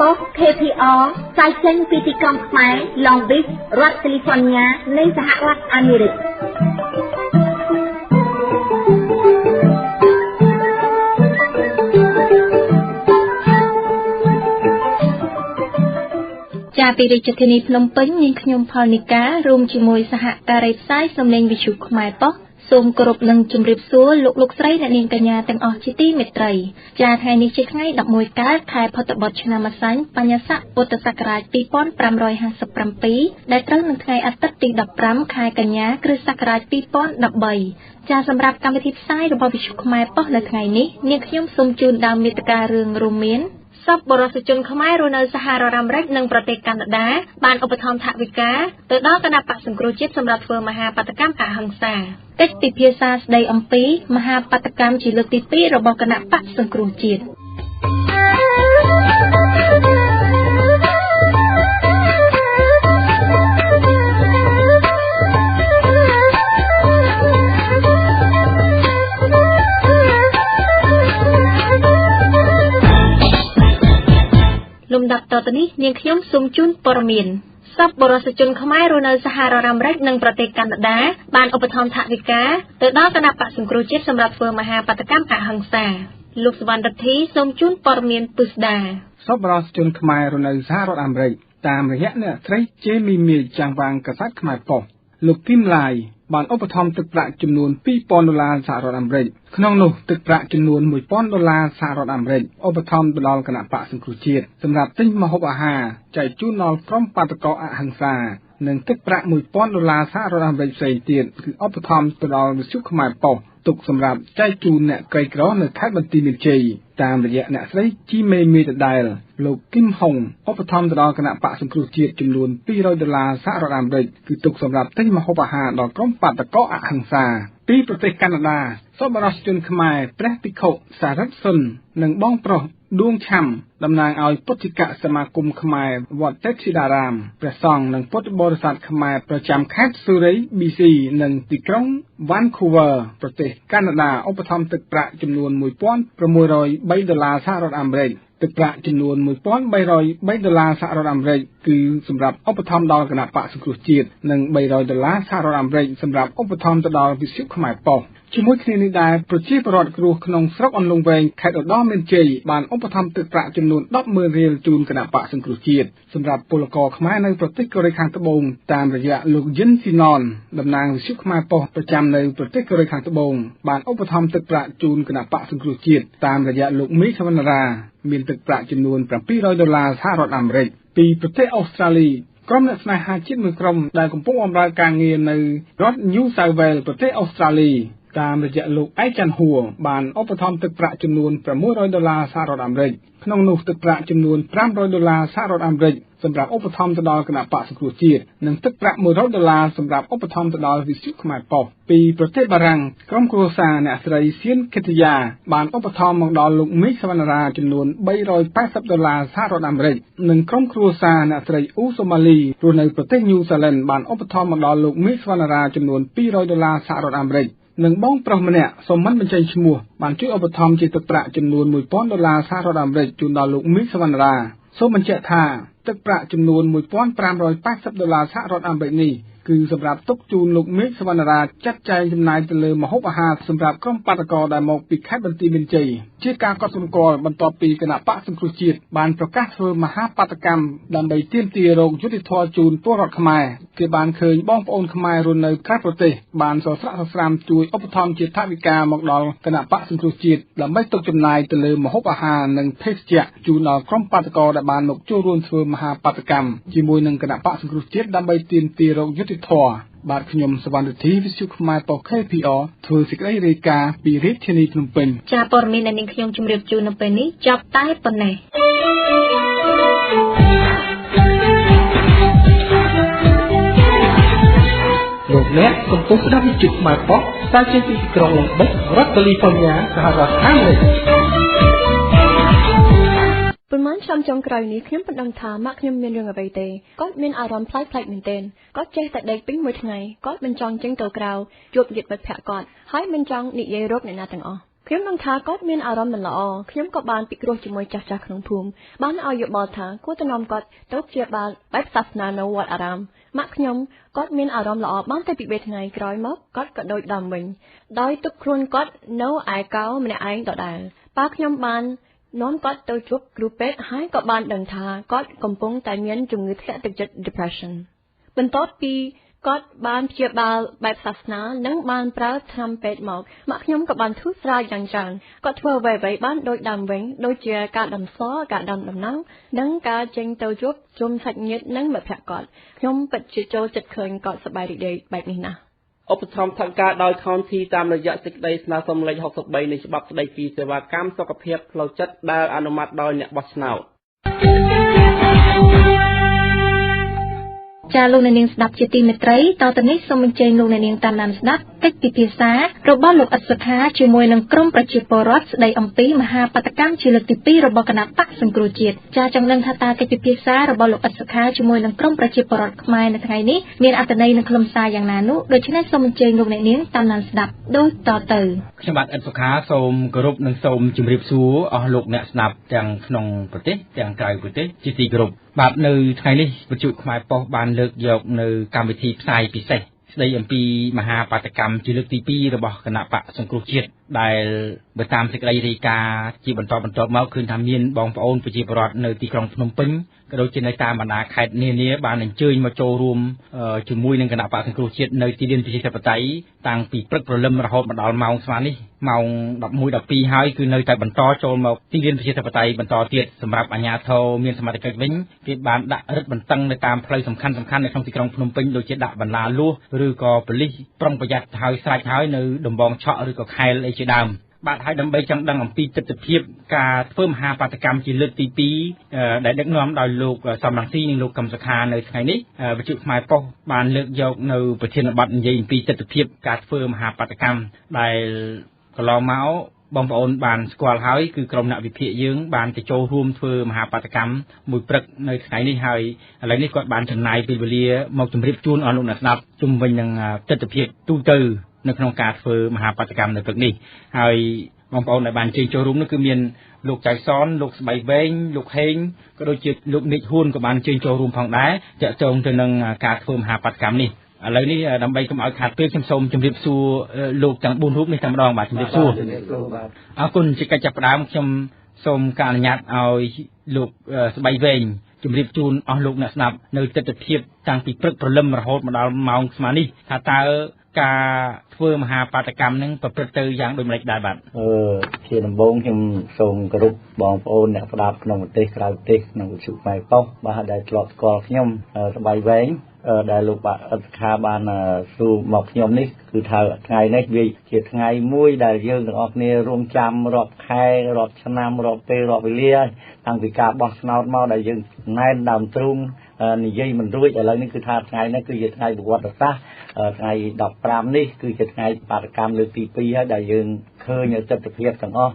ប៉ុស KPR ផ្សាយចេញពីទីក្រុងខ្មែរ Long Beach រដ្ឋ California នៃសហរដ្ឋអាមេរិកជាពីរាជធានីភ្នំពេញនាងខ្ញុំផលនីការួមជាមួយសហការីផ្សាយសំឡេងវិទ្យុខ្មែរប៉ុសសូមគោរពនឹងជម្រាបសួរលោកស្រីអ្នកនាងកញ្ញាទាំងអស់ជាទីមេត្រីចាថ្ងៃនេះជាថ្ងៃ11កើតខែផុតបុត្រឆ្នាំម្សាញ់បញ្ញស័កពុទ្ធសករាជ2557ដែលត្រូវនឹងថ្ងៃអាទិត្យទី15ខែកញ្ញាគ្រិស្តសករាជ2013ចាសម្រាប់កម្មវិធីផ្សាយរបស់វិទ្យុខ្មែរប៉ុសនៅថ្ងៃនេះនាងខ្ញុំសូមជូនដើមមេត្តារឿងរួមមានសពបរិសុជនខ្មែររស់នៅសហរដ្ឋអាមេរិកនិងប្រទេសកាណាដាបានឧបត្ថម្ភថវិកាទៅដល់គណៈបក្សសង្គ្រោះជាតិសម្រាប់ធ្វើមហាបាតុកម្មអហិង្សាកិច្ចពិភាក្សាស្ដីអំពីមហាបាតុកម្មជាលើកទី2របស់គណៈបក្សសង្គ្រោះជាតិលំដាប់តទៅនេះនាងខ្ញុំសូមជូនព័ត៌មានសពបរិសុជនខ្មែររស់នៅសហរដ្ឋអាមេរិកនិងប្រទេសកាណាដាបានឧបត្ថម្ភថវិកាទៅដល់គណៈបក្សសង្គ្រោះជាតិសម្រាប់ធ្វើមហាបាតុកម្មអហិង្សាលោកសវណ្ណរដ្ឋីសូមជូនព័ត៌មានពិស្ដាសពបរិសុជនខ្មែររស់នៅសហរដ្ឋអាមេរិកតាមរយៈអ្នកស្រីជេមីមីចាំងវាងកាសែតខ្មែរប៉ុស្តិ៍លោកគីមឡាយបានឧបត្ថម្ភទឹកប្រាក់ចំនួន$2,000សហរដ្ឋអាមេរិកក្នុងនោះទឹកប្រាក់ចំនួន$1,000សហរដ្ឋអាមេរិកឧបត្ថម្ភទៅដល់គណៈបក្សសង្គ្រោះជាតិសម្រាប់ទិញម្ហូបអាហារចែកជូនដល់ក្រុមបាតុករអហិង្សានិងទឹកប្រាក់$1,000សហរដ្ឋអាមេរិកផ្សេងទៀតគឺឧបត្ថម្ភទៅដល់វិទ្យុខ្មែរប៉ុស្តិ៍ទុកសម្រាប់ចែកជូនអ្នកក្រីក្រនៅខេត្តបន្ទាយមានជ័យតាមរយៈអ្នកស្រីជីមេមីដដែលលោកគីមហុងឧបត្ថម្ភទៅដល់គណៈបក្សសង្គ្រោះជាតិចំនួន$200សហរដ្ឋអាមេរិកគឺទុកសម្រាប់ទិញម្ហូបអាហារដល់ក្រុមបាតុករអហិង្សាពីប្រទេសកាណាដាសពបរិសុជនខ្មែរព្រះភិក្ខុសារ៉ាត់សុននិងបងប្រុសដួងឆាំតំណាងឲ្យពុទ្ធិកសមាគមខ្មែរវត្តទេពធីតារាមព្រះសង្ឃនិងពុទ្ធបរិស័ទខ្មែរប្រចាំខេត្តស៊ូរី BC និងទីក្រុង Vancouver ប្រទេសកាណាដាឧបត្ថម្ភទឹកប្រាក់ចំនួន$1,603សហរដ្ឋអាមេរិកទឹកប្រាក់ចំនួន$1,303សហរដ្ឋអាមេរិកគឺសម្រាប់ឧបត្ថម្ភដល់គណៈបក្សសង្គ្រោះជាតិនិង$300សហរដ្ឋអាមេរិកសម្រាប់ឧបត្ថម្ភទៅដល់វិទ្យុខ្មែរប៉ុស្តិ៍ជាមួយគ្នានេះដែរប្រជាពលរដ្ឋគ្រោះក្នុងស្រុកអន្លង់វែងខេត្តឧត្តរមានជ័យបានឧបត្ថម្ភទឹកប្រាក់ចំនួន$10,000រៀលជូនគណៈបក្សសង្គ្រោះជាតិសម្រាប់ពលករខ្មែរនៅប្រទេសកូរ៉េខាងត្បូងតាមរយៈលោកយិនស៊ីណនតំណាងវិទ្យុខ្មែរប៉ុស្តិ៍ប្រចាំនៅប្រទេសកូរ៉េខាងត្បូងបានឧបត្ថម្ភទឹកប្រាក់ជូនគណៈបក្សសង្គ្រោះជាតិតាមរយៈលោកមីសវណ្ណារាមានទឹកប្រាក់ចំនួន$700សហរដ្ឋអាមេរិកពីប្រទេសអូស្ត្រាលីក្រុមអ្នកស្នេហាជាតិមួយក្រុមដែលកំពុងបម្រើការងារនៅរដ្ឋ New South Wales ប្រទេសអូស្ត្រាលីតាមរយៈលោកអៃចាន់ហួរបានឧបត្ថម្ភទឹកប្រាក់ចំនួន$600សហរដ្ឋអាមេរិកក្នុងនោះទឹកប្រាក់ចំនួន$500សហរដ្ឋអាមេរិកសម្រាប់ឧបត្ថម្ភទៅដល់គណៈបក្សសង្គ្រោះជាតិនិងទឹកប្រាក់$100សម្រាប់ឧបត្ថម្ភទៅដល់វិទ្យុខ្មែរប៉ុស្តិ៍ពីប្រទេសបារាំងក្រុមគ្រួសារអ្នកស្រីសៀនគិតយាបានឧបត្ថម្ភមកដល់លោកមីសវណ្ណារាចំនួន$380សហរដ្ឋអាមេរិកនិងក្រុមគ្រួសារអ្នកស្រីអ៊ូសូម៉ាលីរស់នៅប្រទេសញូហ្សេឡង់បានឧបត្ថម្ភមកដល់លោកមីសវណ្ណារាចំនួន$200សហរដ្ឋអាមេរិកនិងបងប្រុសម្នាក់សូមមិនបញ្ចេញឈ្មោះបានជួយឧបត្ថម្ភជាទឹកប្រាក់ចំនួន$1,000សហរដ្ឋអាមេរិកជូនដល់លោកមីសវណ្ណារាសូមបញ្ជាក់ថាទឹកប្រាក់ចំនួន$1,580សហរដ្ឋអាមេរិកនេះគឺសម្រាប់ទុកជូនលោកមេឃសវណ្ណារាចាត់ចែងចំណាយទៅលើម្ហូបអាហារសម្រាប់ក្រុមបាតុករដែលមកពីខេត្តបន្ទាយមានជ័យជាការកត់សម្គាល់បន្ទាប់ពីគណៈបក្សសង្គ្រោះជាតិបានប្រកាសធ្វើមហាបាតុកម្មដើម្បីទាមទាររកយុត្តិធម៌ជូនពលរដ្ឋខ្មែរគេបានឃើញបងប្អូនខ្មែររស់នៅក្រៅប្រទេសបានសស្រាក់សស្រាំជួយឧបត្ថម្ភជាថវិកាមកដល់គណៈបក្សសង្គ្រោះជាតិដើម្បីទុកចំណាយទៅលើម្ហូបអាហារនិងភេសជ្ជៈជូនដល់ក្រុមបាតុករដែលបានមកចូលរួមធ្វើមហាបាតុកម្មជាមួយនឹងគណៈបក្សសង្គ្រោះជាតិដើម្បីទាមទាររកយុត្តិធម៌បាទខ្ញុំសវណ្ណរដ្ឋីវិទ្យុខ្មែរប៉ុស្តិ៍ KPR ធ្វើសេចក្តីរាយការណ៍ពីរាជធានីភ្នំពេញចាព័ត៌មានដែលនាងខ្ញុំជម្រាបជូននៅពេលនេះចប់តែប៉ុណ្ណេះលោកអ្នកកំពុងស្ដាប់វិទ្យុខ្មែរប៉ុស្តិ៍ស្ថាប័នពីក្រុង Long Beach រដ្ឋ California សហរដ្ឋអាមេរិកប៉ុន្មានឆ្នាំចុងក្រោយនេះខ្ញុំមិនដឹងថាម៉ាក់ខ្ញុំមានរឿងអ្វីទេគាត់មានអារម្មណ៍ប្លែកៗមែនទែនគាត់ចេះតែដេកពេញមួយថ្ងៃគាត់មិនចង់ចេញទៅក្រៅជួបញាតិមិត្តភក្តិគាត់ហើយមិនចង់និយាយរកអ្នកណាទាំងអស់ ខ្ញុំនឹងថាគាត់មានអារម្មណ៍មិនល្អខ្ញុំក៏បានពិគ្រោះជាមួយចាស់ៗក្នុងភូមិបានឲ្យយោបល់ថាគួរទៅនាំគាត់ទៅព្យាបាលបែបសាសនានៅវត្តអារាមម៉ាក់ខ្ញុំគាត់មានអារម្មណ៍ល្អបានតែពី3ថ្ងៃក្រោយមកគាត់ក៏ដូចដើមវិញដោយទុកខ្លួនគាត់នៅឯកោម្នាក់ឯងដដែលប៉ាខ្ញុំបាននាំគាត់ទៅជួបគ្រូពេទ្យហើយក៏បានដឹងថាគាត់កំពុងតែមានជំងឺធ្លាក់ទឹកចិត្ត depression បន្ទាប់ពីគាត់បានព្យាបាលបែបសាសនានិងបានប្រើថ្នាំពេទ្យមកម៉ាក់ខ្ញុំក៏បានធូរស្រាលយ៉ាងច្រើនគាត់ធ្វើអ្វីៗបានដូចដើមវិញដូចជាការដាំសការដាំដំណាំនិងការចេញទៅជួបជុំសាច់ញាតិនិងមិត្តភក្តិគាត់ខ្ញុំពិតជាចូលចិត្តឃើញគាត់សប្បាយរីករាយបែបនេះណាស់ឧបត្ថម្ភថវិកាដោយ County តាមរយៈសេចក្តីស្នើសុំលេខ63នៃច្បាប់ស្តីពីសេវាកម្មសុខភាពផ្លូវចិត្តដែលអនុម័តដោយអ្នកបោះឆ្នោតចាលោកអ្នកនាងស្ដាប់ជាទីមេត្រីតទៅនេះសូមអញ្ជើញលោកអ្នកនាងតាមដានស្ដាប់កិច្ចពិភាក្សារបស់លោកអិតសុខាជាមួយនឹងក្រុមប្រជាពលរដ្ឋស្ដីអំពីមហាបាតុកម្មជាលើកទី2របស់គណៈបកសង្គ្រោះជាតិចាចង់ដឹងថាតើកិច្ចពិភាក្សារបស់លោកអិតសុខាជាមួយនឹងក្រុមប្រជាពលរដ្ឋខ្មែរនៅថ្ងៃនេះមានអត្ថន័យនិងខ្លឹមសារយ៉ាងណានោះដូច្នេះសូមអញ្ជើញលោកអ្នកនាងតាមដានស្ដាប់ដូចតទៅខ្ញុំបាទអិតសុខាសូមគោរពនិងសូមជម្រាបសួរអស់លោកអ្នកស្ដាប់ទាំងក្នុងប្រទេសទាំងក្រៅប្រទេសជាទីគោរពបាទនៅថ្ងៃនេះវិទ្យុខ្មែរប៉ុស្តិ៍បានលើកយកនៅកម្មវិធីផ្សាយពិសេសស្ដីអំពីមហាបាតុកម្មជាលើកទី2របស់គណៈបកសង្គ្រោះជាតិដែលបើតាមសេចក្តីរាយការណ៍ជាបន្តបន្ទាប់មកឃើញថាមានបងប្អូនប្រជាពលរដ្ឋនៅទីក្រុងភ្នំពេញក៏ដូចជានៅតាមបណ្ដាខេត្តនានាបានអញ្ជើញមកចូលរួមជាមួយនឹងគណៈបកសង្គ្រោះជាតិនៅទីលានប្រជាធិបតេយ្យតាំងពីព្រឹកព្រលឹមរហូតមកដល់ម៉ោងស្មាននេះម៉ោង 11:12 ហើយគឺនៅតែបន្តចូលមកទីលានប្រជាធិបតេយ្យបន្តទៀតសម្រាប់អាជ្ញាធរមានសមត្ថកិច្ចវិញគេបានដាក់រឹតបន្តឹងនៅតាមផ្លូវសំខាន់ៗនៅក្នុងទីក្រុងភ្នំពេញដូចជាដាក់បន្លាលួសឬក៏ប៉ូលីសប្រុងប្រយ័ត្នហើយស្រេចហើយនៅដំបងឆក់ឬក៏ខែលអីជាដើមបាទហើយដើម្បីចង់ដឹងអំពីទស្សនវិជ្ជាការធ្វើមហាបាតុកម្មជាលើកទី2ដែលដឹកនាំដោយលោកសំរងស៊ីនិងលោកកឹមសុខានៅថ្ងៃនេះវិទ្យុខ្មែរប៉ុស្តិ៍បានលើកយកនៅប្រធានបទនិយាយអំពីទស្សនវិជ្ជាការធ្វើមហាបាតុកម្មដែលកន្លងមកបងប្អូនបានស្គាល់ហើយគឺក្រុមអ្នកវិភាគយើងបានទៅចូលរួមធ្វើមហាបាតុកម្មមួយព្រឹកនៅថ្ងៃនេះហើយឥឡូវនេះគាត់បានចំណាយពេលវេលាមកជម្រាបជូនអស់លោកអ្នកស្ដាប់ជុំវិញនឹងទស្សនវិជ្ជាទូទៅនៅក្នុងការធ្វើមហាបាតុកម្មនៅព្រឹកនេះហើយបងប្អូនដែលបានជើញចូលរួមនោះគឺមានលោកចៅសនលោកស្បៃវែងលោកហេងក៏ដូចជាលោកនិចហ៊ួនក៏បានជើញចូលរួមផងដែរទាក់ទងទៅនឹងការធ្វើមហាបាតុកម្មនេះឥឡូវនេះដើម្បីកុំឲ្យខាតពេលខ្ញុំសូមជម្រាបសួរលោកទាំង4រូបនេះតែម្ដងបាទជម្រាបសួរអរគុណជាកិច្ចចាប់ផ្ដើមខ្ញុំសូមការអនុញ្ញាតឲ្យលោកស្បៃវែងជម្រាបជូនអស់លោកអ្នកស្ដាប់នៅទស្សនវិជ្ជាតាំងពីព្រឹកព្រលឹមរហូតមកដល់ម៉ោងស្មើនេះថាតើការធ្វើមហាបាតុកម្មនឹងប្រព្រឹត្តទៅយ៉ាងដូចម្តេចដែរបាទជាដំបូងខ្ញុំសូមគោរពបងប្អូនអ្នកស្ដាប់ក្នុងប្រទេសក្រៅប្រទេសក្នុងវិទ្យុខ្មែរប៉ុស្តិ៍បាទដែលធ្លាប់ស្គាល់ខ្ញុំស្បៃវែងដែលលោកបាទអិតសុខាបានសួរមកខ្ញុំនេះគឺថាថ្ងៃនេះវាជាថ្ងៃមួយដែលយើងទាំងអស់គ្នារួមចាំរាប់ខែរាប់ឆ្នាំរាប់ពេលរាប់វេលាតាំងពីការបោះឆ្នោតមកដែលយើងណែនដើមទ្រូងនិយាយមិនរួចឥឡូវនេះគឺថាថ្ងៃនេះគឺជាថ្ងៃប្រវត្តិសាស្ត្រថ្ងៃ15នេះគឺជាថ្ងៃបាតុកម្មលើកទី2ហើយដែលយើងឃើញទស្សនវិជ្ជាទាំងអស់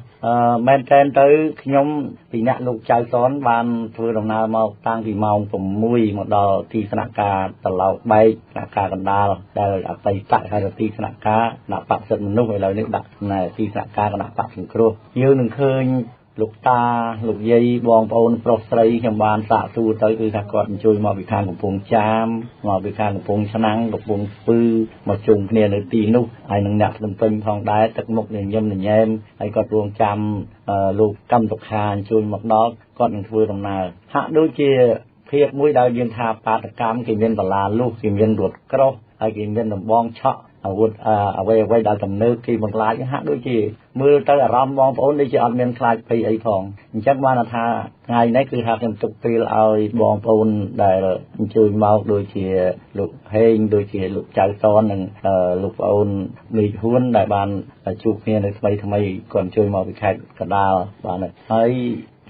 មែនតើទៅខ្ញុំពីអ្នកលោកចៅសនបានធ្វើដំណើរមកតាំងពីម៉ោង6មកដល់ទីស្នាក់ការត្រឡោកបែកស្នាក់ការកណ្ដាលដែលអតីតហើយទីស្នាក់ការគណៈបក្សសិទ្ធិមនុស្សឥឡូវនេះដាក់នៅទីស្នាក់ការគណៈបក្សសង្គ្រោះយើងនឹងឃើញលោកតាលោកយាយបងប្អូនប្រុសស្រីខ្ញុំបានសាកសួរទៅគឺថាគាត់អញ្ជើញមកពីខាងកំពង់ចាមមកពីខាងកំពង់ឆ្នាំងកំពង់ស្ពឺមកជុំគ្នានៅទីនោះហើយនឹងអ្នកភ្នំពេញផងដែរទឹកមុខញញឹមញញែមហើយគាត់រងចាំលោកកម្មសុខាអញ្ជើញមកដល់គាត់នឹងធ្វើដំណើរហាក់ដូចជាភាពមួយដែលយើងថាបាតុកម្មគេមានបលាលុះគេមានរត់ក្រោះហើយគេមានដំបងឆក់អាវុធអ្វីដែលទំនើបគេមិនខ្លាចហាក់ដូចជាមើលទៅអារម្មណ៍បងប្អូនដូចជាអត់មានខ្លាចភ័យអីផងអញ្ចឹងបានថាថ្ងៃនេះគឺថាខ្ញុំទុកពេលឲ្យបងប្អូនដែលអញ្ជើញមកដូចជាលោកហេងដូចជាលោកចៅសននិងលោកប្អូនមេឃហ៊ួនដែលបានជួបគ្នានៅថ្មីគាត់អញ្ជើញមកពីខេត្តកណ្ដាលបាទហើយ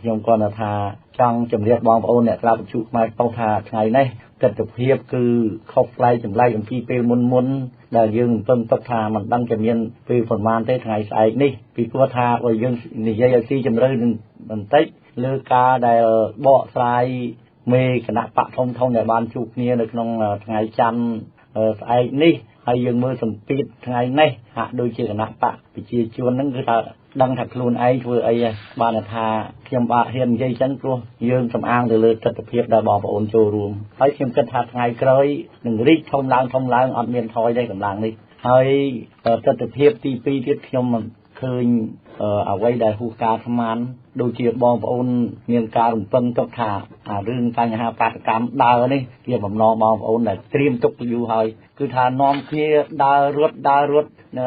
ខ្ញុំគាត់ថាចង់ជម្រាបបងប្អូនអ្នកស្ដាប់វិទ្យុខ្មែរប៉ុស្តិ៍ថាថ្ងៃនេះទស្សនវិជ្ជាគឺខុសប្លែកចម្លែកអំពីពេលមុនដែលយើងពឹងទុកថាមិនដឹងจะមានពេលប្រហែលទេថ្ងៃស្អែកនេះពីព្រោះថាបើយើងនិយាយឲ្យស៊ីជម្រៅបន្តិចលើការដែលបកស្រាយមេគណៈបកធំដែលបានជួបគ្នានៅក្នុងថ្ងៃច័ន្ទស្អែកនេះហើយយើងមើលសម្ពាធថ្ងៃនេះហាក់ដូចជាគណៈបកប្រជាជនហ្នឹងគឺថា đang thật luôn ấy vừa ấy bà là thà khiêm bà hiền dây chân luôn dương sầm an từ lượt tập hiệp đã bỏ vào ôn châu ruộng ấy khiêm kết hạt ngày cơi đừng rít thông lang ọt miền thôi đây cầm làng đi hơi tập hiệp ti pi tiết khiêm mà khơi ở quay đại hù ca tham ăn đôi chia bom vào ôn miền ca đồng phân cấp thả rừng ca nhà bát cam đào này kia bầm no bom vào ôn là tiêm tục du hơi cứ thà nom kia đào ruột nè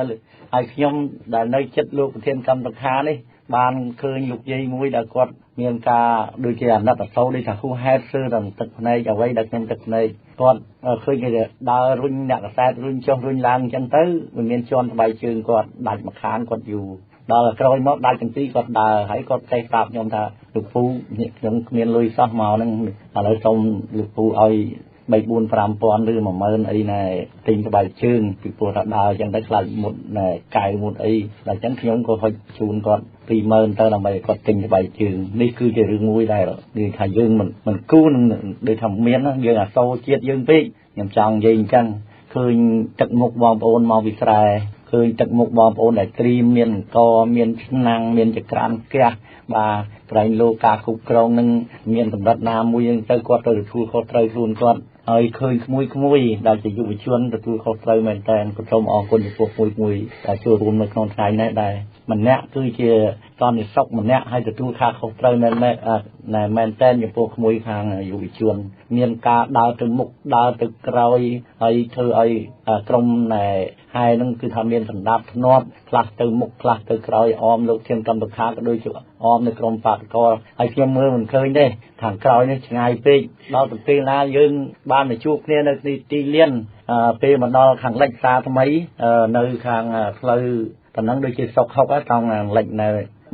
ai nhom đã nơi chất lượng thiên cầm đặc thà này ban khơi lục dây mũi đã quật miền ca đôi chia nát ở sâu đi thà khu hai sư đồng tật này ở quay đặc nhân tật này còn khơi cái đào rung nạc sát rung trong rung lang chân tới miền tròn bài trường còn đặt mặt khán còn dù đó là coi mót đại chân tí còn đào hãy có tay tạm nhom ta lục phu những miền lùi sát màu nên lấy xong lục phu ơi bảy buôn phàm pon đưa mà mơn ấy này tình cái bài chương thì phu đã đào chẳngได้lại một này cài một ấy là chẳng nhóm có phải chun còn vì mơn ta làm bài còn tình cái bài chương đây cứ cái rừng mũi đây rồi đi thay dương mình cứu để thầm miến á dương là sâu chết dương phi nhầm chồng gì chăng khơi chặt một bom ôn màu bị sài khơi chặt một bom ôn để stream miền co miền năng miền chặt cam kia và cái lô cá cục krong nâng miền tầm đất nam mũi tới quạt tới thu khó tới luôn con hơi khơi mũi đã chỉ dụ chuyên từ thu khó tới mình tên của trong ở quân của mũi đã chưa luôn mấy con trai này đây mình nè cứ chia con thì sốc mình nè hay từ thu khá khó tới mình này mình tên những bộ mũi hàng dụ chuyên miền cá đào từ mục đào từ cày hay thư ấy trong này hai nâng cứ tham miền tầm đáp nót class từ mục class từ cày om lúc thiên cầm được khá cái đôi chỗ omในกรมปากกอไอ้เพียงมือมันเคยได้ทางกรอยนี่ไงปีเราตึกตีนายืนบ้านในชุกเนี่ยในตีเลี้ยนปีมันนอขังเล็กซาทำไมในขังเพลย์ตอนนั้นโดยเฉพาะเขาก็ต้องเล็กใน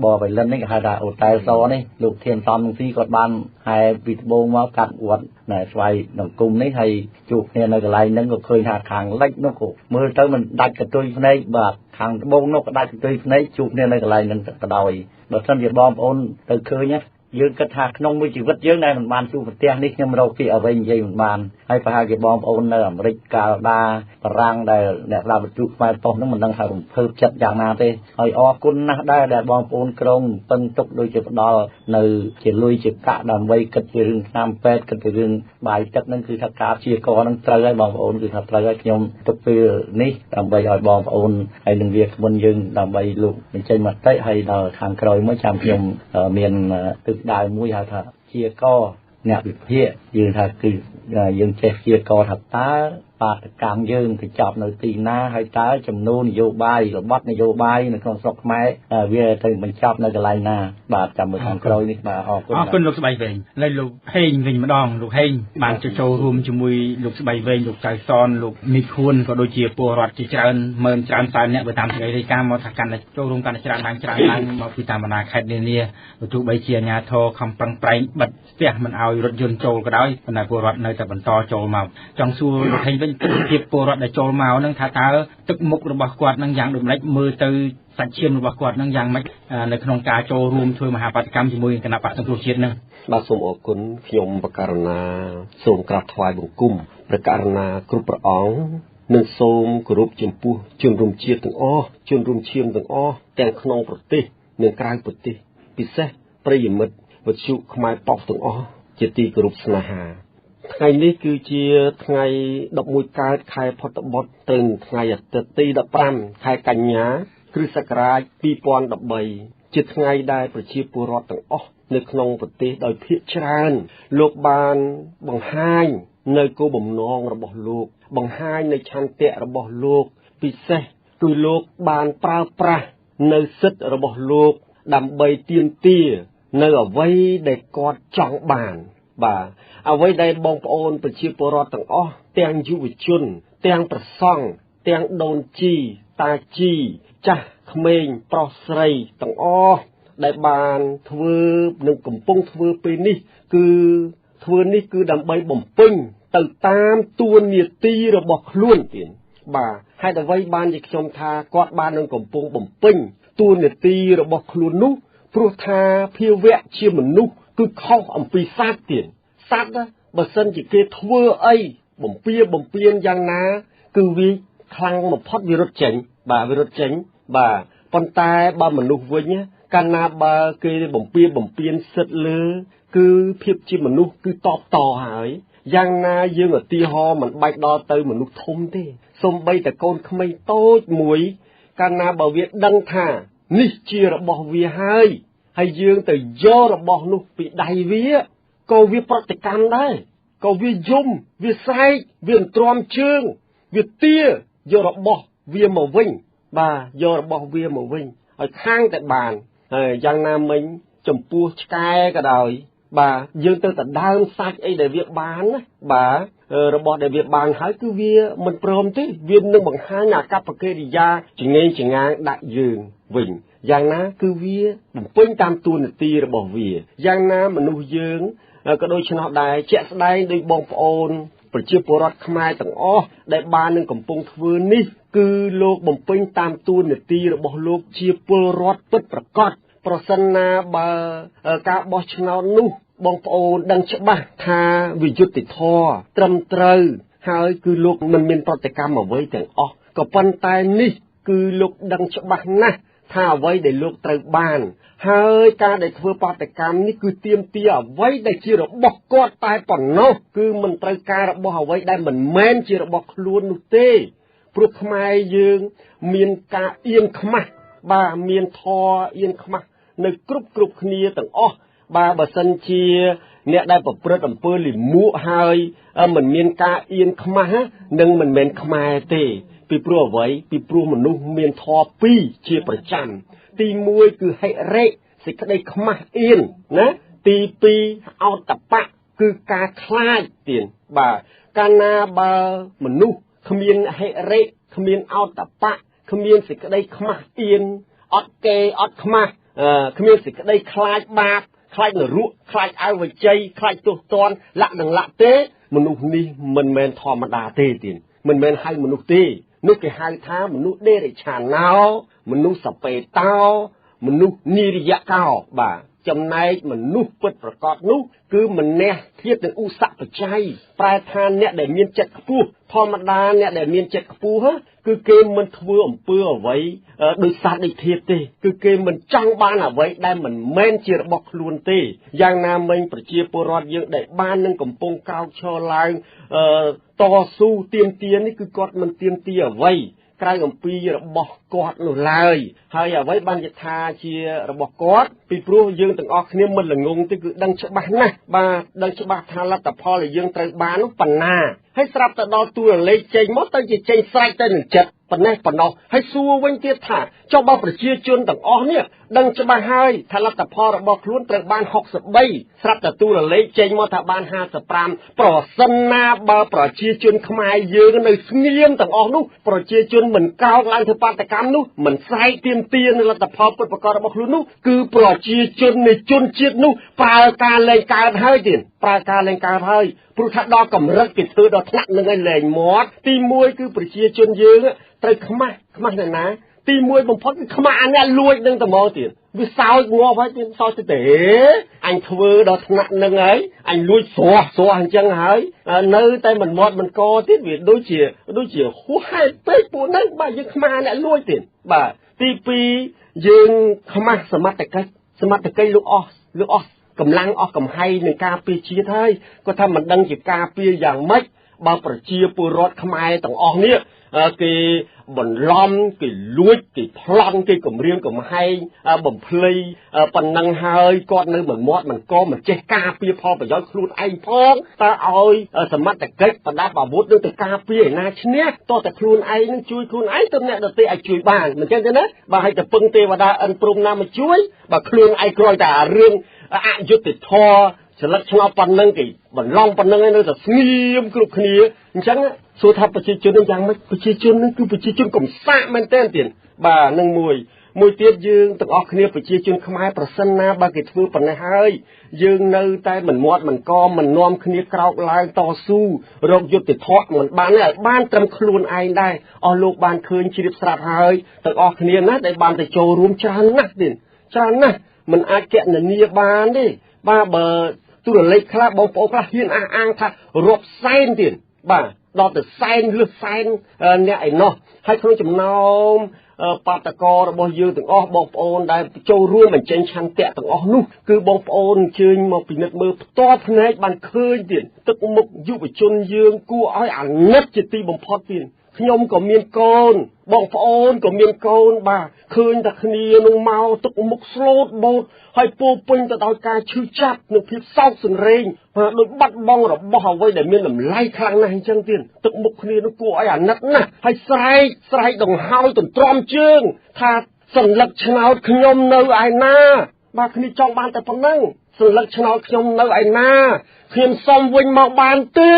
บ่อไปเล่นนี่หาดาอุตายซอนี่ลูกเทียนตอมที่กอดบ้านให้ปิดโบงมากัดอวดในสายหนังกุ้งนี่ให้ชุกเนี่ยในกระไรนั่นก็เคยหาขังเล็กนกมือเต้ามันดัดกระตุยในบาดขังโบงนกดัดกระตุยในชุกเนี่ยในกระไรนั่นกระดอยบทสันเดียบอมโอนtừเคยเนี่ยยืนกระถางนงมือจีวัดยืนในมันบานสู้ประเทศนี่ยังเราที่เอาไว้ยังมันบานให้พาเก็บบอมโอนในอเมริกาดาตรังได้เนี่ยเราบรรจุมาตอนนั้นมันดังหาผมเพิ่มจัดอย่างนาเต้ไอ้ออกุนนะได้แต่บอมโอนกรงตึงตุกโดยเฉพาะดอในเฉียลุยเฉียกะดำไว้กัดเรื่องน้ำเป็ดกัดเรื่องใบจัดนั่นคือทักกาเชียกอนั่งเตยบอมโอนคือทักเตยยมตุกเปลือนี่ดำใบไอ้บอมโอนไอ้หนึ่งเวียบนยืนดำใบลูกในใจมัดเตะให้เราทางกรอยเมื่อจำยมเมียนตึกได้มุ้ยหาท่าเชียก็เนี่ยเพี้ยยืนท่าคือยืนเชียก็ทับตาปาตกรรมยืนคือจับในตีหน้าให้ตาจำนวนนโยบายหรือบัตรนโยบายในของสกไม้เวียถึงมันจับในกระไรหน้าบาดจำมือทางกรอยนี่มาออกคุณลูกสบายเวงเลยลูกเฮงวิ่งมาดองลูกเฮงบางจะโชว์รวมจมุยลูกสบายเวงลูกใจซ้อนลูกมีคุณก็โดยเฉียปัวรัดจีจันเมินจันตาเนี่ยไปตามที่ได้การมาถักกันในโชว์รวมกันในจันบางมาพิตามนาคดีเนี่ยถูกใบเชียร์ญาโทคำปังไปบัดเสียมันเอารถยนต์โจก็ได้ในปัวรัดในแต่บรรทอโจมาจังสู้ลูกเฮงเป็นเทียบปัวรัดในโจมานั่งท่าตาตึกมุกระบกวาดนั่งอย่างดุมเล็กมือตือสัจเชียมระบกวาดนั่งอย่างไม่ในขนมกาโจรวมช่วยมหาปฏิกรรมจมุยคณะปะตั้งตัวเชียร์นึงบาสมอกุลขยมประการนาสมกราบถวายบุญกุมประการนากรุปประอ๋องหนึ่งสมกรุปจมพูจนรุมเชียร์ถึงอ้อจนรุมเชียมถึงอ้อแต่งขนมปฏิหนึ่งกลางปฏิปิเสประยิมดวัชุขมายปอกถึงอ้อเจตีกรุปสนาหาไงนี้คือเชียไงดอกมวยการไข่พอตบดตึงไงตีดอกปรำไข่กัญญาคือสกรายปีปอนดอกใบจิตไงได้ประชีปุรอดถึงอ้อในขนมปฏิโดยพิจารณาโลกบาลบังไห้ในกูบ่มนองระบบโลกบังไห้ในชันเตะระบบโลกพิเศษคือโลกบาลปราปราในสิทธิระบบโลกดำใบเตียนเตี้ยในเอาไว้ได้กอดจ่องบานบ่าเอาไว้ได้บองปอนประชีปุรอดถึงอ้อเตียงยุวิชุนเตียงประซ่องเตียงโดนจีตาจีจ้าเขมงปลอสไรถึงอ้อได้บานทเวหนึ่งกลุ่มปงทเวปีนี้คือทเวนี่คือดำใบบ่มปิ้งติดตามตัวเนียตีระบอกล้วนเตียนบ่าให้แต่ไว้บานจากชมทากอดบานหนึ่งกลุ่มปงบ่มปิ้งตัวเนียตีระบอกล้วนนุปลุกทาเพียวแวะเชี่ยมันนุคือเข้าอัมพีซาเตียนซาดนะบัดซันจิเกทเวไอบ่มเปียอย่างน้าคือวิคลังมาพอดวิรถเจ๋งบ่าวิรถเจ๋งบ่า ប៉ុន្តែបើមនុស្សវិញកាលណាបើគេបំពេញសិទ្ធលើគឺភាពជាមនុស្សគឺតបតហើយយ៉ាងណាយើងឧទាហរណ៍មិនបាច់ដល់ទៅមនុស្សធំទេសូម្បីតែកូនក្មេងតូចមួយកាលណាបើវាដឹងថានេះជារបស់វាហើយយើងទៅយករបស់នោះពីដៃវាក៏វាប្រតិកម្មដែរក៏វាយំវាស្រែកវាទ្រាំជើងវាទាយករបស់វាមកវិញបាទយករបស់វាមកវិញឲ្យខាងតែបានហើយយ៉ាងណាមិញចំពោះឆ្កែក៏ដោយបាទយើងទៅតែដើមសាច់អីដែលវាបានណាបាទរបស់ដែលវាបានហើយគឺវាមិនព្រមទេវានឹងបង្ហាញអាកប្បកិរិយាចងេងចងាងដាក់យើងវិញយ៉ាងណាគឺវាបំពេញតាមតួនាទីរបស់វាយ៉ាងណាមនុស្សយើងក៏ដូច្នោះដែរជាក់ស្ដែងដោយបងប្អូនប្រជាពលរដ្ឋខ្មែរទាំងអស់ដែលបាននឹងកំពុងធ្វើនេះគឺលោកបំពេញតាមតួនាទីរបស់លោកជាពលរដ្ឋពិតប្រាកដប្រសិនណាបើការបោះឆ្នោតនោះបងប្អូនដឹងច្បាស់ថាវាយុត្តិធម៌ត្រឹមត្រូវហើយគឺលោកមិនមានប្រតិកម្មអ្វីទាំងអស់ក៏ប៉ុន្តែនេះគឺលោកដឹងច្បាស់ណាស់ថាអ្វីដែលលោកត្រូវបានហើយការដែលធ្វើបាតកម្មនេះគឺទាមទារអ្វីដែលជារបស់គាត់តែប៉ុណ្ណោះគឺមិនត្រូវការរបស់អ្វីដែលមិនមែនជារបស់ខ្លួននោះទេព្រោះខ្មែរយើងមានការអៀនខ្មាស់បាទមានធម៌អៀនខ្មាស់នៅគ្រប់គ្នាទាំងអស់បាទបើសិនជាអ្នកដែលប្រព្រឹត្តអំពើលិមួកហើយមិនមានការអៀនខ្មាស់នឹងមិនមែនខ្មែរទេពីព្រោះអ្វីពីព្រោះមនុស្សមានធម៌ពីរជាប្រចាំទី1គឺហិរិសេចក្តីខ្មាស់អៀនណាទី2អោតបៈគឺការខ្លាចទៀតបាទកាលណាបើមនុស្សគ្មានហិរិគ្មានអោតបៈគ្មានសេចក្តីខ្មាស់អៀនអត់កេអត់ខ្មាស់គ្មានសេចក្តីខ្លាចបាបខ្លាចនរកខ្លាចអវជ័យខ្លាចទោសទណ្ឌលក្ខនឹងលក្ខទេមនុស្សនេះមិនមែនធម្មតាទេទៀតមិនមែនហៅមនុស្សទេនោះគេហៅថាមនុស្សដេរិឆាណោមនុស្សសពេតោមនុស្សនិរិយកោបាទចំណែកមនុស្សពិតប្រកបនោះគឺម្នះធៀបនឹងឧសបច្ច័យប្រែថាអ្នកដែលមានចិត្តខ្ពស់ធម្មតាអ្នកដែលមានចិត្តខ្ពស់គឺគេមិនធ្វើអំពើអ្វីដោយសារដូចធៀបទេគឺគេមិនចង់បានអ្វីដែលមិនមែនជារបស់ខ្លួនទេយ៉ាងណាមិញប្រជាពលរដ្ឋយើងដែលបាននឹងកំពុងក្រោកឈរឡើងតស៊ូទាមទារនេះគឺគាត់មិនទាមទារអ្វីក្រៅអំពីរបស់គាត់នោះឡើយហើយអ្វីបានជាថាជារបស់គាត់ពីព្រោះយើងទាំងអស់គ្នាមិនល្ងងទេគឺដឹងច្បាស់ណាស់បាទដឹងច្បាស់ថាលទ្ធផលដែលយើងត្រូវបាននោះប៉ុណ្ណាហើយស្រាប់តែដល់តួលេខចេញមកទៅជាចេញស្រេចទៅនឹងចិត្តប៉ុណ្ណេះប៉ុណ្ណោះហើយសួរវិញទៀតថាចុះបើប្រជាជនទាំងអស់នេះដឹងច្បាស់ហើយថាលទ្ធផលរបស់ខ្លួនត្រូវបាន63ស្រាប់តែតួលេខចេញមកថាបាន55ប្រសិនណាបើប្រជាជនខ្មែរយើងនៅស្ងៀមទាំងអស់នោះប្រជាជនមិនកោកឡើងធ្វើបាតកម្មនោះមិនស្រែកទាមទារនៅលទ្ធផលពិតប្រាកដរបស់ខ្លួននោះគឺប្រជាជននៃជនជាតិនោះប្រើការលែងកើតហើយទៀតប្រើការលែងកើតហើយព្រោះថាដល់កម្រិតគេធ្វើដល់ថ្នាក់នឹងឲ្យលែងមាត់ទី1គឺប្រជាជនយើងត្រូវខ្មាស់ទៅណាទី1បំផុតគឺខ្មាស់អាអ្នកលួចនឹងតែមកទៀតវាសោចងាប់ហើយទៀតសោចទៅទេអញធ្វើដល់ថ្នាក់នឹងហើយអញលួចស្រស់អញ្ចឹងហើយនៅតែមិនមាត់មិនកទៀតវាដូចជាហួសហេតុពេកពួកហ្នឹងបាទយើងខ្មាស់អ្នកលួចទៀតបាទទី2យើងខ្មាស់សមត្ថកិច្ចលោកអស់កម្លាំងអស់កំហៃនឹងការពារជាតិហើយគាត់ថាមិនដឹងជាការពារយ៉ាងម៉េចបើប្រជាពលរដ្ឋខ្មែរទាំងអស់នេះគេបន្លំគេលួចគេប្លន់គេគំរាមកំហែងបំភ្លៃប៉ុណ្ណឹងហើយគាត់នៅមិនមាត់មិនកមិនចេះការពារផលប្រយោជន៍ខ្លួនឯងផងតើឲ្យសមត្ថកិច្ចប្រដាប់អាវុធនឹងទៅការពារឯណាឈ្នះតោះតែខ្លួនឯងនឹងជួយខ្លួនឯងទៅអ្នកដទៃឲ្យជួយបានមិនចឹងទេណាបើឲ្យតែពឹងទេវតាអិនព្រំណាមកជួយបើខ្លួនឯងគ្រាន់តែរឿងអយុត្តិធម៌ចលឹកឆ្នោតប៉ុណ្ណឹងគេបន្លំប៉ុណ្ណឹងឯនៅតែស្ងៀមគ្រប់គ្នាអញ្ចឹងសួរថាប្រជាជននឹងយ៉ាងម៉េចប្រជាជននឹងគឺប្រជាជនកំសាកមែនទែនទៀតបាទនឹងមួយទៀតយើងទាំងអស់គ្នាប្រជាជនខ្មែរប្រសិនណាបើគេធ្វើប៉ុណ្ណេះហើយយើងនៅតែមិនមាត់មិនកមិននាំគ្នាក្រោកឡើងតស៊ូរកយុត្តិធម៌មិនបានឲ្យបានត្រឹមខ្លួនឯងដែរអស់លោកបានឃើញជ្រាបស្រាប់ហើយទាំងអស់គ្នាណាដែលបានទៅចូលរួមច្រើនណាស់ទៀតច្រើនណាស់មិនអាចគណនាបានទេបាទបើទូរលេខខ្លះបងប្អូនខ្លះហ៊ានអះអាងថារាប់សែនទៀតបាទ ដល់ទៅសែនលឹះសែនអ្នកឯណោះហើយក្នុងចំណោមបាតកោរបស់យើងទាំងអស់បងប្អូនដែលចូលរួមបញ្ចេញឆន្ទៈទាំងអស់នោះគឺបងប្អូនអញ្ជើញមកពិនិត្យមើលផ្ទាល់ភ្នែកបានឃើញទៀតទឹកមុខយុវជនយើងគួរឲ្យអាណិតជាទីបំផុតទៀតខ្ញុំក៏មានកូនបងប្អូនក៏មានកូនបាទឃើញតែគ្នានឹងមកទឹកមុខស្លូតបូតហើយពោពេញទៅដោយការឈឺចាប់និងភាពសោកសន្រេងដោយបាត់បង់របស់អ្វីដែលមានតម្លៃខ្លាំងណាស់អញ្ចឹងទៀតទឹកមុខគ្នានោះគួរឲ្យអាណិតណាស់ហើយស្រែកដង្ហើយទន្ទ្រាំជើងថាសន្លឹកឆ្នោតខ្ញុំនៅឯណាបាទគ្នាចង់បានតែប៉ុណ្ណឹងសន្លឹកឆ្នោតខ្ញុំនៅឯណាខ្ញុំសុំវិញមកបានទេ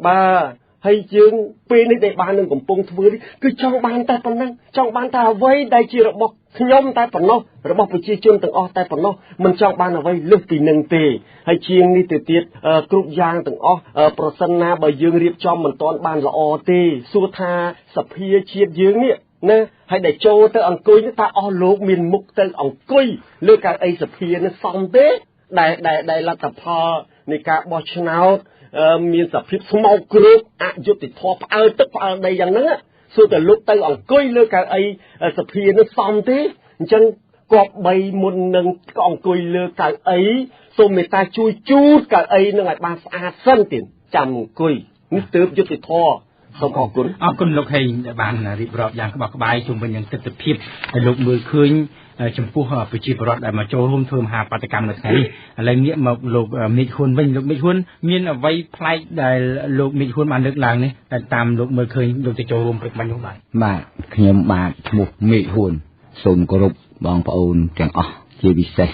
បាទហើយយើងពេលនេះដែលបាននឹងកំពុងធ្វើនេះគឺចង់បានតែប៉ុណ្ណឹងចង់បានតែអ្វីដែលជារបស់ខ្ញុំតែប៉ុណ្ណោះរបស់ប្រជាជនទាំងអស់តែប៉ុណ្ណោះមិនចង់បានអ្វីលើសពីនឹងទេហើយជាងនេះទៅទៀតគ្រប់យ៉ាងទាំងអស់ប្រសិនណាបើយើងរៀបចំមិនទាន់បានល្អទេសួរថាសភាជាតិយើងនេះណាហើយដែលចូលទៅអង្គុយនេះតើអស់លោកមានមុខទៅអង្គុយលើកៅអីសភានេះសមទេដែលលទ្ធផលនៃការបោះឆ្នោតមានសភាពស្មោកគ្រោកអយុត្តិធម៌ផ្អើលទឹកផ្អើលដីយ៉ាងហ្នឹងសួរតែលោកទៅអង្គុយលើកៅអីសភានេះសមទេអញ្ចឹងគប្បីមុននឹងក៏អង្គុយលើកៅអីសូមមេត្តាជួយជូតកៅអីនឹងឲ្យបានស្អាតសិនទៀតចាំអង្គុយនេះទើបយុត្តិធម៌សូមអរគុណលោកហេងដែលបានរៀបរាប់យ៉ាងក្បោះក្បាយជុំវិញនឹងទស្សនវិជ្ជាដែលលោកមើលឃើញចំពោះប្រជាពលរដ្ឋដែលមកចូលរួមធ្វើមហាបាតកម្មនៅថ្ងៃនេះឥឡូវងាកមកលោកមេឃហ៊ុនវិញលោកមេឃហ៊ុនមានអ្វីប្លែកដែលលោកមេឃហ៊ុនបានលើកឡើងនេះតែតាមលោកមើលឃើញលោកទៅចូលរួមព្រឹកមិញនោះបាទខ្ញុំបាទឈ្មោះមេឃហ៊ុនសូមគោរពបងប្អូនទាំងអស់ជាពិសេស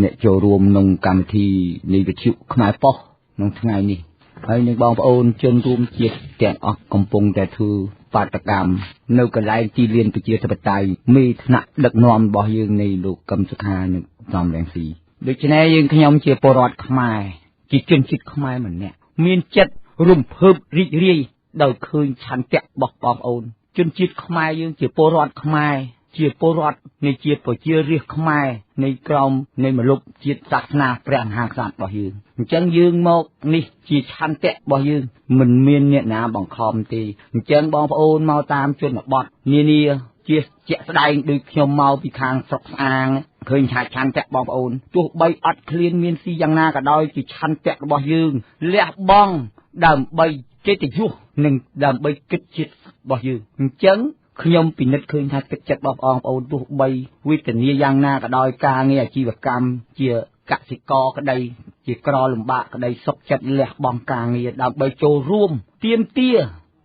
អ្នកចូលរួមក្នុងកម្មវិធីនៃវិទ្យុខ្មែរប៉ុស្តិ៍ក្នុងថ្ងៃនេះហើយនឹងបងប្អូនជនរួមជាតិទាំងអស់កំពុងតែធ្វើបាតកម្មនៅកន្លែងទីលានប្រជាធិបតេយ្យមេថ្នាក់ដឹកនាំរបស់យើងនៃលោកកឹមសុខានិងសំរងស៊ីដូច្នេះយើងខ្ញុំជាពលរដ្ឋខ្មែរជាជនជាតិខ្មែរម្នាក់មានចិត្តរំភើបរីករាយដោយឃើញឆន្ទៈរបស់បងប្អូនជនជាតិខ្មែរយើងជាពលរដ្ឋខ្មែរជាពលរដ្ឋនៃជាប្រជារាស្ត្រខ្មែរនៃក្រមនៃមលុបជាតិសាសនាព្រះមហាក្សត្ររបស់យើងអញ្ចឹងយើងមកនេះជាឆន្ទៈរបស់យើងមិនមានអ្នកណាបង្ខំទេអញ្ចឹងបងប្អូនមកតាមជនបទនានាជាជាក់ស្ដែងដូចខ្ញុំមកពីខាងស្រុកស្អាងឃើញថាឆន្ទៈបងប្អូនទោះបីអត់ឃ្លានមានស៊ីយ៉ាងណាក៏ដោយជាឆន្ទៈរបស់យើងលះបង់ដើម្បីកិត្តិយសនិងដើម្បីកិត្តិជាតិរបស់យើងអញ្ចឹងខ្ញុំពិនិត្យឃើញថាទឹកចិត្តរបស់បងប្អូនទោះបីវេទនាយ៉ាងណាក៏ដោយការងារអាជីវកម្មជាកសិករក្តីជាក្រលំបាកក្តីសុខចិត្តលះបង់ការងារដើម្បីចូលរួមទាមទារ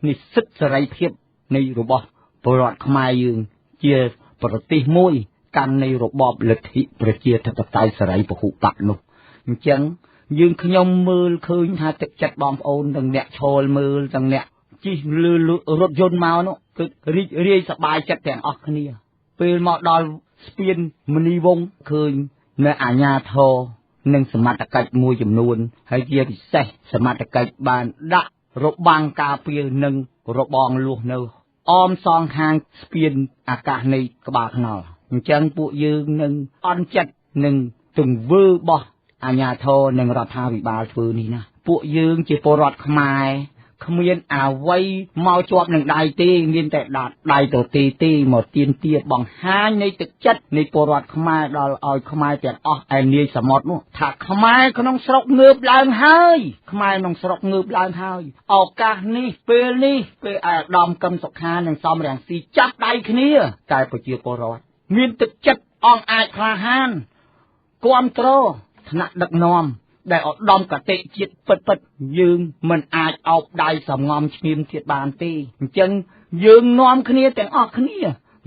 និស្សិតសេរីភាពនៃរបស់ពលរដ្ឋខ្មែរយើងជាប្រទេសមួយកាន់នៃរបបលទ្ធិប្រជាធិបតេយ្យសេរីពហុបកនោះអញ្ចឹងយើងខ្ញុំមើលឃើញថាទឹកចិត្តបងប្អូនទាំងអ្នកឈលមើលទាំងអ្នកជិះលើរថយន្តមកនោះគឺរីករាយសប្បាយចិត្តទាំងអស់គ្នាពេលមកដល់ស្ពានមនីវង្សឃើញនៅអាជ្ញាធរនិងសមត្ថកិច្ចមួយចំនួនហើយជាពិសេសសមត្ថកិច្ចបានដាក់របាំងការពារនិងរបងលួសនៅអមសងខាងស្ពានអាកាសនៃក្បាលថ្នល់អញ្ចឹងពួកយើងនឹងអន់ចិត្តនឹងទង្វើរបស់អាជ្ញាធរនិងរដ្ឋាភិបាលធ្វើនេះណាពួកយើងជាពលរដ្ឋខ្មែរគ្មានអ្វីមកជាប់នឹងដៃទេមានតែដៃទៅទេមកទៀនទាបង្ហាញនៃទឹកចិត្តនៃពលរដ្ឋខ្មែរដល់ឲ្យខ្មែរទាំងអស់ឯនាយសមុទ្រនោះថាខ្មែរក្នុងស្រុកងើបឡើងហើយខ្មែរក្នុងស្រុកងើបឡើងហើយឱកាសនេះពេលអាដាមកឹមសុខានិងសំរងស៊ីចាប់ដៃគ្នាតែប្រជាពលរដ្ឋមានទឹកចិត្តអង់អាចក្លាហានគាំទ្រថ្នាក់ដឹកនាំដែលឧត្តមកតេជាតិពិតយើងមិនអាចអោបដៃសំងំឈ្នាមទៀតបានទេអញ្ចឹងយើងនាំគ្នាទាំងអស់គ្នា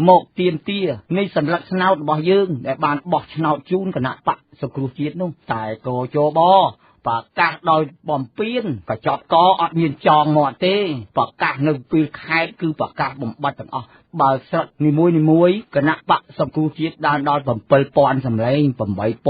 មកទៀមទានៃសញ្ញាឆ្នោតរបស់យើងដែលបានបោះឆ្នោតជូនគណៈបកសង្គ្រោះជាតិនោះតែក៏ចបប្រកាសដោយបំពេញកញ្ចប់កអត់មានចងមាត់ទេប្រកាសនៅពេលខេត្តគឺប្រកាសបំបត្តិទាំងអស់ បើស្រុកនីមួយគណៈបកសង្គ្រោះជាតិបានដល់7,000សម្លេង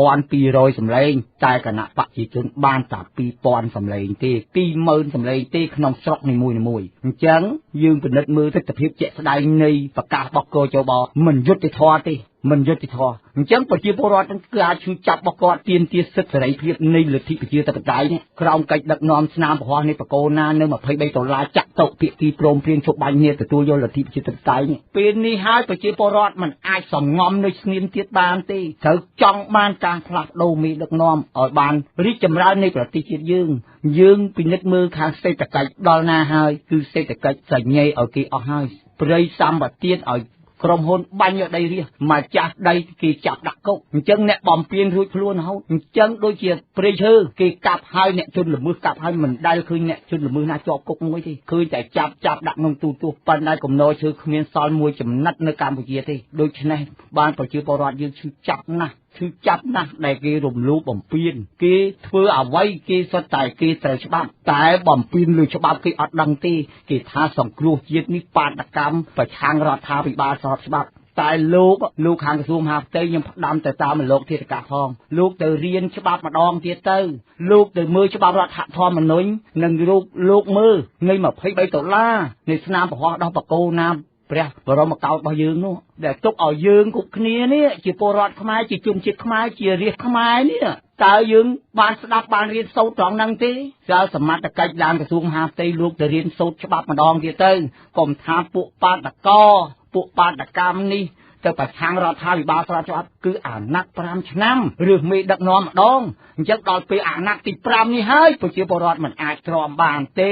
8,200សម្លេងតែគណៈបកប្រជាជនបានតែ2,000សម្លេងទេ20000សម្លេងទេក្នុងស្រុកនីមួយអញ្ចឹងយើងពិនិត្យមើលទស្សនវិជ្ជាជាក់ស្ដែងនៃប្រកាសរបស់កោជបមិនយុត្តិធម៌ទេមិនយុត្តិធម៌អញ្ចឹងប្រជាពលរដ្ឋនឹងគឺអាចជួយចាប់របស់គាត់ទាមទារសិទ្ធិសេរីភាពនៃលទ្ធិប្រជាធិបតេយ្យនេះក្រោមកិច្ចដឹកនាំស្នាមពហុនៃបកគោណានៅ$23ចាក់តុភាគីព្រមព្រៀងជប់បាញ់គ្នាទទួលយកលទ្ធិប្រជាធិបតេយ្យនេះពេលនេះហើយប្រជាពលរដ្ឋមិនអាចសំងំនៅស្ងៀមទៀតបានទេត្រូវចង់បានការផ្លាស់ប្ដូរមេដឹកនាំឲ្យបានរីកចម្រើននៃប្រទេសជាតិយើងពិនិត្យមើលខាងសេដ្ឋកិច្ចដល់ណាហើយគឺសេដ្ឋកិច្ចសញ្ញេឲ្យគេអស់ហើយព្រៃសម្បត្តិឲ្យក្រុមហ៊ុនបាញ់យកដីរាសមកចាស់ដីគេចាប់ដាក់គុកអញ្ចឹងអ្នកបំពេញរួចខ្លួនរហូតអញ្ចឹងដូចជាព្រៃឈើគេកាប់ហើយអ្នកជនល្មើសកាប់ហើយមិនដែលឃើញអ្នកជនល្មើសណាជាប់គុកមួយទេឃើញតែចាប់ដាក់ក្នុងទូទស្សន៍ប៉ុន្តែកំណោឈើគ្មានសល់មួយចំណិតនៅកម្ពុជាទេដូច្នេះបានប្រជាពលរដ្ឋយើងឈឺចាប់ណាស់ដែលគេរំលោភបំពានគេធ្វើអ្វីគេសុទ្ធតែគេត្រូវច្បាប់តែបំពានលើច្បាប់គេអត់ដឹងទេគេថាសង្គ្រោះជាតិនេះបាតកម្មប្រឆាំងរដ្ឋាភិបាលស្របច្បាប់តែលោកខាងក្រសួងមហាផ្ទៃខ្ញុំផ្ដាំទៅតាមលោកធាតុកាផងលោកទៅរៀនច្បាប់ម្ដងទៀតទៅលោកទៅមើលច្បាប់រដ្ឋធម្មនុញ្ញនិងលោកមើលនៃ$23នៃស្នាមពហុដល់បកគោណាព្រះបរមកោដ្ឋរបស់យើងនោះដែលទុកឲ្យយើងគ្រប់គ្នានេះជាពលរដ្ឋខ្មែរជាជនជាតិខ្មែរជារាស្ត្រខ្មែរនេះតើយើងបានស្ដាប់បានរៀនសូត្រត្រង់ហ្នឹងទេសាលសមត្ថកិច្ចឡើងក្រសួងមហាផ្ទៃលោកទៅរៀនសូត្រច្បាប់ម្ដងទៀតទៅកុំថាពួកបាតកម្មនេះទៅប្រឆាំងរដ្ឋាភិបាលស្របច្បាប់គឺអាណត្តិ5ឆ្នាំឬមេដឹកនាំម្ដងអញ្ចឹងដល់ពេលអាណត្តិទី5នេះហើយប្រជាពលរដ្ឋមិនអាចទ្រាំបានទេ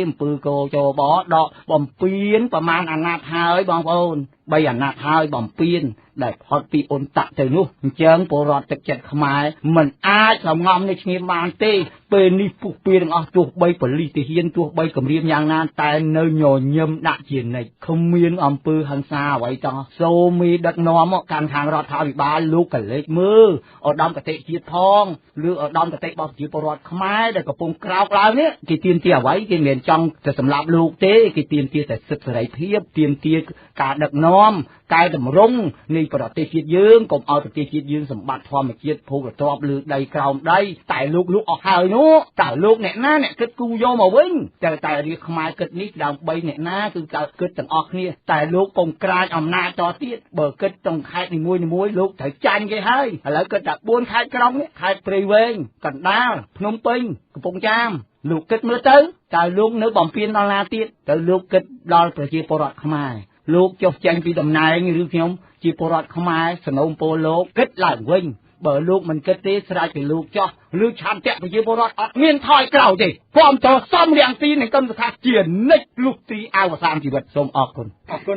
អំពើកោចបដកបំពេញប្រមាណអាណត្តិហើយបងប្អូន3អាណត្តិហើយបំពេញដែលផុតពីអ៊ុនតាក់ទៅនោះអញ្ចឹងពលរដ្ឋទឹកចិត្តខ្មែរមិនអាចសំងំនៅឈ្ងៀមបានទេពេលនេះពុះពីទាំងអស់ទោះបីប៉ូលីសទាហានទោះបីគម្រាមយ៉ាងណាតែនៅញញឹមដាក់ជានិច្ចគ្មានអំពើហិង្សាអ្វីតោះសូមមេដឹកនាំមកកាន់ខាងរដ្ឋាភិបាលលោកកលេចមើលឧត្តមគតិជាតិផងឬឧត្តមគតិរបស់ប្រជាពលរដ្ឋខ្មែរដែលកំពុងក្រោកឡើងនេះគេទាមទារអ្វីគេមិនមែនចង់ទៅសម្លាប់លោកទេគេទាមទារតែសិទ្ធិសេរីភាពទាមទារការដឹកនាំកែតម្រង់នៃប្រទេសជាតិយើងកុំឲ្យប្រទេសជាតិយើងសម្បត្តិធម្មជាតិភោគទ្រព្យលើដីក្រោមដីតែលោកអស់ហើយនោះតើលោកអ្នកណាអ្នកគិតគូយកមកវិញតែរាជខ្មែរគិតនេះដើម្បីអ្នកណាគឺតើគិតទាំងអស់គ្នាតែលោកកុំក្រាញអំណាចតទៀតបើគិតទាំងខេត្តនីមួយលោកត្រូវចាញ់គេហើយឥឡូវគិតតែ4ខេត្តក្រុងនេះខេត្តព្រៃវែងកណ្ដាលភ្នំពេញកំពង់ចាមលោកគិតមើលទៅតើលោកនៅបំពេញដល់ណាទៀតតើលោកគិតដល់ប្រជាពលរដ្ឋខ្មែរលោកចុះចេញពីតំណែងឬខ្ញុំជាពលរដ្ឋខ្មែរសនំពលលោកគិតឡើងវិញបើលោកមិនគិតទេស្រេចពីលោកចោះឬឆន្ទៈប្រជាពលរដ្ឋអត់មានថយក្រោយទេព្រមតសំរាំងទីនឹងកម្មថាជានិច្ចលុះទីអវសានជីវិតសូមអរគុណ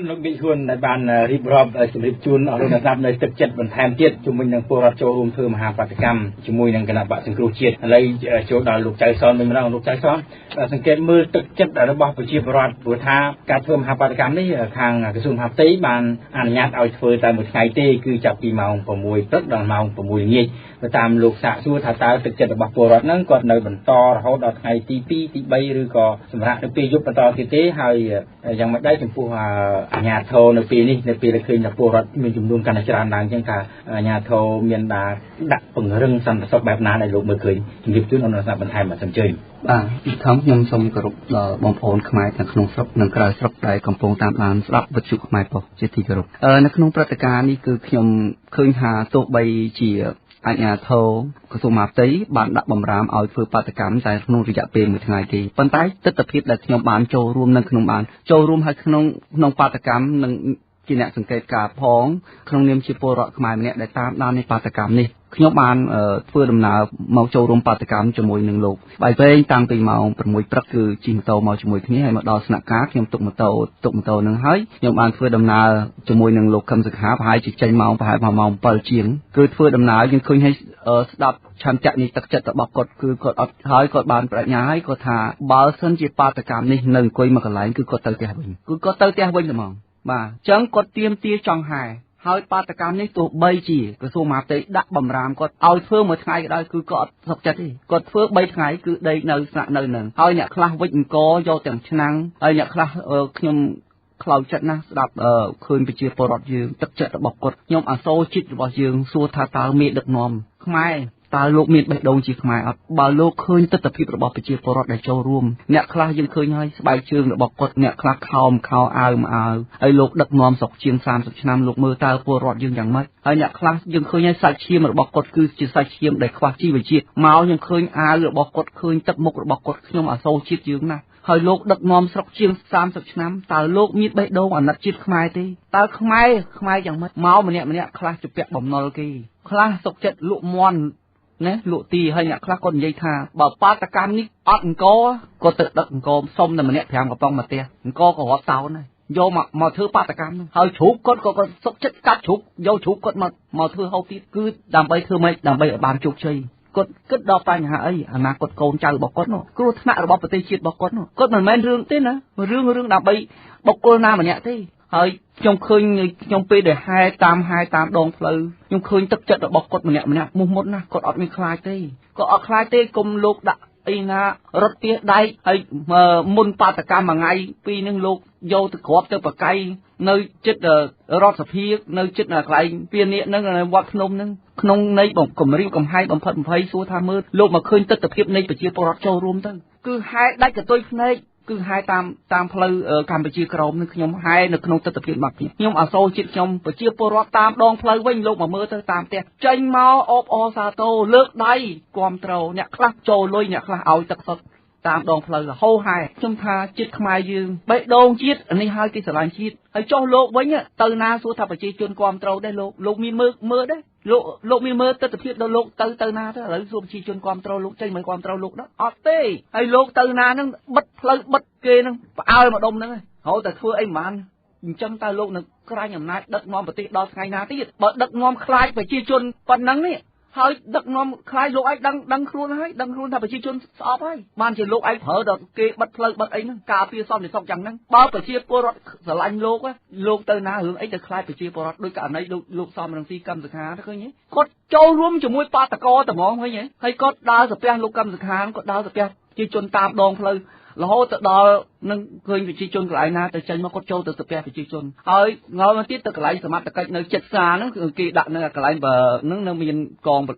លោកវិហ៊ុនដែលបានរៀបរាប់ជម្រាបជូនអស់លោកអ្នកស្ដាប់នៅទឹកចិត្តបន្ថែមទៀតជាមួយនឹងពលរដ្ឋចូលរួមធ្វើមហាប្រតិកម្មជាមួយនឹងគណៈបកសង្គ្រោះជាតិឥឡូវចូលដល់លោកចៅសនវិញម្ដងលោកចៅសនសង្កេតមើលទឹកចិត្តរបស់ប្រជាពលរដ្ឋព្រោះថាការធ្វើមហាប្រតិកម្មនេះខាងក្រសួងមហាផ្ទៃបានអនុញ្ញាតឲ្យធ្វើតែមួយថ្ងៃទេគឺចាប់ពីម៉ោង6ព្រឹកដល់ម៉ោង6ល្ងាចទៅតាមលោកសាកសួរថាតើទឹកចិត្តរបស់ពលរដ្ឋហ្នឹងគាត់នៅបន្តរហូតដល់ថ្ងៃទី2ទី3ឬក៏សម្រាប់នៅពេលយប់បន្តទៀតទេហើយយ៉ាងម៉េចដែរចំពោះអាជ្ញាធរនៅពេលនេះនៅពេលដែលឃើញថាពលរដ្ឋមានចំនួនកាន់តែច្រើនឡើងអញ្ចឹងថាអាជ្ញាធរមានដាក់ពង្រឹងសន្តិសុខបែបណាដែលលោកមើលឃើញជំរាបជូនអនុសាសន៍បន្ថែមមកសូមអញ្ជើញបាទពីធំខ្ញុំសូមគោរពដល់បងប្អូនខ្មែរទាំងក្នុងស្រុកនិងក្រៅស្រុកដែលកំពុងតាមដានស្ដាប់វិទ្យុខ្មែរប៉ុស្តិ៍ជាទីគោរពនៅក្នុងព្រឹត្តិការណ៍នេះគឺខ្ញុំឃើញថាទោះបីជាអាជ្ញាធរក្រសួងមហាផ្ទៃបានដាក់បំរាមឲ្យធ្វើបាតកម្មតែក្នុងរយៈពេល1ថ្ងៃទេប៉ុន្តែទស្សនវិជ្ជាដែលខ្ញុំបានចូលរួមនៅក្នុងហើយក្នុងបាតកម្មនិងជាអ្នកសង្កេតការផងក្នុងនាមជាពលរដ្ឋខ្មែរម្នាក់ដែលតាមដាននៃបាតកម្មនេះខ្ញុំបានធ្វើដំណើរមកចូលរួមបាតកម្មជាមួយនឹងលោកបាយវែងតាំងពីម៉ោង6ព្រឹកគឺជិះម៉ូតូមកជាមួយគ្នាហើយមកដល់ស្នាក់ការខ្ញុំទុកម៉ូតូនឹងហើយខ្ញុំបានធ្វើដំណើរជាមួយនឹងលោកខឹមសុខាប្រហែលជាចេញម៉ោងម៉ោង7ជាងគឺធ្វើដំណើរយើងឃើញឲ្យស្ដាប់ឆន្ទៈនៃទឹកចិត្តរបស់គាត់គឺគាត់អត់ហើយគាត់បានប្រាជ្ញាហើយគាត់ថាបើសិនជាបាតកម្មនេះនៅអង្គុយមកកន្លែងគឺគាត់ទៅផ្ទះវិញហ្មងបាទអញ្ចឹងគាត់ទៀមទាចង់ហែហើយបាតកម្មនេះទោះបីជាក្រសួងមហាផ្ទៃដាក់បំរាមគាត់ឲ្យធ្វើមួយថ្ងៃក៏ដោយគឺគាត់អត់សុខចិត្តទេគាត់ធ្វើ3ថ្ងៃគឺដេកនៅស្នាក់នៅនឹងហើយអ្នកខ្លះវិចអង្គយកទាំងឆ្នាំងហើយអ្នកខ្លះខ្ញុំ ខ្លោចចិត្តណាស់ស្ដាប់ឃើញប្រជាពលរដ្ឋយើងទឹកចិត្តរបស់គាត់ខ្ញុំអាសូរចិត្តរបស់យើងសួរថាតើមេដឹកនាំខ្មែរតើលោកមានបេះដូងជាខ្មែរអត់បើលោកឃើញទស្សនវិជ្ជារបស់ប្រជាពលរដ្ឋដែលចូលរួមអ្នកខ្លះយើងឃើញហើយស្បែកជើងរបស់គាត់អ្នកខ្លះខោអាវហើយលោកដឹកនាំស្រុកជាង30ឆ្នាំលោកមើលតើពលរដ្ឋយើងយ៉ាងម៉េចហើយអ្នកខ្លះយើងឃើញហើយសាច់ឈាមរបស់គាត់គឺជាសាច់ឈាមដែលខ្វះជីវជាតិមកយើងឃើញអាវរបស់គាត់ឃើញទឹកមុខរបស់គាត់ខ្ញុំអាសូរជាតិយើងណាស់ហើយលោកដឹកនាំស្រុកជាង30ឆ្នាំតើលោកមានបេះដូងអាណិតជាតិខ្មែរទេតើខ្មែរយ៉ាងម៉េចមកម្នាក់ខ្លះជាពាក់បំណុលគេខ្លះសុកចិត្តលក់មន់ណាលក់ទីហើយអ្នកខ្លះគាត់និយាយថាបើបាតកម្មនេះអត់អង្គគាត់ទៅដឹកអង្គសុំតែម្នាក់5កំប៉ុងមកផ្ទះអង្គក៏រាប់តោនដែរយកមកធ្វើបាតកម្មហ្នឹងហើយជ្រូកគាត់ក៏សុកចិត្តកាត់ជ្រូកយកជ្រូកគាត់មកធ្វើហូបទៀតគឺដើម្បីធ្វើម៉េចដើម្បីឲ្យបានជោគជ័យគាត់គិតដល់បញ្ហាអីអនាគតកូនចៅរបស់គាត់នោះគ្រោះថ្នាក់របស់ប្រទេសជាតិរបស់គាត់នោះគាត់មិនមែនរឿងទេណារឿងដើម្បីបុគ្គលណាម្នាក់ទេហើយខ្ញុំឃើញខ្ញុំពេលដែលហែតាមដងផ្លូវខ្ញុំឃើញទឹកចិត្តរបស់គាត់ម្នាក់មុះមុតណាស់គាត់អត់មានខ្លាចទេគាត់អត់ខ្លាចទេគុំលោកដាក់អីណារត់ទៀសដៃហើយមុនបាតកម្មមួយថ្ងៃពីរនឹងលោកយកទៅគ្រាប់ទៅប្រកៃនៅចិត្តរដ្ឋសភានៅចិត្តកន្លែងពាននេះនឹងវត្តភ្នំនឹងក្នុងនៃគម្រាមកំហែងបំផិតបំភ័យសួរថាមើលលោកមកឃើញទស្សនវិជ្ជានៃប្រជាពលរដ្ឋចូលរួមទៅគឺហែដាច់កតុយភ្នែកគឺហែតាមផ្លូវកម្ពុជាក្រមនឹងខ្ញុំហែនៅក្នុងទស្សនវិជ្ជារបស់ខ្ញុំអាសូរជាតិខ្ញុំប្រជាពលរដ្ឋតាមដងផ្លូវវិញលោកមកមើលទៅតាមផ្ទះចេញមកអបអរសាទរលើកដៃគាំទ្រអ្នកខ្លះចូលលុយអ្នកខ្លះឲ្យទឹកសុទ្ធតាមដងផ្លូវហោហែខ្ញុំថាជាតិខ្មែរយើងបេះដូងជាតិនេះហើយគេស្រឡាញ់ជាតិហើយចុះលោកវិញទៅណាសួរថាប្រជាជនគាំទ្រដែរលោកមានមើលដែរលោកមានមើលទស្សនវិជ្ជាដល់លោកទៅណាទៅឥឡូវសួរប្រជាជនគាំទ្រលោកចេញមកគាំទ្រលោកដែរអត់ទេហើយលោកទៅណាហ្នឹងបិទផ្លូវបិទគេហ្នឹងផ្អើលមកដុំហ្នឹងហើយតែធ្វើអីមិនបានអញ្ចឹងតើលោកនឹងក្រាញអំណាចដឹកនាំប្រទេសដល់ថ្ងៃណាទៀតបើដឹកនាំខ្លាចប្រជាជនប៉ុណ្ណឹងនេះហើយដឹកនាំខ្លាចលោកឯងដឹងខ្លួនហើយដឹងខ្លួនថាប្រជាជនស្អប់ហើយបានជាលោកឯងប្រើដល់គេបិទផ្លូវបិទអីហ្នឹងការពារសន្តិសុខយ៉ាងហ្នឹងបើប្រជាពលរដ្ឋស្រឡាញ់លោកទៅណារឿងអីទៅខ្លាចប្រជាពលរដ្ឋដោយករណីលោកសំរងស៊ីកម្មសខាទៅឃើញទេគាត់ចូលរួមជាមួយបាតកោតែហ្មងឃើញទេហើយគាត់ដើរសាពះលោកកម្មសខាគាត់ដើរសាពះប្រជាជនតាមដងផ្លូវរហូតទៅដល់នឹងឃើញប្រជាជនកន្លែងណាទៅចេញមកគាត់ចូលទៅសាពះប្រជាជនហើយងល់មកទៀតទៅកន្លែងសមត្ថកិច្ចនៅចិត្តផ្សារហ្នឹងគឺគេដាក់នៅកន្លែងហ្នឹងនៅមានកងប្រ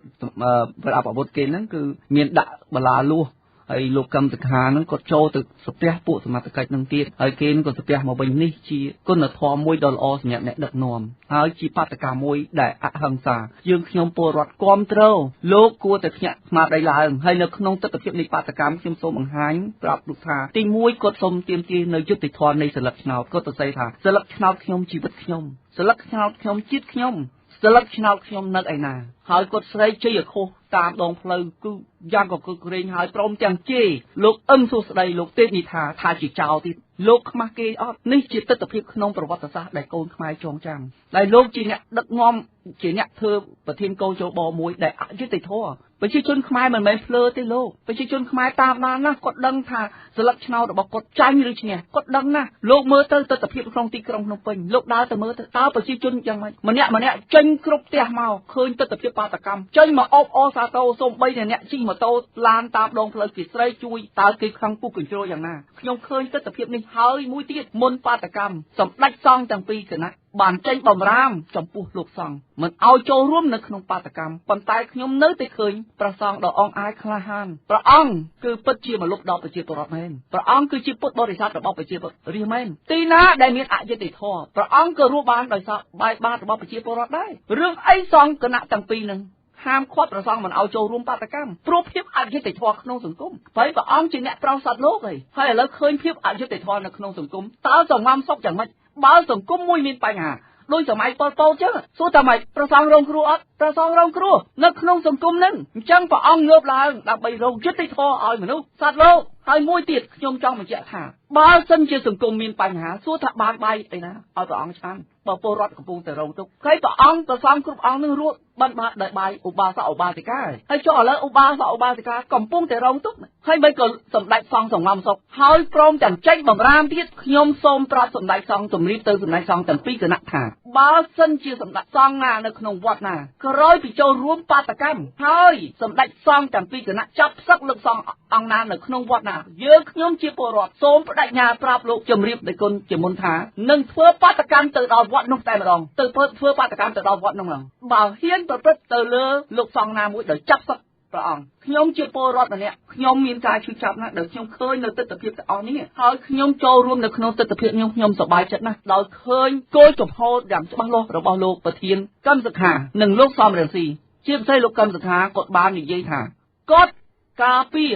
ដាប់អាវុធគេហ្នឹងគឺមានដាក់បលាលួសហើយលោកកម្មសខាហ្នឹងគាត់ចូលទៅសាពះពួកសមត្ថកិច្ចហ្នឹងទៀតហើយគេនឹងក៏សាពះមកវិញនេះជាគុណធម៌មួយដ៏ល្អសម្រាប់អ្នកដឹកនាំហើយជាបាតកម្មមួយដែលអហិង្សាយើងខ្ញុំពលរដ្ឋគាំទ្រលោកគួរតែភ្ញាក់ស្មារតីឡើងហើយនៅក្នុងទស្សនវិជ្ជានៃបាតកម្មខ្ញុំសូមបង្ហាញប្រាប់លោកថាទី1គាត់សូមទាមទារនៅយុត្តិធម៌នៃសិលឹកឆ្នោតគាត់ទៅស្អីថាសិលឹកឆ្នោតខ្ញុំជីវិតខ្ញុំសិលឹកឆ្នោតខ្ញុំជាតិខ្ញុំសិលឹកឆ្នោតខ្ញុំនៅឯណាហើយគាត់ស្រែកជ័យឲ្យខុសតាមដងផ្លូវគឺយ៉ាងក៏គឺក្រែងហើយព្រមទាំងជេរលោកអឹមសួស្ដីលោកទេពនិថាជាចោលទៀតលោកខ្មាស់គេអត់នេះជាទស្សនវិជ្ជាក្នុងប្រវត្តិសាស្ត្រដែលកូនខ្មែរចងចាំដែលលោកជាអ្នកដឹកនាំជាអ្នកធ្វើប្រធានកោជបមួយដែលអយុត្តិធម៌ប្រជាជនខ្មែរមិនមែនភ្លើទេលោកប្រជាជនខ្មែរតាមដានណាគាត់ដឹងថាសិលឹកឆ្នោតរបស់គាត់ចាញ់ឬឈ្នះគាត់ដឹងណាលោកមើលទៅទស្សនវិជ្ជាក្នុងទីក្រុងភ្នំពេញលោកដើរទៅមើលទៅតើប្រជាជនយ៉ាងម៉េចម្នាក់ចេញគ្រប់ផ្ទះមកឃើញទស្សនវិជ្ជាបាតកម្មចេញមកអបអរសាទរសូម្បីតែអ្នកជិះម៉ូតូឡានតាមដងផ្លូវគេស្រែកជួយតើគេខឹងពុះកញ្ជ្រោលយ៉ាងណាខ្ញុំឃើញទស្សនវិជ្ជានេះហើយមួយទៀតមុនបាតកម្មសម្ដេចសង្ឃទាំងពីរគណៈបានចេញបំរាមចំពោះលោកសង្ឃមិនឲ្យចូលរួមនៅក្នុងបាតកម្មប៉ុន្តែខ្ញុំនៅតែឃើញព្រះសង្ឃដ៏អង្អាចក្លាហានព្រះអង្គគឺពិតជាមនុស្សដល់ប្រជាពលរដ្ឋមែនព្រះអង្គគឺជាពុទ្ធបរិស័ទរបស់ប្រជាពលរដ្ឋរាជមែនទីណាដែលមានអយុត្តិធម៌ព្រះអង្គក៏រស់បានដោយសារបាយបាតរបស់ប្រជាពលរដ្ឋដែររឿងអីសង្ឃគណៈទាំងពីរនឹងហាមឃាត់ព្រះសង្ឃមិនឲ្យចូលរួមបាតកម្មព្រោះភាពអយុត្តិធម៌ក្នុងសង្គមហើយព្រះអង្គជាអ្នកប្រោសសត្វលោកហើយឥឡូវឃើញភាពអយុត្តិធម៌នៅក្នុងសង្គមតើសង្ងំសុខយ៉ាងម៉េចបើសង្គមមួយមានបញ្ហាដោយសម័យប៉ុលពតចឹងសួរថាម៉េចព្រះសង្ឃរងគ្រោះអត់ព្រះសង្ឃរងគ្រោះនៅក្នុងសង្គមហ្នឹងអញ្ចឹងព្រះអង្គងើបឡើងដើម្បីរកយុត្តិធម៌ឲ្យមនុស្សសត្វលោកហើយមួយទៀតខ្ញុំចង់បញ្ជាក់ថាបើសិនជាសង្គមមានបញ្ហាសួរថាបានបាយអីណាឲ្យព្រះអង្គឆាន់បើពលរដ្ឋកំពុងតែរងទុក្ខហើយព្រះអង្គព្រះសង្ឃគ្រប់អង្គនឹងរស់បានដោយបាយឧបាសកឧបាសិកាហើយចុះឥឡូវឧបាសកឧបាសិកាកំពុងតែរងទុក្ខ ហើយមិនក៏សម្ដេចសង្ឃសង្ងំសុខហើយព្រមទាំងចេញបំរាមទៀតខ្ញុំសូមប្រាប់សម្ដេចសង្ឃជំរាបទៅសម្ដេចសង្ឃទាំងពីរគណៈថាបើសិនជាសម្ដេចសង្ឃណានៅក្នុងវត្តណាក្រោយពីចូលរួមបាតកម្មហើយសម្ដេចសង្ឃទាំងពីរគណៈចាប់ផ្សឹកលោកសង្ឃអង្គណានៅក្នុងវត្តណាយើងខ្ញុំជាពលរដ្ឋសូមបដិញ្ញាប្រាប់លោកជំរាបដោយគុណជាមុនថានឹងធ្វើបាតកម្មទៅដល់វត្តនោះតែម្ដងទៅធ្វើបាតកម្មទៅដល់វត្តនោះម្ដងបើហ៊ានប្រព្រឹត្តទៅលើលោកសង្ឃណាមួយដោយចាប់ផ្សឹកព្រះអង្គខ្ញុំជាពលរដ្ឋម្នាក់ខ្ញុំមានការឈឺចាប់ណាស់ដែលខ្ញុំឃើញនៅទស្សនវិជ្ជាទាំងអស់នេះហើយខ្ញុំចូលរួមនៅក្នុងទស្សនវិជ្ជាខ្ញុំសប្បាយចិត្តណាស់ដោយឃើញគោលចំហយ៉ាងច្បាស់លាស់របស់លោកប្រធានកម្មសខានិងលោកសំរងស៊ីជាពិសេសលោកកម្មសខាគាត់បាននិយាយថាគាត់ការពារ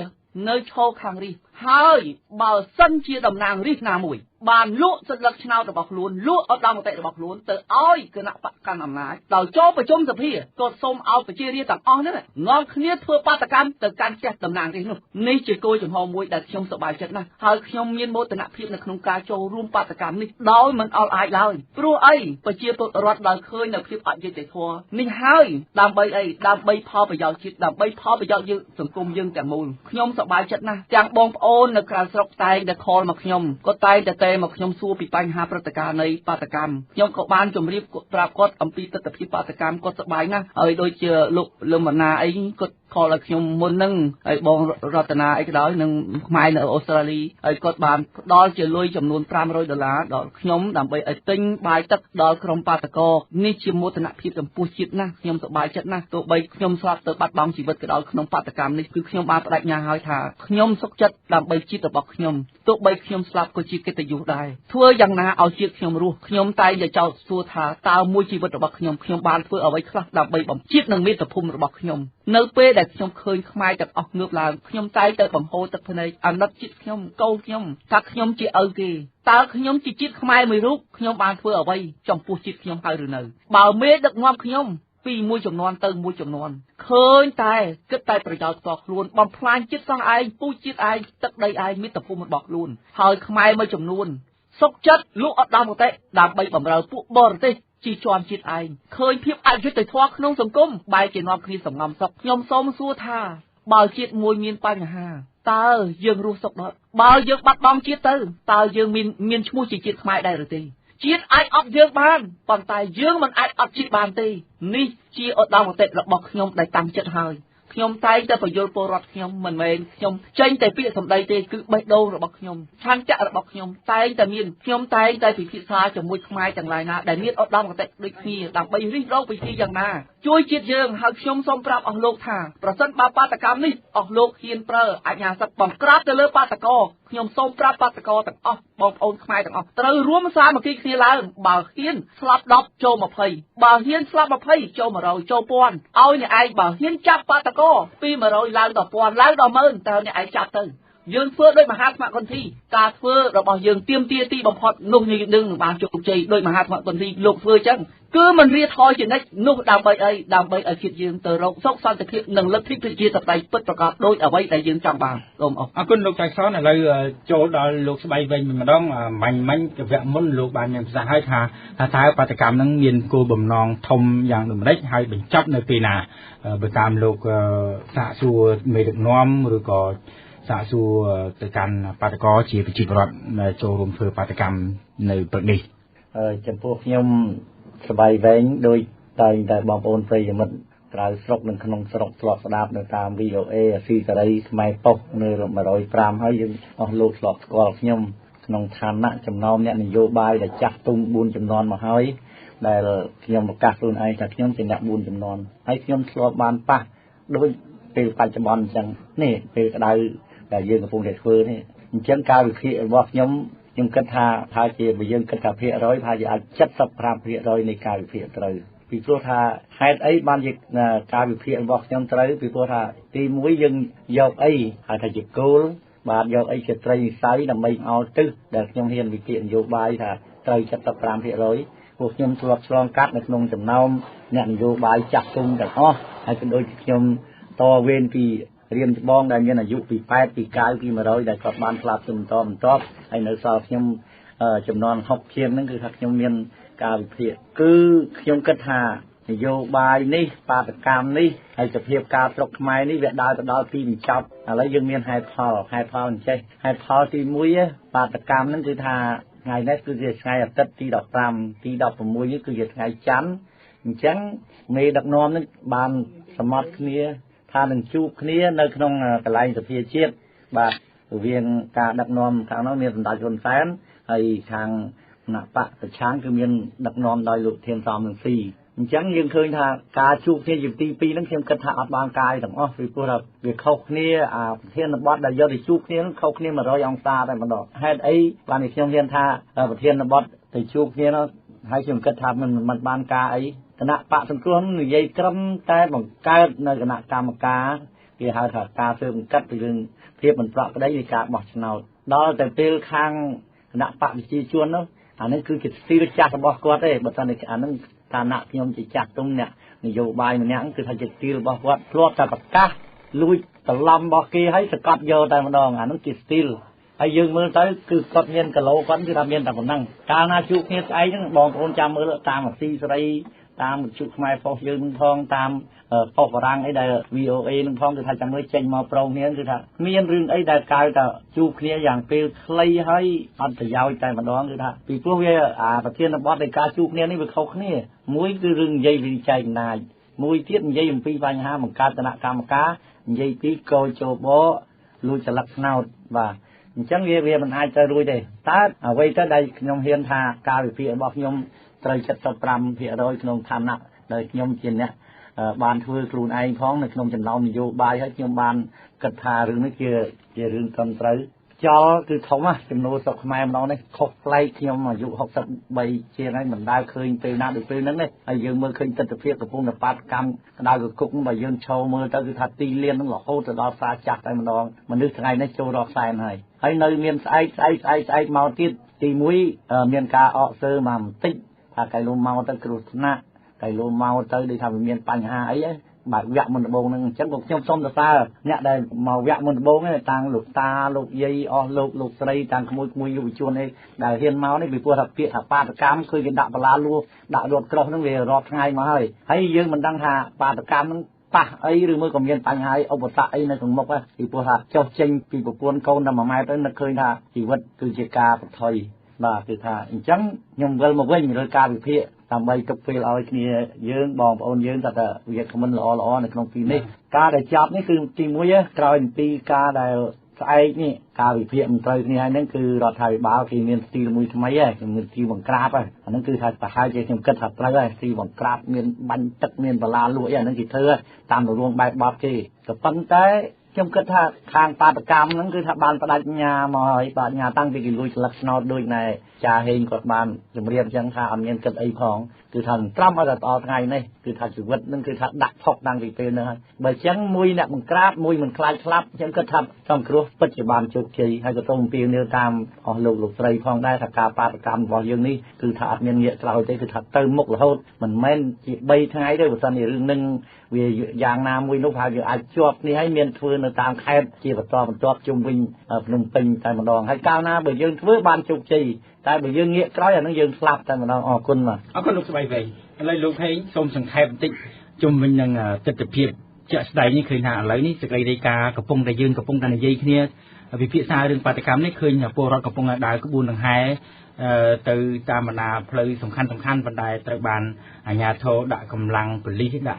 នៅឈរខាងរាជហើយបើសិនជាតំណាងរាជណាមួយបានលក់សិទ្ធិលឹកឆ្នោតរបស់ខ្លួនលក់ឧត្តមគតិរបស់ខ្លួនទៅឲ្យគណៈបកកាន់អំណាចដោយចូលប្រជុំសភាគាត់សូមឲ្យប្រជារាស្ត្រទាំងអស់នេះនាំគ្នាធ្វើបាតកម្មទៅកាន់ផ្ទះតំណាងរាស្ត្រនោះនេះជាគោលចំហមួយដែលខ្ញុំសប្បាយចិត្តណាស់ហើយខ្ញុំមានមោទនភាពនៅក្នុងការចូលរួមបាតកម្មនេះដោយមិនអល់អាយឡើយព្រោះអីប្រជាពលរដ្ឋដែលឃើញនៅភាពអយុត្តិធម៌នេះហើយដើម្បីអីដើម្បីផលប្រយោជន៍ជាតិដើម្បីផលប្រយោជន៍យើងសង្គមយើងទាំងមូលខ្ញុំសប្បាយចិត្តណាស់ទាំងបងប្អូននៅក្រៅស្រុកតែងតែខលមកខ្ញុំគាត់តែងតែមកខ្ញុំសួរពីបញ្ហាព្រឹត្តិការណ៍នៃបាតកម្មខ្ញុំក៏បានជម្រាបប្រាប់គាត់អំពីទស្សនវិជ្ជាបាតកម្មគាត់សប្បាយណាស់ហើយដូចជាលោកលំបណ្ណាអីគាត់ខលឲ្យខ្ញុំមុនហ្នឹងហើយបងរតនាអីក៏ដោយនឹងខ្មែរនៅអូស្ត្រាលីហើយគាត់បានផ្ដល់ជាលុយចំនួន$500ដល់ខ្ញុំដើម្បីឲ្យទិញបាយទឹកដល់ក្រុមបាតកោនេះជាមោទនភាពចំពោះជាតិណាស់ខ្ញុំសប្បាយចិត្តណាស់ទោះបីខ្ញុំស្លាប់ទៅបាត់បង់ជីវិតក៏ដោយក្នុងបាតកម្មនេះគឺខ្ញុំបានបដិញ្ញាឲ្យថាខ្ញុំសុខចិត្តដើម្បីជាតិរបស់ខ្ញុំទោះបីខ្ញុំស្លាប់ក៏ជាកិត្តិយសដែរធ្វើយ៉ាងណាឲ្យជាតិខ្ញុំរស់ខ្ញុំតែងតែចោទសួរថាតើមួយជីវិតរបស់ខ្ញុំបានធ្វើអ្វីខ្លះដើម្បីបំជាតិនឹងមាតុភូមិរបស់ខ្ញុំនៅពេលដែលខ្ញុំឃើញខ្មែរទាំងអស់ងើបឡើងខ្ញុំតែងតែបង្ហូរទឹកភ្នែកអាណិតជាតិខ្ញុំកូនខ្ញុំថាខ្ញុំជាឪគេតើខ្ញុំជាជាតិខ្មែរមួយរូបខ្ញុំបានធ្វើអ្វីចំពោះជាតិខ្ញុំហើយឬនៅបើមេដឹកនាំខ្ញុំពីមួយចំនួនទៅមួយចំនួនឃើញតែគិតតែប្រយោជន៍ផ្ទាល់ខ្លួនបំផ្លាញជាតិសោះឯងពូជជាតិឯងទឹកដីឯងមាតុភូមិរបស់ខ្លួនហើយខ្មែរមួយចំនួនសុកចិត្តលក់ឧត្តមគតិដើម្បីបម្រើពួកបរទេសជាជាន់ជាតិឯងឃើញភាពអយុត្តិធម៌ក្នុងសង្គមបែរជានាំគ្នាសង្ងំសុខខ្ញុំសូមសួរថាបើជាតិមួយមានបញ្ហាតើយើងរស់សុខដល់បើយើងបាត់បង់ជាតិទៅតើយើងមានឈ្មោះជាជាតិខ្មែរដែរឬទេជាតិអាចអត់យើងបានប៉ុន្តែយើងមិនអាចអត់ជាតិបានទេនេះជាឧត្តមគតិរបស់ខ្ញុំដែលតាំងចិត្តហើយខ្ញុំតែងតែបញ្យល់ពលរដ្ឋខ្ញុំមិនមែនខ្ញុំចេញតែពាក្យសម្ដីទេគឺបេះដូងរបស់ខ្ញុំឆន្ទៈរបស់ខ្ញុំតែងតែមានខ្ញុំតែងតែពិភាក្សាជាមួយខ្មែរទាំងឡាយណាដែលមានឧត្តមគតិដូចគ្នាដើម្បីរិះរោបវិធីយ៉ាងណាជួយជាតិយើងហើយខ្ញុំសូមប្រាប់អស់លោកថាប្រសិនបើបាតកម្មនេះអស់លោកហ៊ានប្រើអញ្ញាសិទ្ធិបង្ក្រាបទៅលើបាតកោខ្ញុំសូមប្រាប់បាតកោទាំងអស់បងប្អូនខ្មែរទាំងអស់ត្រូវរួមសាមគ្គីគ្នាឡើងបើហ៊ានស្លាប់10ចូល20បើហ៊ានស្លាប់20ចូល100ចូល1000ឲ្យអ្នកឯងបើហ៊ានចាប់បាតកោពី100ឡើងដល់1000ឡើងដល់10000តើអ្នកឯងចាប់ទៅយើងធ្វើដោយមហាថ្មគន្ធីការធ្វើរបស់យើងទៀមទាទីបំផុតនោះយើងនឹងបានជោគជ័យដោយមហាថ្មគន្ធីលោកធ្វើអញ្ចឹងគឺមិនរៀថយជានិច្ចនោះដើម្បីអីដើម្បីឲ្យជាតិយើងទៅរកសុខសន្តិភាពនិងលទ្ធិប្រជាធិបតេយ្យពិតប្រាកដដោយអ្វីដែលយើងចង់បានសូមអរគុណលោកចៃសនឥឡូវចូលដល់លោកស្បៃវិញម្ដងមាញ់វគ្គមុនលោកបានមានប្រសាសន៍ឲ្យថាតើបាតកម្មនឹងមានគោលបំណងធំយ៉ាងដូចម្ដេចហើយបញ្ចប់នៅពេលណាបើតាមលោកសាកសួរមេដឹកនាំឬក៏សាកសួរទៅកាន់បាតកោជាប្រជាពលរដ្ឋចូលរួមធ្វើបាតកម្មនៅព្រឹកនេះចំពោះខ្ញុំសប្បាយវែងដោយតែបងប្អូនប្រិយមិត្តក្រៅស្រុកនិងក្នុងស្រុកធ្លាប់ស្ដាប់នៅតាម VOA អាស៊ីសេរីខ្មែរប៉ុស្តិ៍នៅ105ហើយយើងអស់លោកធ្លាប់ស្គាល់ខ្ញុំក្នុងឋានៈចំណោមអ្នកនយោបាយដែលចាស់ទុំ4ចំនួនមកហើយដែលខ្ញុំប្រកាសខ្លួនឯងថាខ្ញុំជាអ្នក4ចំនួនហើយខ្ញុំធ្លាប់បានប៉ះដូចពេលបច្ចុប្បន្នអញ្ចឹងនេះពេលក្តៅដែលយើងកំពុងតែធ្វើនេះអញ្ចឹងការវិភាគរបស់ខ្ញុំគិតថាជាបើយើងគិតថាភាគរយថាជាអាច 75% នៃការវិភាគត្រូវពីព្រោះថាហេតុអីបានជាការវិភាគរបស់ខ្ញុំត្រូវពីព្រោះថាទី1យើងយកអីហៅថាជាគោលបាទយកអីជាត្រីវិស័យដើម្បីឲ្យទិសដែលខ្ញុំហ៊ានវិភាគនយោបាយថាត្រូវ 75%ពួកខ្ញុំធ្លាប់ឆ្លងកាត់នៅក្នុងចំណោមអ្នកនយោបាយចាស់ទុំទាំងអស់ហើយក៏ដូចជាខ្ញុំតវេនពីរៀនច្បងដែលមានអាយុពី8ពី9ពី100ដែលគាត់បានផ្លាប់ជំបន្តបន្ទាប់ហើយនៅសល់ខ្ញុំចំនួន60ជាងហ្នឹងគឺថាខ្ញុំមានការវិភាគគឺខ្ញុំគិតថា นโยบายนี่ปาตกรรมนี่ให้จะเพียบการตกไม้นี่เวียดได้ต่อที่มีจับอะไรยังมีให้พอใช่ให้พอที่มุ้ยปาตกรรมนั่นคือทาไงนั่นคือจะไงตัดที่ดอกตามที่ดอกผมมุ้ยนี่คือจะไงจันจังมีดอกนอมนั่นบานสมัตินี้ทาหนึ่งชูนี้ในขนมกระไรจะเพียเชียบบาเวียนการดักนอมทางน้องมีสันดาชนแฟนให้ทางหนักปะแต่ช้างคือมีดักนอมโดยลุเทียนซอมหนึ่งสี่จังยังเคยทาการชูเนี่ยอยู่ตีปีนั้นเทียมกระทะอัดบางกายต่างอ๋อคือพวกเราเวียเข้าเนี่ยเทียนบอสได้ยอดได้ชูเนี่ยเข้าเนี่ยมาร้อยองศาได้มาดอกให้ไอ้บางทีเทียมเทียนทาเทียนบอสได้ชูเนี่ยเนาะให้เทียมกระทะมันบางกายคณะปะสังคมหรือใหญ่กรำแต่บางกายในคณะกรรมการที่หาถากาเสริมกัดไปเรื่องเทียบมันปรับก็ได้ในการบอกชนะดอแต่เป็นข้างคณะปะวิจิชวนเนาะอันนั้นคือกิจสีจักรบอกก็ได้บัดนี้อันนั้นฐานะที่ยมจิจักตรงเนี่ยนโยบายมันเนี่ยคือทางจิตสีบอกว่าพลอดแต่ปากกาลุยตะลำบอกกีให้สกัดโยแต่มันดองอันนั้นกิจสีไอ้ยืมมือใช้คือกดเงินกะโหลกันที่ทำเงินแต่คนนั่งการนาจุกเนี่ยไอ้ทั้งบอกคนจำมือตามซีสไลตามชุดไม้ฟอกยืมทองตามปอกรังไอ้ได้ VOA นึงทองคือทางจำเลยเจงมาโปร่งเนี่ยคือทางมีเรื่องไอ้ได้กายแต่จูเคลียอย่างเปรี้ยวคล้ายให้อันตรายใจมันร้องคือทางปีพวกเวประเทศนบอสในการจูเคลียนี่เป็นเขาเนี่ยมุ้ยคือเรื่องใหญ่วิจัยนายมุ้ยเทียบใหญ่ปีปัญหาเหมือนการตระกรรมการใหญ่ปีโกโจโบลุยจะลักษณะว่าจังเวียมันอาจจะรวยได้แต่เอาไว้ถ้าได้ยมเฮียนทาการวิพีบอกยมไตรจัตรปรำเพียโดยขนมฐานะโดยยมเจนเนี่ยบานทือครูนไอพ้องในขนมจันทร์เรามีโยบายให้ยมบานกระทาหรือไม่เกี่ยวเรื่องตอนไตรจอคือเขาว่าจำนวนศพแม่เราเนี่ยคบไล่ยมอายุ60 ใบเชียร์ให้เหมือนได้เคยเป็นนาดูเป็นนั้นเลยไอ้ยืมมือเคยตัดเพียกับพวกนักปาดกรรมได้กับกุ๊กมายืมโชว์มือแต่คือทัดตีเลี้ยนต้องหลอกโคตรดอฟาจักไอ้มันดองมันนึกถึงไงในโจรอไซน์ให้ไอ้ในเมียนไอ้เมาติดตีมุ้ยเมียนกาออกเซอร์มาติดพาไก่ลมเมาตะกรุษนะไก่ลมเมาตะได้ทำเมียนปัญหาไอ้บาดแวะมันโบงนึงฉันบอกยมส้มตาเนี่ยได้มาแวะมันโบงเนี่ยต่างลูกตาลูกยัยอ๋อลูกใส่ต่างขโมยอยู่ชวนไอ้ได้เฮียนเมาเนี่ยไปพวกทับเปียทับปาตะกรรมเคยกินด่าปลาลูกด่ารถกรอบนั่งเวรอง่ายมาให้ยืมมันดังหาปาตะกรรมนั่งปะไอ้หรือมือกับเมียนปัญหาเอาบทไอ้ในสมมติว่าปีพวกทับเจ้าเจงปีพวกคนเขานำมาไม้เป็นนักเคยท่าชีวิตคือเจกาปถอยบ่าคือท่าจังยมเวลมาเว้นอยู่ในการวิพีทำใบกับเฟลเอาไอ้เนี่ยยืงบองเอายืงแต่เวียดมันล้อในขนมปีนี้การได้จับนี่คือตีมุ้ยกลายเป็นปีการได้ไอ้นี่การวิพีมันไตรนี่นั่นคือรอไทยบ้าที่เมียนตีมุ้ยทำไมเมียนตีบังกราบอันนั้นคือไทยแต่ไทยจะเก็บถัดไตรตีบังกราบเมียนบันตักเมียนปลาลุ่ยอันนั้นคือเธอตามตัวรวงใบบาที่แต่ปัญไตจำกัดทางปาตกรรมนั้นคือทบานปราญญามาให้ปราญญาตั้งปีกิลุยลักษณะโดยในจ่าเฮงกฎบานจำเรียนจังหาอันเงินกับไอ้ของคือทางตรัมมาแต่ต่อไงนี่คือทางชีวิตนั่นคือทางดักพอกดังปีเป็นนะครับเมื่อจังมวยเนี่ยมันกราบมวยมันคลายคลับจำกัดทำต้องครัวปัจจุบันจุกใจให้กระตุ้มปีเนื้อตามอ๋อลูกไตรพองได้ทางการปาตกรรมบอกอย่างนี้คือทางเงินเงี้ยเราได้คือทางเติมมุกแล้วมันแม่นจีใบทั้งไงด้วยบุตรนี่เรื่องนึงเวียอย่างน้ำมวยนุพาอยู่อาจจวบนี่ให้เมียนฟืนตามแคบจีบต่อมันจวบจุ่มวิ่งพนมปิงแต่มันดองให้ก้าวหน้าเบื่อยืนเพื่อบานจุกจีแต่เบื่อยืนเงี้ยกล้อยอย่างนั้นยืนสลับแต่มันดองออกคุณมาเอาคนลูกสบายไปอะไรลูกให้ส้มสังเกตติจุ่มวิ่งยังติดเพียบจะใส่นี่เคยหาอะไรนี่สกายเดกากระพงแต่ยืนกระพงแต่ในยัยเนี่ยวิพิษาเรื่องปฏิกรรมนี่เคยพวกเรากระพงได้ก็บุญทางไฮtừตามบรรดาเพลย์สำคัญบรรดาตระบานญาโทดะกำลังผลิตดะ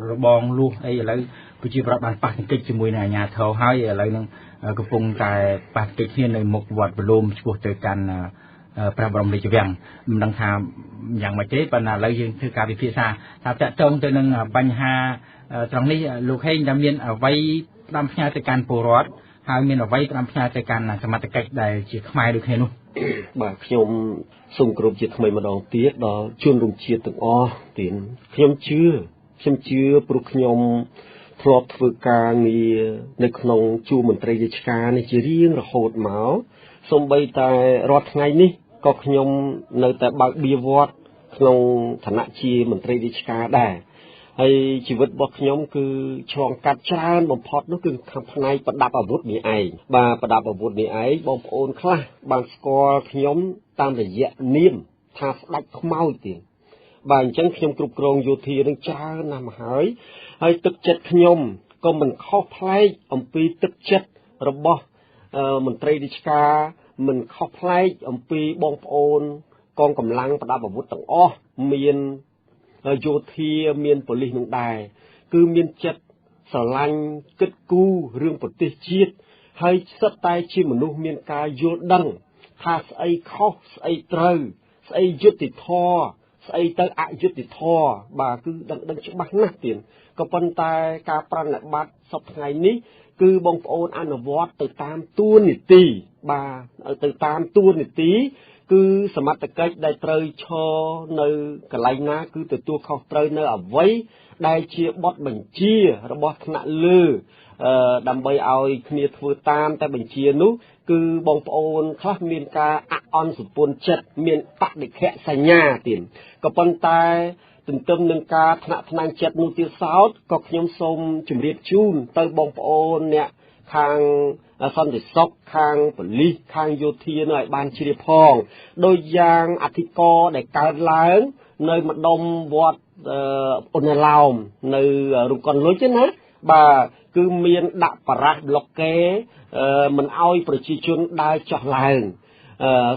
ระบองลูกไอ้อะไรผู้ชีพรับบานปักติดจมูกในญาโทให้อะไรนึงกระพงแต่ปักติดที่ในหมกวัดบรมช่วยเจอกันพระบรมราชวังมันดังทำอย่างมาเจ๊ปัญหาอะไรยังคือการวิพิษาถ้าจะจงตัวนึงปัญหาตรงนี้ลูกให้ดำเนินเอาไว้ตามพญาการปูรอดหาเมียนเอาไว้ตามพญาการสมัติกัดได้จีขมายดูแค่นู้บางขยมส่งกรมจิตทำไมมาดองเตี้ยดอชวนลงเชียร์ตึงอ้อตีนขยมเชื่อปลุกขยมพลอดฝึกการมีในขนมจูมันตรีกิจการในจีเรียงระโหดหมาสมใบแต่รอดไงนี่ก็ขยมในแต่บางเบียวอดขนมฐานะชีมันตรีกิจการได้ให้ชีวิตบอกขยมคือช่องกัดจานบ่มพอดนั่นคือคำพนัยประดับอาวุธมีไอบาประดับอาวุธมีไอบอมโอนคลาบางสกอร์ขยมตามแต่เยะนิ่มทาสดักเมาตี បាទអញ្ចឹងខ្ញុំគ្រប់គ្រងយោធានឹងច្រើនណាស់មកហើយទឹកចិត្តខ្ញុំក៏មិនខុសប្លែកអំពីទឹកចិត្តរបស់មន្ត្រីរាជការមិនខុសប្លែកអំពីបងប្អូនកងកម្លាំងប្រដាប់អាវុធទាំងអស់មានយោធាមានប៉ូលីសនឹងដែរគឺមានចិត្តស្រឡាញ់គិតគូររឿងប្រទេសជាតិហើយសិតតែជាមនុស្សមានការយល់ដឹងថាស្អីខុសស្អីត្រូវស្អីយុត្តិធម៌ស្អីទៅអយុត្តិធម៌បាទគឺដឹងច្បាស់ណាស់ទៀតក៏ប៉ុន្តែការប្រតិបត្តិសប្តាហ៍ថ្ងៃនេះគឺបងប្អូនអនុវត្តទៅតាមទួនាទីបាទទៅតាមទួនាទីគឺសមត្ថកិច្ចដែលត្រូវឈរនៅកន្លែងណាគឺទទួលខុសត្រូវនៅអ្វីដែលជាបទបញ្ជារបស់ថ្នាក់លើដើម្បីឲ្យគ្នាធ្វើតាមតែបញ្ជានោះគឺបងប្អូនខ្លះមានការអអន់សម្ពន្ធចិត្តមានបដិខៈសញ្ញាទៀតក៏ប៉ុន្តែទន្ទឹមនឹងការថ្នាក់ថ្នាំងចិត្តនោះទៀតសោតក៏ខ្ញុំសូមជម្រាបជូនទៅបងប្អូនអ្នកខាងសន្តិសុខខាងប៉ូលីសខាងយោធានៅឲ្យបានជ្រាបផងដោយយ៉ាងអធិការដែលកើតឡើងនៅម្ដុំវត្តអ៊ុនឡោមនៅរំកុនលុចណាបាទគឺមានដាក់បារ៉ាស់ប្លុកកេមិនឲ្យប្រជាជនដើរចុះឡើង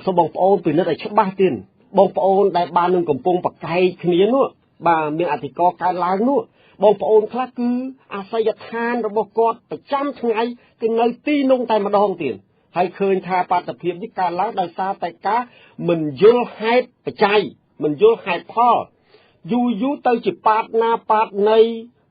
សូមបងប្អូនពិនិត្យឲ្យច្បាស់ទៀតបងប្អូនដែលបាននឹងកំពុងប្រកែកគ្នានោះបាទមានអធិការកើតឡើងនោះបងប្អូនខ្លះគឺអាសយដ្ឋានរបស់គាត់ប្រចាំថ្ងៃគឺនៅទីនោះតែម្ដងទៀតហើយឃើញថាបាតុភិបនេះកើតឡើងដោយសារតែការមិនយល់ហេតុបច្ច័យមិនយល់ហេតុផលយូរទៅជាប៉ាតណាប៉ាតណី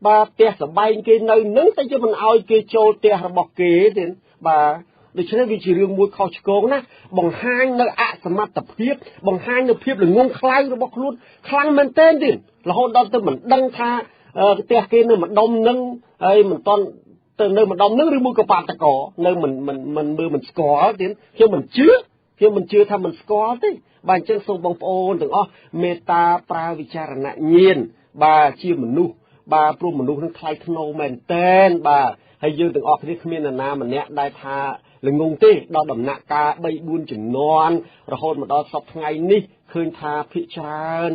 បាទផ្ទះសបែងគេនៅនឹងតែជាមិនអោយគេចូលផ្ទះរបស់គេទៀតបាទដូច្នេះវាជារឿងមួយខុសឆ្គងណាបង្ហាញនៅអសមត្ថភាពបង្ហាញនៅភាពល្ងងខ្លៅរបស់ខ្លួនខ្លាំងមែនទែនទៀតរហូតដល់ទៅមិនដឹងថាផ្ទះគេនៅម្ដុំនឹងហើយមិនតន់ទៅនៅម្ដុំនឹងឬមួយក៏បាតកោនៅមិនមើលមិនស្គាល់ទៀតខ្ញុំមិនជឿថាមិនស្គាល់ទេបាទអញ្ចឹងសូមបងប្អូនទាំងអស់មេត្តាប្រើវិចារណញ្ញាណបាទជាមនុស្សបាទព្រោះមនុស្សនឹងថ្លៃថ្នូរមែនតែនបាទហើយយើងទាំងអស់គ្នាគ្មាននរណាម្នាក់ដែលថាល្ងងទេដល់ដំណាក់កាល 3-4 ជំនាន់រហូតមកដល់សពថ្ងៃនេះឃើញថាភិកច្រើន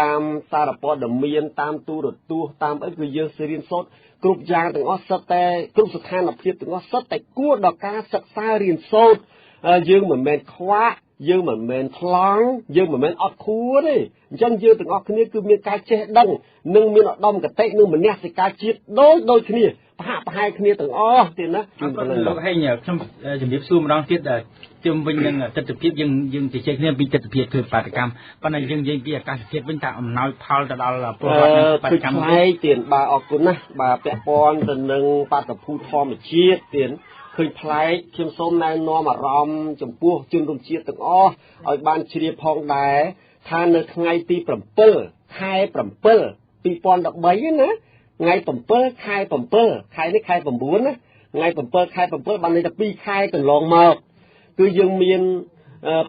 តាមសារព័ត៌មានតាមទូរទស្សន៍តាមអីគឺយើងរៀនសូត្រគ្រប់យ៉ាងទាំងអស់សិតតែគ្រប់ស្ថានភាពទាំងអស់សិតតែគួរដល់ការសិក្សារៀនសូត្រយើងមិនមែនខ្វះយើងមិនមែនថ្លង់យើងមិនមែនអត់ខួរទេអញ្ចឹងយើងទាំងអស់គ្នាគឺមានការចេះដឹងនិងមានឧត្តមគតិនិងមនសិការជាតិដូចគ្នាប្រហាក់ប្រហែលគ្នាទាំងអស់ទៀតណាលោកហេងខ្ញុំជំរាបសួរម្ដងទៀតជុំវិញនឹងទស្សនវិជ្ជាយើងជជែកគ្នាពីទស្សនវិជ្ជាធ្វើបាតកម្មប៉ុន្តែយើងនិយាយពីអាកាសធាតុវិញតើអំណោយផលទៅដល់ពលរដ្ឋនឹងបាតកម្មនេះទៀតបាទអរគុណណាស់បាទពាក់ព័ន្ធទៅនឹងបាតុភូតធម្មជាតិទៀតឃើញប្លែកខ្ញុំសូមណែនាំអារម្មណ៍ចំពោះជនរួមជាតិទាំងអស់ឲ្យបានជ្រាបផងដែរថានៅថ្ងៃទី7ខែ7 2013ណាថ្ងៃ7ខែ7ខែនេះខែ9ណាថ្ងៃ7ខែ7បានន័យថា2ខែកន្លងមកគឺយើងមាន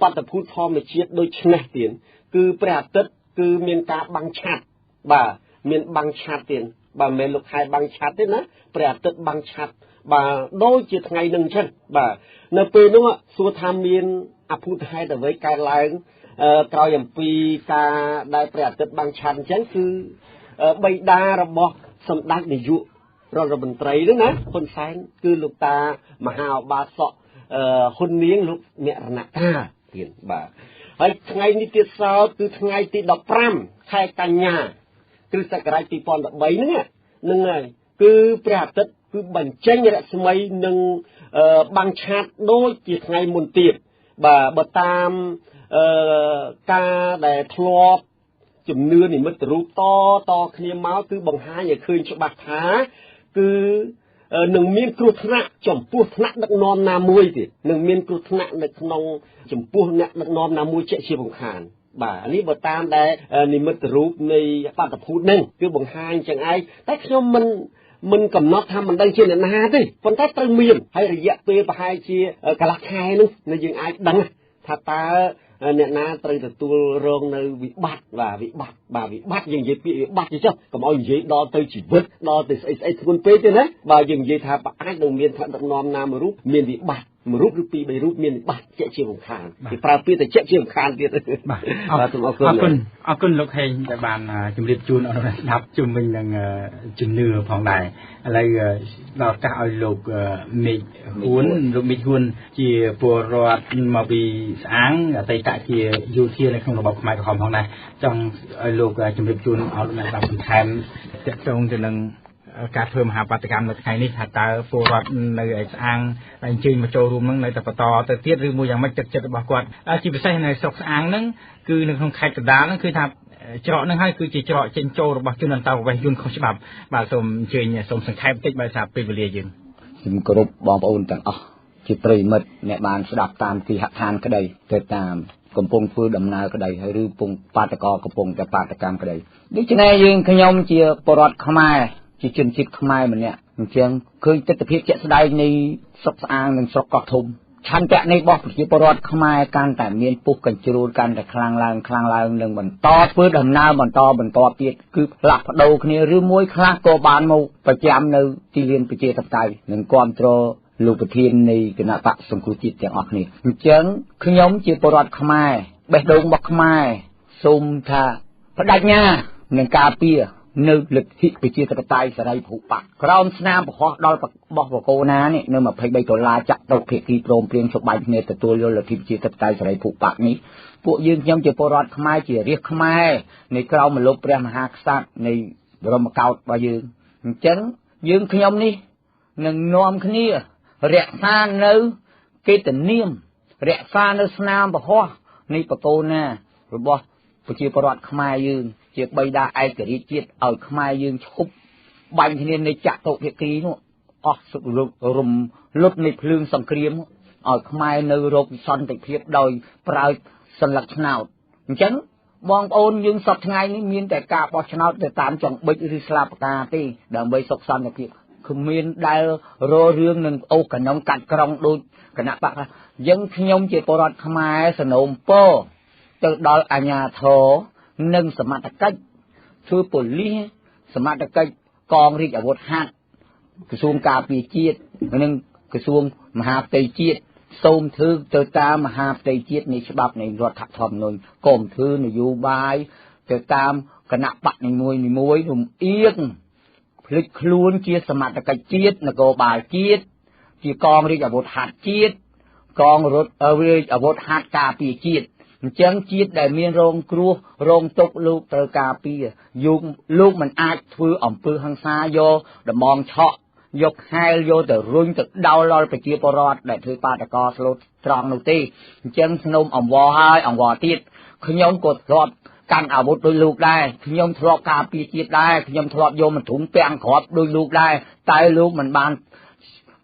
បាតុភូតធម្មជាតិដូចនេះទៀតគឺព្រះអាទិត្យគឺមានការបាំងឆ័ត្របាទមានបាំងឆ័ត្រទៀតបាទមិនមែនលោកខែបាំងឆ័ត្រទេណាព្រះអាទិត្យបាំងឆ័ត្របាទដូចជាថ្ងៃនឹងអញ្ចឹងបាទនៅពេលនោះសួរថាមានអភូតហេតុអ្វីកើតឡើងក្រោយអំពីការដែលព្រះអាទិត្យបាំងឆ័ត្រអញ្ចឹងគឺបិតារបស់សម្ដេចនាយករដ្ឋមន្ត្រីនោះណាហ៊ុនសែនគឺលោកតាមហាឧបាសកហ៊ុននាងលោកអ្នករណកាទៀតបាទហើយថ្ងៃនេះទៀតសោតគឺថ្ងៃទី15ខែកញ្ញាគ្រិស្តសករាជ2013ហ្នឹងហើយគឺព្រះអាទិត្យគឺបញ្ចេញរស្មីនឹងបាំងឆ័ត្រដូចជាថ្ងៃមុនទៀតបាទបើតាមការដែលធ្លាប់ជំនឿនិមិត្តរូបតគ្នាមកគឺបង្ហាញឲ្យឃើញច្បាស់ថាគឺនឹងមានគ្រោះថ្នាក់ចំពោះថ្នាក់ដឹកនាំណាមួយទៀតនឹងមានគ្រោះថ្នាក់នៅក្នុងចំពោះអ្នកដឹកនាំណាមួយជាក់ជាបង្ខានបាទនេះបើតាមដែលនិមិត្តរូបនៃបាតុភូតហ្នឹងគឺបង្ហាញចឹងឯងតែខ្ញុំមិនកំណត់ថាមិនដឹងជាអ្នកណាទេប៉ុន្តែត្រូវមានហើយរយៈពេលប្រហែលជាកន្លះខែនោះនៅយើងអាចដឹងថាតើអ្នកណាត្រូវទទួលរងនៅវិបត្តិបាទវិបត្តិយើងនិយាយពាក្យវិបត្តិទៅចុះកុំឲ្យនិយាយដល់ទៅជីវិតដល់ទៅស្អីធ្ងន់ពេកទេណាបាទយើងនិយាយថាអាចនឹងមានថ្នាក់ដឹកនាំណាមួយរូបមានវិបត្តិ một rút rút pi bay rút miền bát chạy chiều một khán thì pra pi thì chạy chiều một khán tiệt ở cơn lúc hay tại bàn chùm điệp chun ở đây đáp chùm mình là chùm nửa phòng này lại đào tạo lục mịch huấn chỉ bùa rọt mà bị sáng ở tây tại thì du thiên này không là bọc mai của phòng này trong lục chùm điệp chun ở đây làm thành trong thì làการเพิ่มหาปฏิกรรมในไทยนี่ถ้าตาโฟร์ดในอ่างในจริงมาโจรวมนั่งในแต่ปตแต่เทียบหรือมูอย่างไม่จัดบอกว่าจีบใส่ในศกอ่างนั่งคือหนึ่งของใครกระดานั่นคือทำเจาะนั่งให้คือจีเจาะเจนโจรบอกจุนันเตาไปยุ่นเขาฉบับบาสมเจนเนี่ยสมสังเกตติดใบสาบเป็นเรียยืนจึงกรุบบองปอุนต่างจิตรีมิดในบานสดับตามที่หักทานก็ได้เกิดตามกำปงฟื้นดำนาก็ได้หรือปงปาตกอกำปงแต่ปาตกรรมก็ได้ดิฉันเองขยมเจียปรอดขมายจีจนจิตขมายมันเนี่ยเชียงเคยติดพิษเจ็ดสดายในศกอ่างหนึ่งศกกอทุมฉันจะในบอกจีปรอดขมายการแต่เมียนปุกกันจรูดกันแต่คลางลางหนึ่งบนตอฟื้นดำนาบนตอเปียคือหลักดูគ្នាหรือมวยคลาโกบานมูประจำในที่เรียนประเจตไตหนึ่งความโตลูกประเทศในคณะปะสงคุจิตอย่างออกนี่เชียงขยมจีปรอดขมายเบ็ดดงบอกขมายซุมท่าพระดักญาหนึ่งกาเปียนึกหลึกที่ไปเชื่อตะไตสลายผูกปากคราวสนามพอดอลบอกว่าโกนาเนี่ยเนื่องมาพายใบตัวลาจับตกเพกีโปรมเปลี่ยนสบายเนี่ยแต่ตัวโยนหลึกที่ไปเชื่อตะไตสลายผูกปากนี้พวกยืนยังจะปรอดขมายจะเรียกขมายในคราวมันลบเปลี่ยนมหาสัตว์ในรมเก่าไปยืนขยมนี่หนึ่งนอมขนี้เรียกซาเนื้อเกตเนียมเรียกซาเนื้อสนามพอในปะโกนาหรือบ่ไปเชื่อปรอดขมายยืนเจียบใบดาไอกระดิจิตเอาขมายยืนชุบใบที่นี่ในจักรโตเพียกีนู้สุดรุมลุดในพลึงสังเกตเอาขมายในรบสันติเพียบโดยปลายสลักหนาวฉันมองโอนยืนสับไงนี่มีแต่กาบอชนาวแต่ตามจังใบริสลาปกาตีดังใบศกสันติเพียบคือมีได้โรเรื่องหนึ่งโอกันน้องกัดกรองดูขณะปะยังขยมเจียปรอดขมายสนมโปจะดอลอัญญาโธหนึ่งสมัติกัจช่วยปุ่นลี้สมัติกัจกองริกอาวุธหักกระทรวงกาปีจีดหนึ่งกระทรวงมหาเตยจีดส้มถือเจอตามมหาเตยจีดในฉบับในรัฐธรรมนูญกรมถือในยุบายเจอตามคณะปักในมวยหนุ่มเอียงพลิกคล้วนเจียสมัติกัจจีดนโกบาจีดจีกองริกอาวุธหักจีดกองรถริกอาวุธหักกาปีจีดจังจีดได้มีโรงครัวโรงตกลูกเตอกาปียุงลูกมันอาจฟื้นอ่อมปืนหังซาโยเดมองเฉาะยกให้โยแต่รุ่งแต่ดาวลอยไปเกี่ยวปรอดได้ถือปาตะกอสโลตรองนูตีจังสนมอ่อมวอให้อ่อมวอตีดขยมกดรอดกันอาวุธโดยลูกได้ขยมทะเลาะกาปีจีดได้ขยมทะเลาะโยมันถุงแป้งขอบโดยลูกได้ตายลูกมันบาน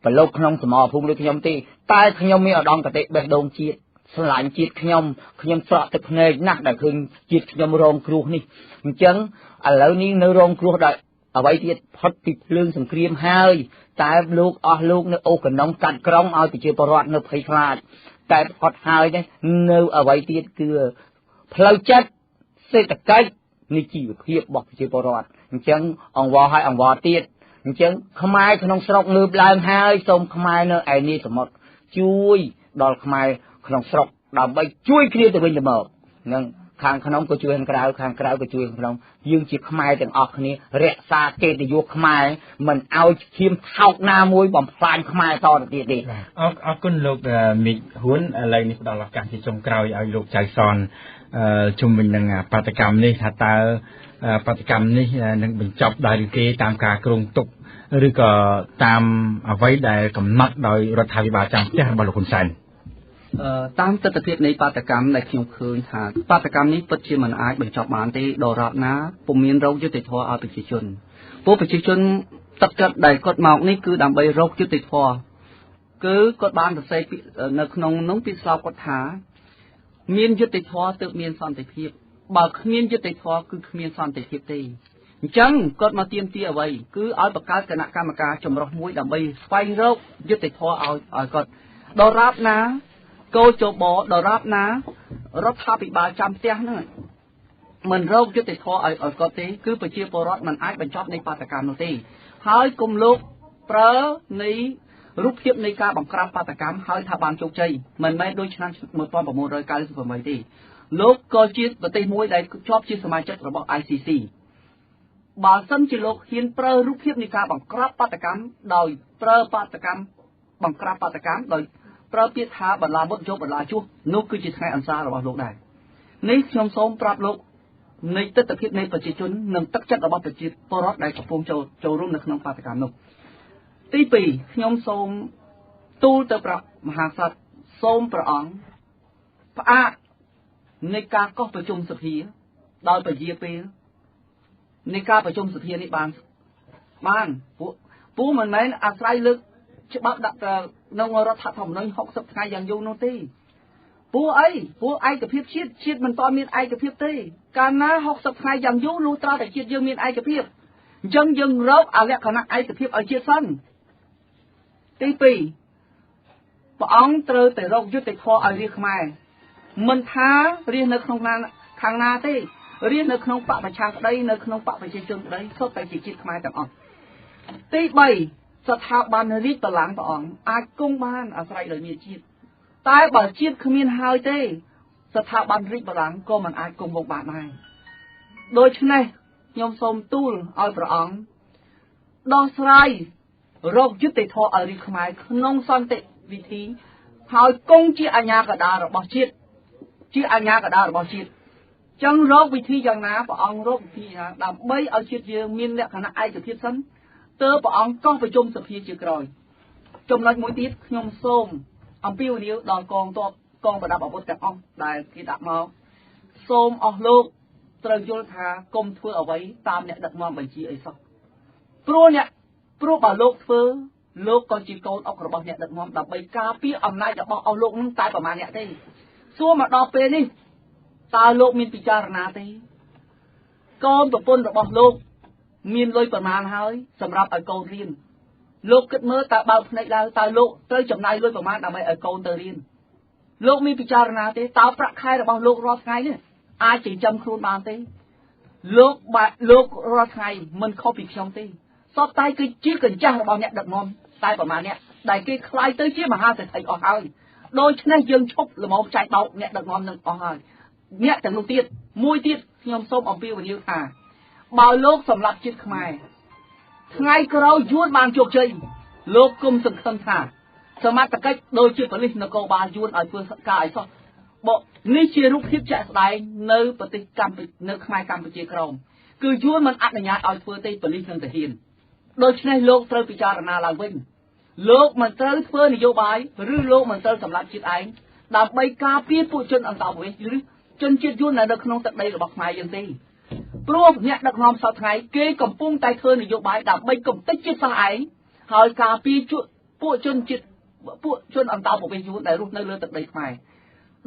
ไปโลกขนมสมอพุ่งเลยขยมตีตายขยมมีอดองกระเตะแบบโดนจีดสลายจิตขยมสระตึกเนยนักแต่คือจิตขยมโรงครูนี่จังอะไรนี้ในโรงครูได้เอาไว้ที่พอดติดเรื่องสังเกตให้แต่ลูกลูกเนี่ยโอ้กับน้องกัดกร้องเอาไปเจอปรอดเนี่ยเพลาดแต่พอดให้เนี่ยเนื้อเอาไว้ที่คือเพลาจัดเศรษฐกิจนี่จีบเพียบบอกไปเจอปรอดจังองวอให้องวอตีดจังขมายขนมสระเงือบลายให้ส่งขมายเนี่ยไอ้นี่สมมติช่วยดอลขมายขนมสระดำใบช่วยเคลียร์ตัวเองจะบอกนั่งข้างขนมก็ช่วยกระดาษข้างกระดาษก็ช่วยขนมยืงจีบขมายแต่ออกนี้เระซาเกตยุขมายมันเอาทีมเท่าหน้ามวยบอมพลานขมายต่อตีดีเอาคุณลูกมีหุ้นอะไรนี่ตลอดการที่จงกล่าวเอาลูกใจซอนชุมเป็นยังปฏิกรรมนี่ถ้าตาปฏิกรรมนี่นึกเป็นจบได้หรือเกตามการกรุงตุกหรือก็ตามเอาไว้ได้กำหนดโดยรัฐบาลจังเจ้าบาลคุณสันตามตัดเพียในปาตกรรมในขยมคืนหาปาตกรรมนี้ปัจจุบันอาจเป็นจอบบานที่ดอรับนะปุ่มมีนเรายุติธรรมเอาไปชิชนผู้ไปชิชนตัดกัดได้กฎหมายนี้คือดำใบเรายุติธรรมคือกฎบานแต่ใส่ในขนมน้องปิศาจกฎหามีนยุติธรรมตึกมีนสันติเพียบบางมีนยุติธรรมคือมีนสันติเพียบตีจังกฎมาเตรียมเตี้ยไว้คือเอาประกาศคณะกรรมการจำรองมวยดำใบไฟเรายุติธรรมเอากฎดอรับนะโกโจบอดรับนะรัฐบิบาลจำเตี้ยนั่นมันโรคยุติธรรมไอ้ก็ตีคือไปเชียร์ปรอดมันไอ้บรรจบในปาตการโนตีหายกลุ่มลูกเปรใน រូបភាពនៃការបង្ក្រាបបាតកម្មហើយថាបានជោគជ័យមិនមែនដូចឆ្នាំ1998ទេលោកក៏ជាប្រទេសមួយដែលជាប់ជាសមាជិករបស់ ICC បើសិនជាលោកហ៊ានប្រើរូបភាពនៃការបង្ក្រាបបាតកម្មដោយប្រើបាតកម្មបង្ក្រាបបាតកម្មដោយប្រើពាក្យថាបន្លាមុតយកបន្លាជួសនោះគឺជាថ្ងៃអន្សាររបស់លោកដែរនេះខ្ញុំសូមប្រាប់លោកនៃទស្សនវិជ្ជានៃប្រជាជននិងទឹកចិត្តរបស់ប្រជាពលរដ្ឋដែលកំពុងចូលរួមនៅក្នុងបាតកម្មនោះទី2ខ្ញុំសូមទូលទៅប្រាប់មហាក្សត្រសូមព្រះអង្គផ្អាកនៃការកោះប្រជុំសភាដោយពជាពេលនៃការប្រជុំសភានេះបានពួកមិនមែនអាស្រ័យលើកច្បាប់ដាក់នៅរដ្ឋធម្មនុញ្ញ60ថ្ងៃយ៉ាងយូរនោះទេពួកឯកភាពជាតិមិនតមានឯកភាពទេកាលណា60ថ្ងៃយ៉ាងយូរលុះត្រាតែជាតិយើងមានឯកភាពអញ្ចឹងយើងរកលក្ខណៈឯកភាពឲ្យជាតិសិនទី2ព្រះអង្គត្រូវតែរកយុត្តិធម៌ឲ្យរាជខ្មែរមិនថារាជនៅក្នុងខាងណាទេរាជនៅក្នុងបកប្រឆាំងក្តីនៅក្នុងបកប្រជាជនក្តីសុទ្ធតែជាជាតិខ្មែរទាំងអស់ទី3ស្ថាប័នរាជបល្ល័ង្កព្រះអង្គអាចគង់បានអាស្រ័យដោយមានជាតិតែបើជាតិគ្មានហើយទេស្ថាប័នរាជបល្ល័ង្កក៏មិនអាចគង់វង្សបានដែរដូច្នេះខ្ញុំសូមទូលឲ្យព្រះអង្គដោះស្រាយរកយុត្តិធម៌ឲ្យរាជខ្មែរក្នុងសន្តិវិធីហើយគង់ជាអាញាកដារបស់ជាតិចឹងរកវិធីយ៉ាងណាព្រះអង្គរកវិធីណាដើម្បីឲ្យជាតិយើងមានលក្ខណៈឯកភាពសិនទើបព្រះអង្គកោះប្រជុំសភាជាក្រោយចំណុចមួយទៀតខ្ញុំសូមអំពាវនាវដល់កងទ័ពកងប្រដាប់អាវុធទាំងអស់ដែលគេដាក់មកសូមអស់លោកត្រូវយល់ថាកុំធ្វើអ្វីតាមអ្នកដឹកនាំបញ្ជាអីសោះព្រោះបើលោកធ្វើលោកក៏ជាកូនអុករបស់អ្នកដឹកនាំដើម្បីការពារអំណាចរបស់អស់លោកនឹងតែប្រមាណអ្នកទេសួរមកដល់ពេលនេះតើលោកមានពិចារណាទេកូនប្រពន្ធរបស់លោកមានលុយប្រមាណហើយសម្រាប់ឲ្យកូនរៀនលោកគិតមើលតើបើកភ្នែកឡើងតើលោកត្រូវចំណាយលុយប្រមាណដើម្បីឲ្យកូនទៅរៀនលោកមានពិចារណាទេតើប្រាក់ខែរបស់លោករាល់ថ្ងៃនេះអាចចិញ្ចឹមខ្លួនបានទេលោករាល់ថ្ងៃមិនខុសពីខ្ញុំទេសុទ្ធតែគឺជាកញ្ចាស់របស់អ្នកដឹកនាំតែប្រមាណអ្នកដែលគេខ្លាយទៅជាមហាសេដ្ឋីអស់ហើយដូច្នេះយើងឈប់ល្មមចែកបោកអ្នកដឹកនាំនឹងអស់ហើយអ្នកទាំងនោះទៀតមួយទៀតខ្ញុំសូមអំពាវនាវថាបើលោកសម្លាប់ជាតិខ្មែរថ្ងៃក្រោយយួនបានជោគជ័យលោកគុំសង្ឃឹមថាសមត្ថកិច្ចដូចជាប៉ូលីសនគរបាលយួនឲ្យធ្វើការឲ្យសោះនេះជារូបភាពជាក់ស្ដែងនៅប្រទេសកម្ពុជានៅខ្មែរកម្ពុជាក្រោមគឺយួនមិនអនុញ្ញាតឲ្យធ្វើទេប៉ូលីសនិងទាហានដូច្នេះលោកត្រូវពិចារណាឡើងវិញលោកមិនត្រូវធ្វើនយោបាយឬលោកមិនត្រូវសម្លាប់ជាតិឯងដើម្បីការពារពួកជនអន្តោប្រវេសន៍ឬជនជាតិយួននៅក្នុងទឹកដីរបស់ខ្មែរយើងទេព្រោះអ្នកដឹកនាំសពថ្ងៃគេកំពុងតែធ្វើនយោបាយដើម្បីកំទេចជាតិសាសន៍ឯងហើយការពារពួកជនអន្តោប្រវេសន៍យួនដែលរស់នៅលើទឹកដីខ្មែរ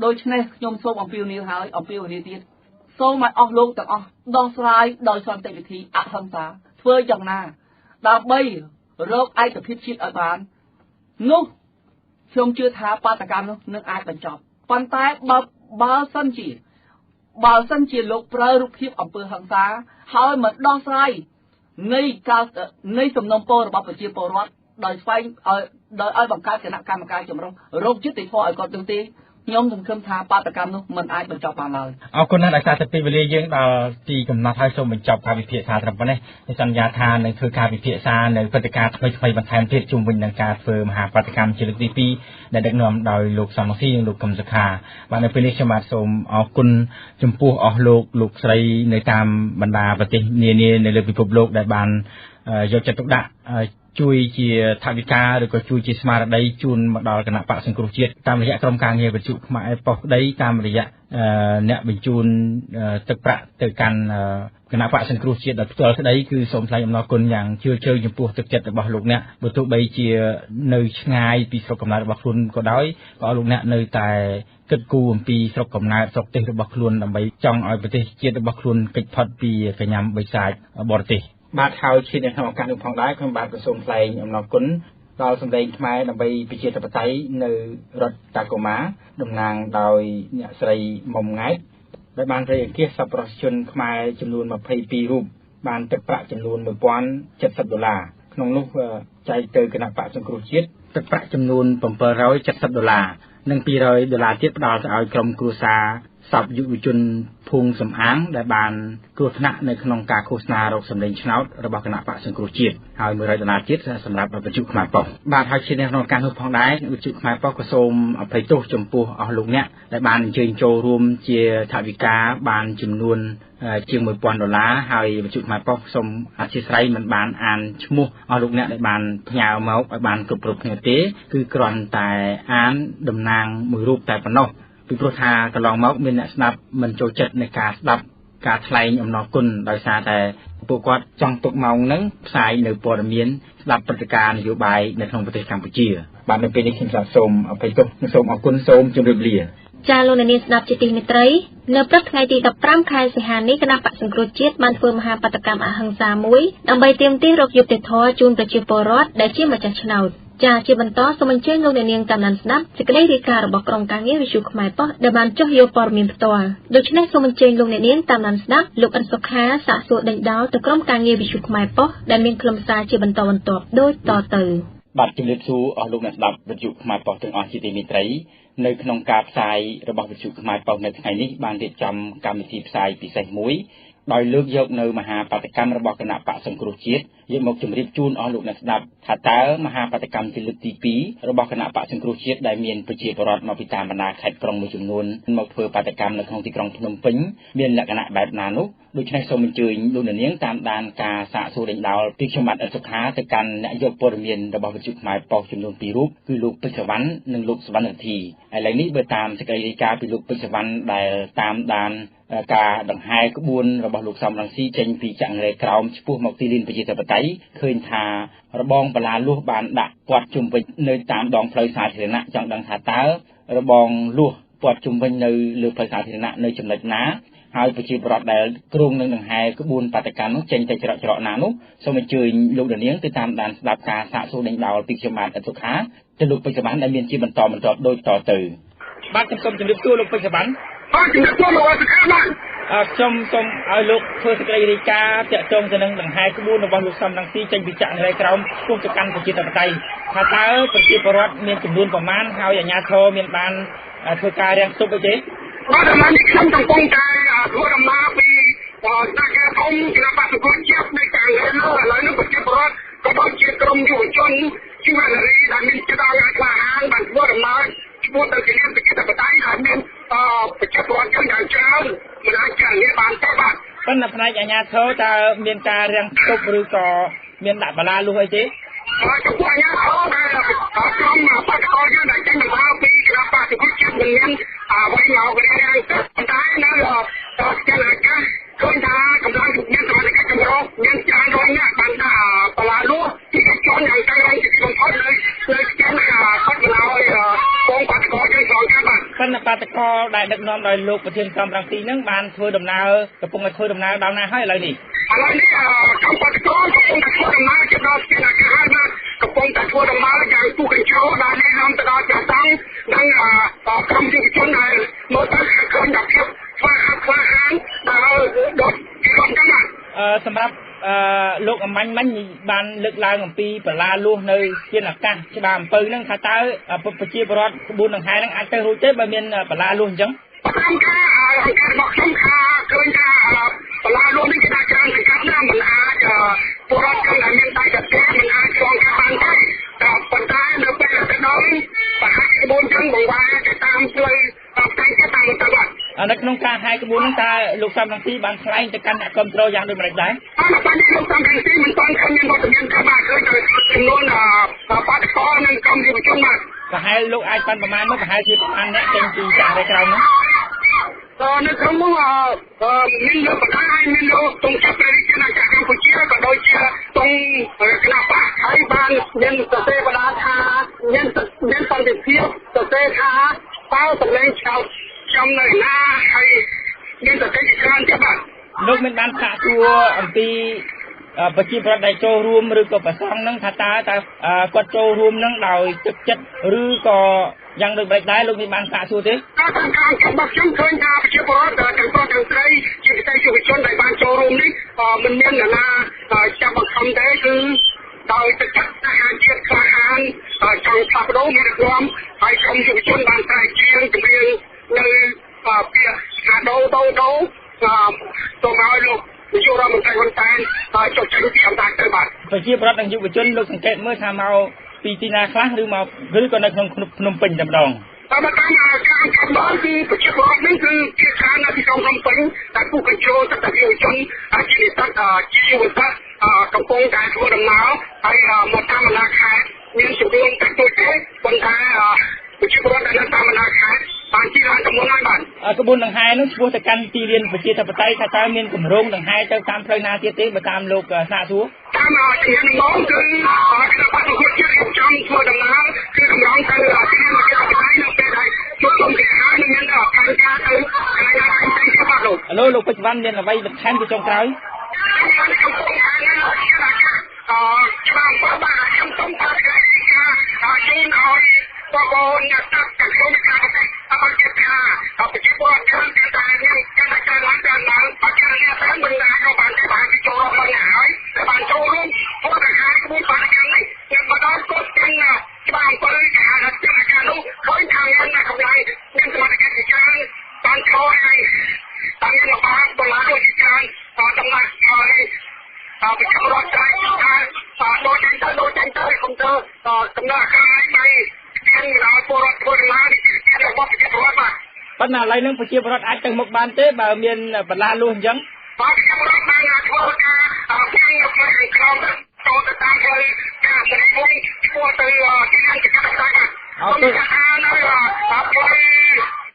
ដូច្នេះខ្ញុំសូមអំពាវនាវហើយអំពាវនាវទៀតសូមឲ្យអស់លោកទាំងអស់ដោះស្រាយដោយសន្តិវិធីអហិង្សាធ្វើយ៉ាងណាដើម្បីរកឯកភាពជាតិឲ្យបាននោះខ្ញុំជឿថាបាតកម្មនោះនឹងអាចបញ្ចប់ប៉ុន្តែបើសិនជាលោកប្រើរូបភាពអំពើហិង្សាហើយមិនដោះស្រាយនៃសំណុំពររបស់ប្រជាពលរដ្ឋដោយស្វែងឲ្យបង្កើតគណៈកម្មការចម្រុះរកយុត្តិធម៌ឲ្យគាត់នោះទេខ្ញុំសង្ឃឹមថាបាតកម្មនោះមិនអាចបញ្ចប់បានឡើយអរគុណណាស់ដោយសារតែពេលវេលាយើងដល់ទីកំណត់ហើយសូមបញ្ចប់ការវិភាសាត្រឹមប៉ុណ្ណេះសន្យាថានឹងធ្វើការវិភាសានៅព្រឹត្តិការណ៍ថ្មីបន្ថែមទៀតជុំវិញនឹងការធ្វើមហាបាតកម្មជាលើកទី2ដែលដឹកនាំដោយលោកសំរងស៊ីនិងលោកកឹមសុខាបាទនៅពេលនេះខ្ញុំបាទសូមអរគុណចំពោះអស់លោកស្រីនៅតាមបណ្ដាប្រទេសនានានៅលើពិភពលោកដែលបានយកចិត្តទុកដាក់ជួយជាថវិកាឬក៏ជួយជាស្មារតីជូនមកដល់គណៈបកសង្គ្រោះជាតិតាមរយៈក្រុមការងារវិទ្យុខ្មែរប៉ុស្តិ៍ក្តីតាមរយៈអ្នកបញ្ជូនទឹកប្រាក់ទៅកាន់គណៈបកសង្គ្រោះជាតិដោយផ្ទាល់ក្តីគឺសូមថ្លែងអំណរគុណយ៉ាងជ្រាលជ្រៅចំពោះទឹកចិត្តរបស់លោកអ្នកបើទោះបីជានៅឆ្ងាយពីស្រុកកំណើតរបស់ខ្លួនក៏ដោយក៏លោកអ្នកនៅតែគិតគូរអំពីស្រុកកំណើតស្រុកទេសរបស់ខ្លួនដើម្បីចង់ឲ្យប្រទេសជាតិរបស់ខ្លួនគេចផុតពីកញ្ញាំបិសាចបរទេសបាទហើយជានៅក្នុងឱកាសនេះផងដែរខ្ញុំបាទក៏សូមថ្លែងអំណរគុណដល់សម្លេងខ្មែរដើម្បីប្រជាធិបតេយ្យនៅរដ្ឋតាកូម៉ាតំណាងដោយអ្នកស្រីមុំង៉ែតដែលបានរៃអង្គាសសប្បុរសជនខ្មែរចំនួន22រូបបានទឹកប្រាក់ចំនួន$1070ក្នុងនោះចែកទៅគណៈបកសង្គ្រោះជាតិ ទឹកប្រាក់ចំនួន$770និង$200ទៀតផ្ដល់ទៅឲ្យក្រុមគ្រួសារសពយុវជនភូមិសំអាងដែលបានគ្រោះថ្នាក់នៅក្នុងការឃោសនារោគសម្លេងឆ្នោតរបស់គណៈបកសង្គ្រោះជាតិហើយ$100ទៀតសម្រាប់វិទ្យុខ្មែរប៉ុស្តិ៍បាទហើយជាក្នុងការនោះផងដែរវិទ្យុខ្មែរប៉ុស្តិ៍ក៏សូមអភ័យទោសចំពោះអស់លោកអ្នកដែលបានអញ្ជើញចូលរួមជាថវិកាបានចំនួនជាង$1000ហើយវិទ្យុខ្មែរប៉ុស្តិ៍សូមអធិស្ឋានមិនបានអានឈ្មោះអស់លោកអ្នកដែលបានផ្ញើមកឲ្យបានគ្រប់គ្នាទេគឺគ្រាន់តែអានតំណាងមួយរូបតែប៉ុណ្ណោះពីព្រោះថាកន្លងមកមានអ្នកស្ដាប់មិនចូលចិត្តនៃការស្ដាប់ការថ្លែងអំណរគុណដោយសារតែពួកគាត់ចង់ទុកម៉ោងហ្នឹងផ្សាយនៅព័ត៌មានស្ដាប់ព្រឹត្តិការណ៍នយោបាយនៅក្នុងប្រទេសកម្ពុជាបាទនៅពេលនេះខ្ញុំសូមអភ័យទោសនិងសូមអរគុណសូមជម្រាបលាចាលោកនាងស្ដាប់ជាទីមេត្រីនៅព្រឹកថ្ងៃទី15ខែសីហានេះគណៈបក្សសង្គ្រោះជាតិបានធ្វើមហាបាតកម្មអហិង្សាមួយដើម្បីទាមទាររកយុត្តិធម៌ជូនប្រជាពលរដ្ឋដែលជាម្ចាស់ឆ្នោតចាជាបន្តសូមអញ្ជើញលោកអ្នកនាងតាមដានស្ដាប់សេចក្តីរាយការណ៍របស់ក្រុមការងារវិទ្យុខ្មែរប៉ុស្តិ៍ដែលបានចុះយកព័ត៌មានផ្ទាល់ដូច្នេះសូមអញ្ជើញលោកអ្នកនាងតាមដានស្ដាប់លោកអិនសុខាសាកសួរដេញដោលទៅក្រុមការងារវិទ្យុខ្មែរប៉ុស្តិ៍ដែលមានខ្លឹមសារជាបន្តបន្ទាប់ដូចតទៅបាទជំរាបសួរអស់លោកអ្នកស្ដាប់វិទ្យុខ្មែរប៉ុស្តិ៍ទាំងអស់ជាទីមេត្រីនៅក្នុងការផ្សាយរបស់វិទ្យុខ្មែរប៉ុស្តិ៍នៅថ្ងៃនេះបានរៀបចំកម្មវិធីផ្សាយពិសេសមួយដោយលើកយកនៅមហាបាតកម្មរបស់គណៈបក្សសង្គ្រោះជាតិយកមកជម្រាបជូនអស់លោកអ្នកស្ដាប់ថាតើមហាបាតកម្មជាលើកទី2របស់គណៈបក្សសង្គ្រោះជាតិដែលមានប្រជាពលរដ្ឋមកពីតាមបណ្ដាខេត្តក្រុងមួយចំនួនមកធ្វើបាតកម្មនៅក្នុងទីក្រុងភ្នំពេញមានលក្ខណៈបែបណានោះដូច្នេះសូមអញ្ជើញលោកអ្នកនាងតាមដានការសាកសួរដេញដោលពីខ្ញុំបាទអិនសុខាទៅកាន់អ្នកយកព័ត៌មានរបស់វិទ្យុខ្មែរប៉ុស្តិ៍ចំនួន2រូបគឺលោកពេជ្រសវណ្ណនិងលោកសវណ្ណរិទ្ធីឥឡូវនេះបើតាមសេចក្តីរាយការណ៍ពីលោកពេជ្រសវណ្ណដែលតាមដានការដង្ហែក្បួនរបស់លោកសំរងស៊ីចេញពីចង្រៃក្រោមឆ្ពោះមកទីលានប្រជាធិបតេយ្យឃើញថារបងបលាលួសបានដាក់ព័ទ្ធជុំវិញនៅតាមដងផ្លូវសាធារណៈចង់ដឹងថាតើរបងលួសព័ទ្ធជុំវិញនៅលើផ្លូវសាធារណៈនៅចំណុចណាហើយប្រជាពលរដ្ឋដែលគ្រងនឹងដង្ហែក្បួនបាតកម្មនោះចេញទៅច្រកណានោះសូមអញ្ជើញលោកនាងទៅតាមដានស្ដាប់ការសាកសួរដេញដោលពីខ្ញុំបាទអិនសុខាទៅលោកពេជ្រសវណ្ណដែលមានជាបន្តបន្ទាប់ដូចតទៅបាទខ្ញុំសូមជម្រាបសួរលោកពេជ្រសវណ្ណជំរាបសួរលោកអិនសុខាបាទខ្ញុំសូមឲ្យលោកធ្វើសេចក្តីរាយការណ៍ទាក់ទងទៅនឹងដង្ហែក្បួនរបស់លោកសំរងស៊ីចេញពីចក្រក្រោមឆ្ពោះទៅកាន់ប្រជាធិបតេយ្យថាតើប្រជាពលរដ្ឋមានចំនួនប្រមាណហើយអាជ្ញាធរមានបានធ្វើការរាំងស្ទប់អីទេបាទអានេះខ្ញុំកំពុងតែធ្វើដំណើរពីតាការធំគណៈបក្សសង្គ្រោះជាតិនៅខាងលើឥឡូវនេះប្រជាពលរដ្ឋក៏ដូចជាក្រុមយុវជនជីវនារីដែលមានចិត្តឲ្យក្លាហានបានធ្វើដំណើរឈ្មោះទៅជាប្រជាធិបតេយ្យហើយមានប្រជាពលរដ្ឋយ៉ាងច្រើនមិនអាចចារបានទេបាទប៉ុន្តែផ្នែកអាជ្ញាធរតើមានការរាំងស្ទប់ឬក៏មានដាក់បលាលួសអីទេចំពោះអាជ្ញាធរដែលក្រុមបកកយើងដែលចេញដំណើរពីគណៈបក្សសង្គ្រោះជាតិមិនមានអ្វីមករាំងទេប៉ុន្តែនៅស្ថានភាពឃើញថាកម្លាំងមានសមត្ថកិច្ចចម្រុះមានច្រើនរយនាក់បានដាក់បលាលួសទីជនយ៉ាងទៅហើយទីបំផុតនៅស្ថានភាពគាត់មិនឲ្យបងបកកយើងឆ្លងកាត់បាទប៉ុន្តែបាតកោដែលដឹកនាំដោយលោកប្រធានសំរងស៊ីនឹងបានធ្វើដំណើរកំពុងតែធ្វើដំណើរដល់ណាហើយឥឡូវនេះក្រុមបកកកំពុងតែធ្វើដំណើរទៅដល់ស្ថានភាពហើយបាទកំពុងតែធ្វើដំណើរយ៉ាងទូកញ្ចោដល់នេះនាំទៅដល់ចាស់តាំងនិងក្រុមយុវជនដែលមកទៅឃើញដល់ភាពខ្វះខាតដល់ដូចក្រុមកម្មសម្រាប់លោកអមាញ់មិញបានលើកឡើងអំពីបលាលួសនៅជាអាកាសច្បារអំពៅហ្នឹងថាតើប្រជាពលរដ្ឋក្បួនដង្ហែហ្នឹងអាចទៅរួចទេបើមានបលាលួសអញ្ចឹងខ្ញុំថារបស់ខ្ញុំថាឃើញថាបលាលួសនេះគេដាក់ច្រើនសង្កាត់ណាមិនអាចពលរដ្ឋដែលមានដៃតែមិនអាចឆ្លងកាត់បានទេតែប៉ុន្តែនៅពេលទៅដល់បហាក្បួនចឹងបង្វែរទៅតាមផ្លូវតែទៅតាមទៅបាទនៅក្នុងការហែកក្បួនហ្នឹងតើលោកសំរងស៊ីបានថ្លែងទៅកាន់អ្នកគ្រប់គ្រងយ៉ាងដូចម្តេចដែរបាទលោកសំរងស៊ីមិនទាន់ឃើញមានវត្តមានថាបាទឃើញទៅចំនួនបាតកោនិងក្រុមយុវជនបាទប្រហែលលោកអាចបានប្រមាណមកប្រហែលជាប្រហែលអ្នកចេញពីចក្រក្រោមហ្នឹងនៅក្នុងនោះមានលោកបកាយមានលោកតុងចាប់ព្រះរាជាណាចក្រកម្ពុជាក៏ដូចជាតុងគណៈបកហើយបានមានសរសេរបដាថាមានសន្តិភាពសរសេរថាតើសម្លេងឆ្នោតចំនៅណាហើយមានតែកិច្ចការទៀតបាទលោកមានបានសាកសួរអំពីប្រជាប្រដ្ឋដែលចូលរួមឬក៏ប្រសងនឹងថាតើគាត់ចូលរួមនឹងដោយទឹកចិត្តឬក៏យ៉ាងដូចបែបដែរលោកមានបានសាកសួរទេតាមការរបស់ខ្ញុំឃើញថាប្រជាពលរដ្ឋទាំងប្រុសទាំងស្រីជាពិសេសយុវជនដែលបានចូលរួមនេះមិនមានអ្នកណាចាប់បង្ខំទេគឺដោយទឹកចិត្តសាហាវជាតិក្លាហានច ង់ផ្លាស់ប្ដូរមានរំហើយក្រុមយុវជនបានតែជាងជំនាញនៅពាក្យថាដូសូមឲ្យលោកនាយករដ្ឋមន្ត្រីហ៊ុនសែនចុះចេញពីអំណាចទៅបាទប្រជាប្រដ្ឋនិងយុវជនលោកសង្កេតមើលថាមកពីទីណាខ្លះឬក៏នៅក្នុងភ្នំពេញតែម្ដងតាមការកំណត់ពីប្រជាពលរដ្ឋនេះគឺជាការនៅទីក្រុងភ្នំពេញតែពួកកញ្ជ្រោលទឹកយុវជនជានិស្សិតជាយុវជនកំពុងតែធ្វើដំណើរហើយមកតាមបណ្ដាខេត្តមានចំនួនតិចតួចទេប៉ុន្តែប្រជាពលរដ្ឋនៅតាមបណ្ដាខេត្តបានជិះឡានទៅមុនហើយបាទក្បួនដង្ហែនោះឆ្ពោះទៅកាន់ទីលានប្រជាធិបតេយ្យថាតើមានគម្រោងដង្ហែទៅតាមផ្លូវណាទៀតទេបើតាមលោកសាកសួរតាមជំនាញដំណងគឺគណៈបព្វជិតចង់ធ្វើដំណើរគឺកម្រងទៅទីលានប្រជាធិបតេយ្យនៅពេលដែលជួបជុំគ្នាហើយមានផែនការទៅកន្លែងណាផ្សេងៗបាទលោកពេជ្រវណ្ណមានអ្វីបន្ថែមពីចុងក្រោយច្បាស់បាទខ្ញុំសូមថាជួយឲ្យបងប្អូនអ្នកតាក្នុងការអបជាថាប្រជាពលរដ្ឋខ្ញុំតែមានការឡើងដល់អត់ការនេះតែមិនណាក៏បានតែបានចូលរួមមកហើយតែបានចូលរួមព្រោះតែហើយក្បួនបានកម្មនេះខ្ញុំបដលកូនទាំងច្បាស់អំពើការហត្ថកម្មការនោះឃើញថាមានអ្នកកម្លាំងមានសមត្ថកិច្ចជាច្រើនបានខលហើយតាមមានបានបលាដូចជាច្រើនដំណើរហើយប្រជាពលរដ្ឋតែដូចតែកុំទៅកំណត់ខាងឯងខាងដល់ពលរដ្ឋធ្វើដំណើររបស់ប្រជាពលរដ្ឋបាទប៉ុន្តែឥឡូវនេះប្រជាពលរដ្ឋអាចទៅមុខបានទេបើមានបន្លាលួសអញ្ចឹងប្រជាពលរដ្ឋបានធ្វើការផ្ញើនៅក្នុងក្រុមចូលទៅតាមផ្លូវការស្រីមួយធ្វើទៅទីខាងចក្រសាយបាទអរគុណថានៅផ្លូវ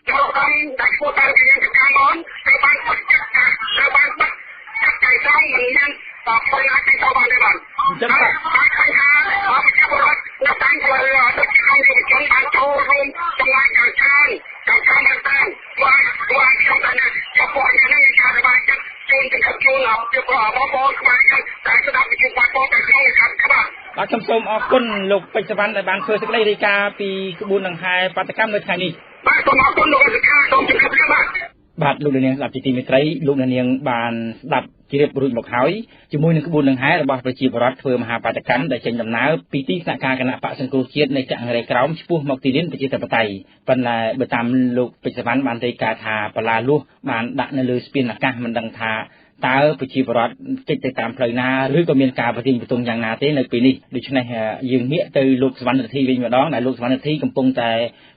ចូលកំដាក់ធ្វើតាមទីខាងកាមនត្រូវបានបិទចាត់ត្រូវបានបិទចាត់ចែងxongមិនមានផ្លូវណាទៅបានទេបាទអញ្ចឹងបាទឃើញថាប្រជាពលរដ្ឋនៅតាមផ្លូវដូចជាក្នុងជំនឿបានចូលរួមចំណាយការច្រើនតាមមែនតើបាទខ្ញុំថាចំពោះនេះការរបាយការណ៍ជូនទៅជូនពីបងប្អូនខ្មែរតែស្ដាប់ពីបងប្អូនតែក្នុងខាងក្បាលបាទខ្ញុំសូមអរគុណលោកពេជ្រសវណ្ណដែលបានធ្វើសេចក្តីរាយការណ៍ពីក្បួនដង្ហែបាតកម្មនៅថ្ងៃនេះបាទសូមអរគុណលោកអធិការសូមជម្រាបលាបាទលោកនាងស្ដាប់ជាទីមេត្រីលោកនាងបានស្ដាប់ជ្រាបរួចមកហើយជាមួយនឹងក្បួនដង្ហែរបស់ប្រជាពលរដ្ឋធ្វើមហាបាតកម្មដែលចេញដំណើរពីទីស្នាក់ការគណៈបក្សសង្គ្រោះជាតិនៅចង្រៃក្រោមឆ្ពោះមកទីលានប្រជាធិបតេយ្យប៉ុន្តែបើតាមលោកពេជ្រសវណ្ណបានរាយការណ៍ថាបលាលួសបានដាក់នៅលើស្ពានអាកាសមិនដឹងថាតើប្រជាពលរដ្ឋជិះទៅតាមផ្លូវណាឬក៏មានការប្រទាញបន្ទងយ៉ាងណាទេនៅពេលនេះដូច្នេះយើងងាកទៅលោកសវណ្ណធីវិញម្ដងដែលលោកសវណ្ណធីកំពុងតែ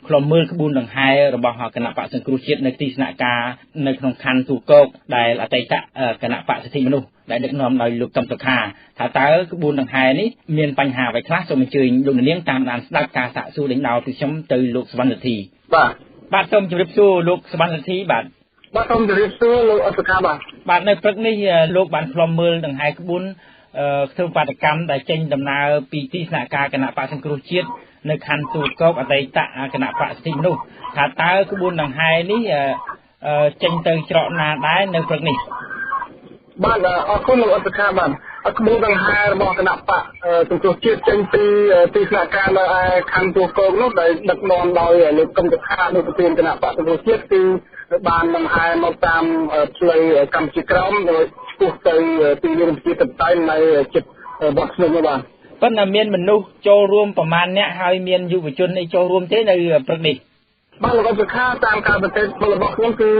ឃ្លាំមើលក្បួនដង្ហែរបស់គណៈបក្សសង្គ្រោះជាតិនៅទីស្នាក់ការនៅក្នុងខណ្ឌទូកោកដែលអតីតគណៈបក្សសិទ្ធិមនុស្សដែលដឹកនាំដោយលោកតំសុខាថាតើក្បួនដង្ហែនេះមានបញ្ហាអ្វីខ្លះសូមអញ្ជើញលោកនាងតាមដានស្ដាប់ការសាកសួរដេញដោលពីខ្ញុំទៅលោកសវណ្ណធីបាទសូមជម្រាបសួរលោកសវណ្ណធីបាទសូមជម្រាបសួរលោកអធិការបាទនៅព្រឹកនេះលោកបានឃ្លាំមើលដង្ហែក្បួនធ្វើបាតកម្មដែលចេញដំណើរពីទីស្នាក់ការគណៈបក្សសង្គ្រោះជាតិនៅខណ្ឌទូកោកអតីតគណៈបក្សសិទ្ធិមនុស្សថាតើក្បួនដង្ហែនេះចេញទៅច្រកណាដែរនៅព្រឹកនេះបាទអរគុណលោកអធិការបាទក្បួនដង្ហែរបស់គណៈបក្សសង្គ្រោះជាតិចេញពីទីស្នាក់ការនៅឯខណ្ឌទូកោកនោះដែលដឹកនាំដោយលោកកឹមសុខាលោកប្រធានគណៈបក្សសង្គ្រោះជាតិគឺបានដង្ហែមកតាមផ្លូវកម្ពុជាក្រោមឆ្ពោះទៅទីលានប្រជាធិបតេយ្យនៅជិតវត្តភ្នំបាទប៉ុន្តែមានមនុស្សចូលរួមប្រមាណអ្នកហើយមានយុវជនអីចូលរួមទេនៅព្រឹកនេះបាទលោកអធិការតាមការបន្ទែករបស់ខ្ញុំគឺ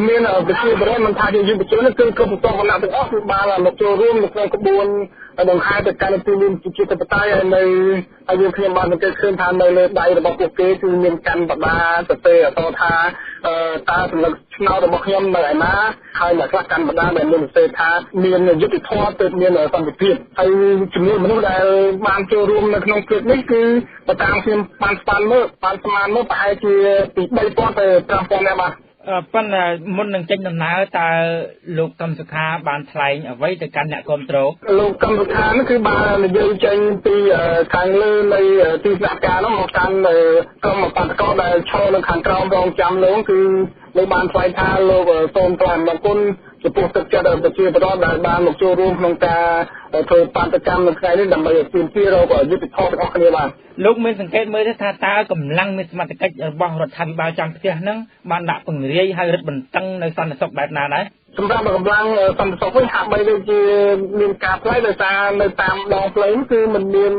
មានប្រជាពលរដ្ឋមិនថាជាយុវជនគឺគ្រប់ប្រព័ន្ធគណៈទាំងអស់គឺបានមកចូលរួមនៅក្នុងក្បួនដង្ហែទៅកាន់ទីលានប្រជាធិបតេយ្យហើយយើងខ្ញុំបានសង្កេតឃើញថានៅលើដៃរបស់ពួកគេគឺមានកាន់បដាសរសេរអក្សរថាតើសម្លឹកឆ្នោតរបស់ខ្ញុំនៅឯណាហើយអ្នកខ្លះកាន់បដាដែលមានសរសេរថាមានយុត្តិធម៌ទើបមានសន្តិភាពហើយចំនួនមនុស្សដែលបានចូលរួមនៅក្នុងព្រឹកនេះគឺបើតាមខ្ញុំបានស្មានមើលប្រហែលជាពី3000ទៅ5000នាក់បាទប៉ុន្តែមុននឹងចេញដំណើរតើលោកកឹមសុខាបានថ្លែងអ្វីទៅកាន់អ្នកគ្រប់គ្រងលោកកឹមសុខានោះគឺបាននិយាយចេញពីខាងលើនៃទីស្នាក់ការនោះមកកាន់ក្រុមបាតកោដែលឈរនៅខាងក្រោមរងចាំលោកគឺលោកបានថ្លែងថាលោកសូមថ្លែងអំណរគុណចំពោះទឹកចិត្តប្រជាពលរដ្ឋដែលបានមកចូលរួមក្នុងការធ្វើបាតកម្មនៅថ្ងៃនេះដើម្បីទាមទាររកយុត្តិធម៌ទាំងអស់គ្នាបាទលោកមានសង្កេតមើលថាតើកម្លាំងមានសមត្ថកិច្ចរបស់រដ្ឋាភិបាលចាំផ្ទះហ្នឹងបានដាក់ពង្រាយហើយរឹតបន្តឹងនៅសន្តិសុខបែបណាដែរសម្រាប់កម្លាំងសន្តិសុខវិញហាក់បីដូចជាមានការផ្លាយដោយសារនៅតាមដងផ្លូវគឺមិនមាន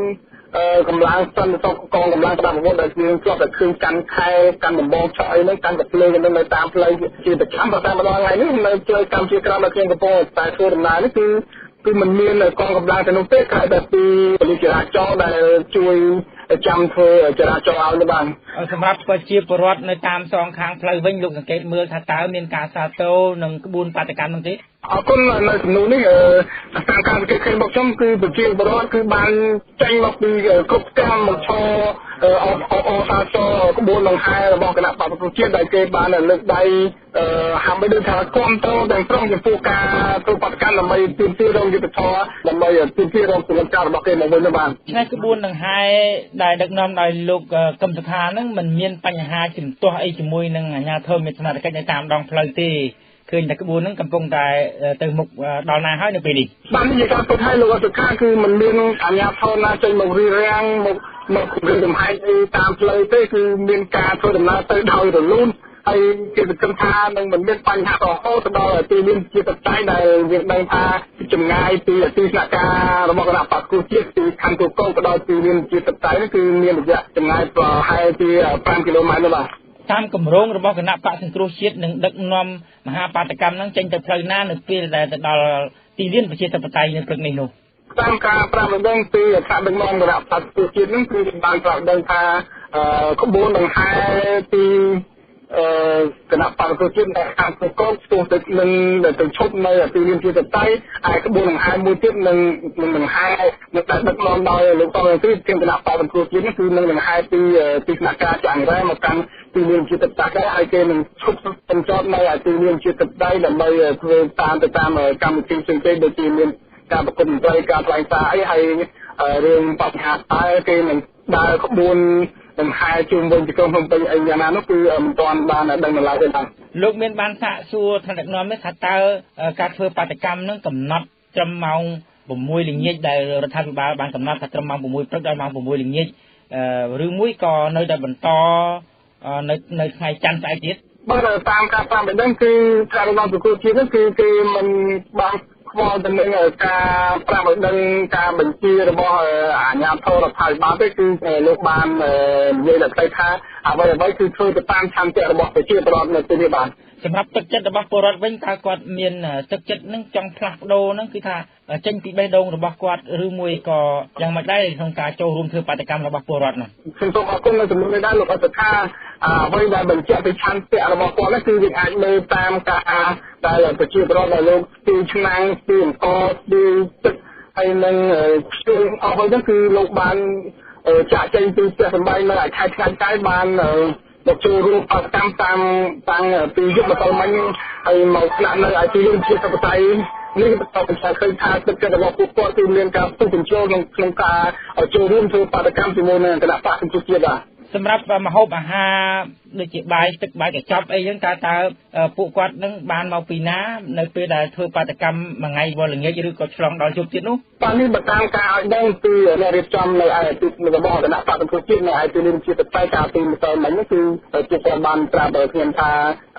កម្លាំងសន្តិសុខកងកម្លាំងប្រដាប់អាវុធដែលយើងជាប់តែឃើញកាន់ខែកាន់ដំបងឆក់អីហ្នឹងកាន់តែភ្លើងនៅតាមផ្លូវជាប្រចាំតែម្ដងថ្ងៃនេះនៅជើកម្ពុជាក្រោមដែលខ្ញុំកំពុងតែធ្វើដំណើរនេះគឺមិនមានកងកម្លាំងទៅនោះទេក្រៅតែពីប៉ូលីសចរាចរណ៍ដែលជួយចាំធ្វើចរាចរណ៍ឲ្យបានសម្រាប់ប្រជាពលរដ្ឋនៅតាមសងខាងផ្លូវវិញលោកសង្កេតមើលថាតើមានការសាទរនឹងក្បួនបាតកម្មនោះទេអរគុណនៅចំនួននេះតាមការសង្កេតឃើញរបស់ខ្ញុំគឺប្រជាពលរដ្ឋគឺបានចេញមកពីគ្រប់កម្មមកឈរអសាទរក្បួនដង្ហែរបស់គណៈបព្វជិជាតិដែលគេបានលើកដៃហាំបីដូចថាគ្រប់គ្រងទាំងក្រុមចំពោះការធ្វើបាតកម្មដើម្បីទាមទាររងយុត្តិធម៌ដើម្បីទាមទាររងពលរដ្ឋរបស់គេមកវិញទៅបានឆ្នេះក្បួនដង្ហែដែលដឹកនាំដោយលោកកឹមសុខាហ្នឹងមិនមានបញ្ហាជំទាស់អីជាមួយនឹងអាជ្ញាធរមានស្មារតីនៅតាមដងផ្លូវទេឃើញតែក្បួនហ្នឹងកំពុងតែទៅមុខដល់ណាហើយនៅពេលនេះបាននិយាយការពិតឲ្យលោកសុខាគឺមិនមានអាជ្ញាធរណាចេញមករៀបរៀងមកគម្រាមកំហែងតាមផ្លូវទេគឺមានការធ្វើដំណើរទៅដោយរលូនហើយគេសង្ឃឹមថានឹងមិនមានបញ្ហារហូតដល់ទីលានជាតតៃដែលយើងដឹងថាចម្ងាយពីទីស្នាក់ការរបស់គណៈបព្វជិជាតិពីខណ្ឌទូកងទៅដល់ទីលានជាតតៃនេះគឺមានរយៈចម្ងាយប្រហែលជា5គីឡូម៉ែត្រនោះបាទតាមគម្រោងរបស់គណៈបកសង្គ្រោះជាតិនឹងដឹកនាំមហាបាតកម្មហ្នឹងចេញទៅផ្លូវណានៅពេលដែលទៅដល់ទីលានប្រជាធិបតេយ្យនៅព្រឹកនេះនោះតាមការប្រាប់ដឹងពីថ្នាក់ដឹកនាំគណៈបកសង្គ្រោះជាតិហ្នឹងគឺបានប្រាប់ដឹងថាក្បួនដង្ហែពីគណៈបព្វជិជាតិដែលខាងទូកងស្ទង់ទឹកនឹងទៅឈប់នៅទីលានជាតតៃហើយក្បួនដង្ហែមួយទៀតនឹងដង្ហែនៅតែដឹកនាំដោយលោកតន្ត្រីគណៈបព្វជិជាតិនេះគឺនឹងដង្ហែពីទីស្នាក់ការចាងរ៉ែមកកាន់ទីលានជាតតៃហើយគេនឹងឈប់បញ្ចប់នៅទីលានជាតតៃដើម្បីធ្វើតាមកម្មវិធីផ្សេងៗដូចជាមានការប្រគំតន្ត្រីការថ្លែងសារអីហើយរឿងបរិហាតែគេនឹងដើរក្បួនដង្ហែជុំវិញទីក្រុងភ្នំពេញអីយ៉ាងណានោះគឺមិនទាន់បានដឹងនៅឡើយទេបាទលោកមានបានសាកសួរថ្នាក់ដឹកនាំនេះថាតើការធ្វើបាតកម្មនឹងកំណត់ត្រឹមម៉ោង6ល្ងាចដែលរដ្ឋាភិបាលបានកំណត់ថាត្រឹមម៉ោង6ព្រឹកដល់ម៉ោង6ល្ងាចឬមួយក៏នៅតែបន្តនៅថ្ងៃច័ន្ទស្អែកទៀតបាទតាមការប្រាប់បែបហ្នឹងគឺការរបស់ប្រគល់ជាតិនោះគឺគេមិនបានខ្វល់ទៅនឹងការប្រាប់ឲ្យដឹងការបញ្ជារបស់អាជ្ញាធររដ្ឋាភិបាលទេគឺលោកបាននិយាយដល់ថាអ្វីគឺធ្វើទៅតាមឆន្ទៈរបស់ប្រជាពលរដ្ឋនៅទីនេះបាទសម្រាប់ទឹកចិត្តរបស់ពលរដ្ឋវិញតើគាត់មានទឹកចិត្តនឹងចង់ផ្លាស់ប្ដូរនឹងគឺថាចេញពីបេះដូងរបស់គាត់ឬមួយក៏យ៉ាងម៉េចដែរក្នុងការចូលរួមធ្វើបាតកម្មរបស់ពលរដ្ឋនោះខ្ញុំសូមអរគុណនៅចំនួននេះដែរលោកអត្តថាអ្វីដែលបញ្ជាក់ពីឆន្ទៈរបស់គាត់នេះគឺយើងអាចមើលតាមការដែលប្រជាពលរដ្ឋដែលលោកទីឆ្នាំងទីអង្គទីទឹកហើយនឹងជួយអស់ហ្នឹងគឺលោកបានចាក់ចេញពីផ្ទះសម្បែងនៅខេត្តឆ្ងាញ់តែបានមកចូលរួមបាតកម្មតាំងពីយុគម្សិលមិញហើយមកស្នាក់នៅឯទីលានជាធិបតេយ្យនេះបន្តបញ្ជាក់ឃើញថាទឹកចិត្តរបស់ពួកគាត់គឺមានការផ្ទុះបញ្ចូលក្នុងការចូលរួមធ្វើបាតកម្មជាមួយនឹងគណៈបកសង្គ្រោះជាតិបាទសម្រាប់ម្ហូបអាហារដូចជាបាយទឹកបាយកញ្ចប់អីហ្នឹងតើពួកគាត់នឹងបានមកពីណានៅពេលដែលធ្វើបាតកម្មមួយថ្ងៃវល់ល្ងាចឬក៏ឆ្លងដល់ជប់ទៀតនោះបាទនេះបើតាមការឲ្យដឹងពីអ្នករៀបចំនៅឯទីរបស់គណៈបកសង្គ្រោះជាតិនៅឯទីលានជាតតៃកាលពីម្សិលមិញនេះគឺពួកគាត់បានប្រាប់ខ្ញុំថា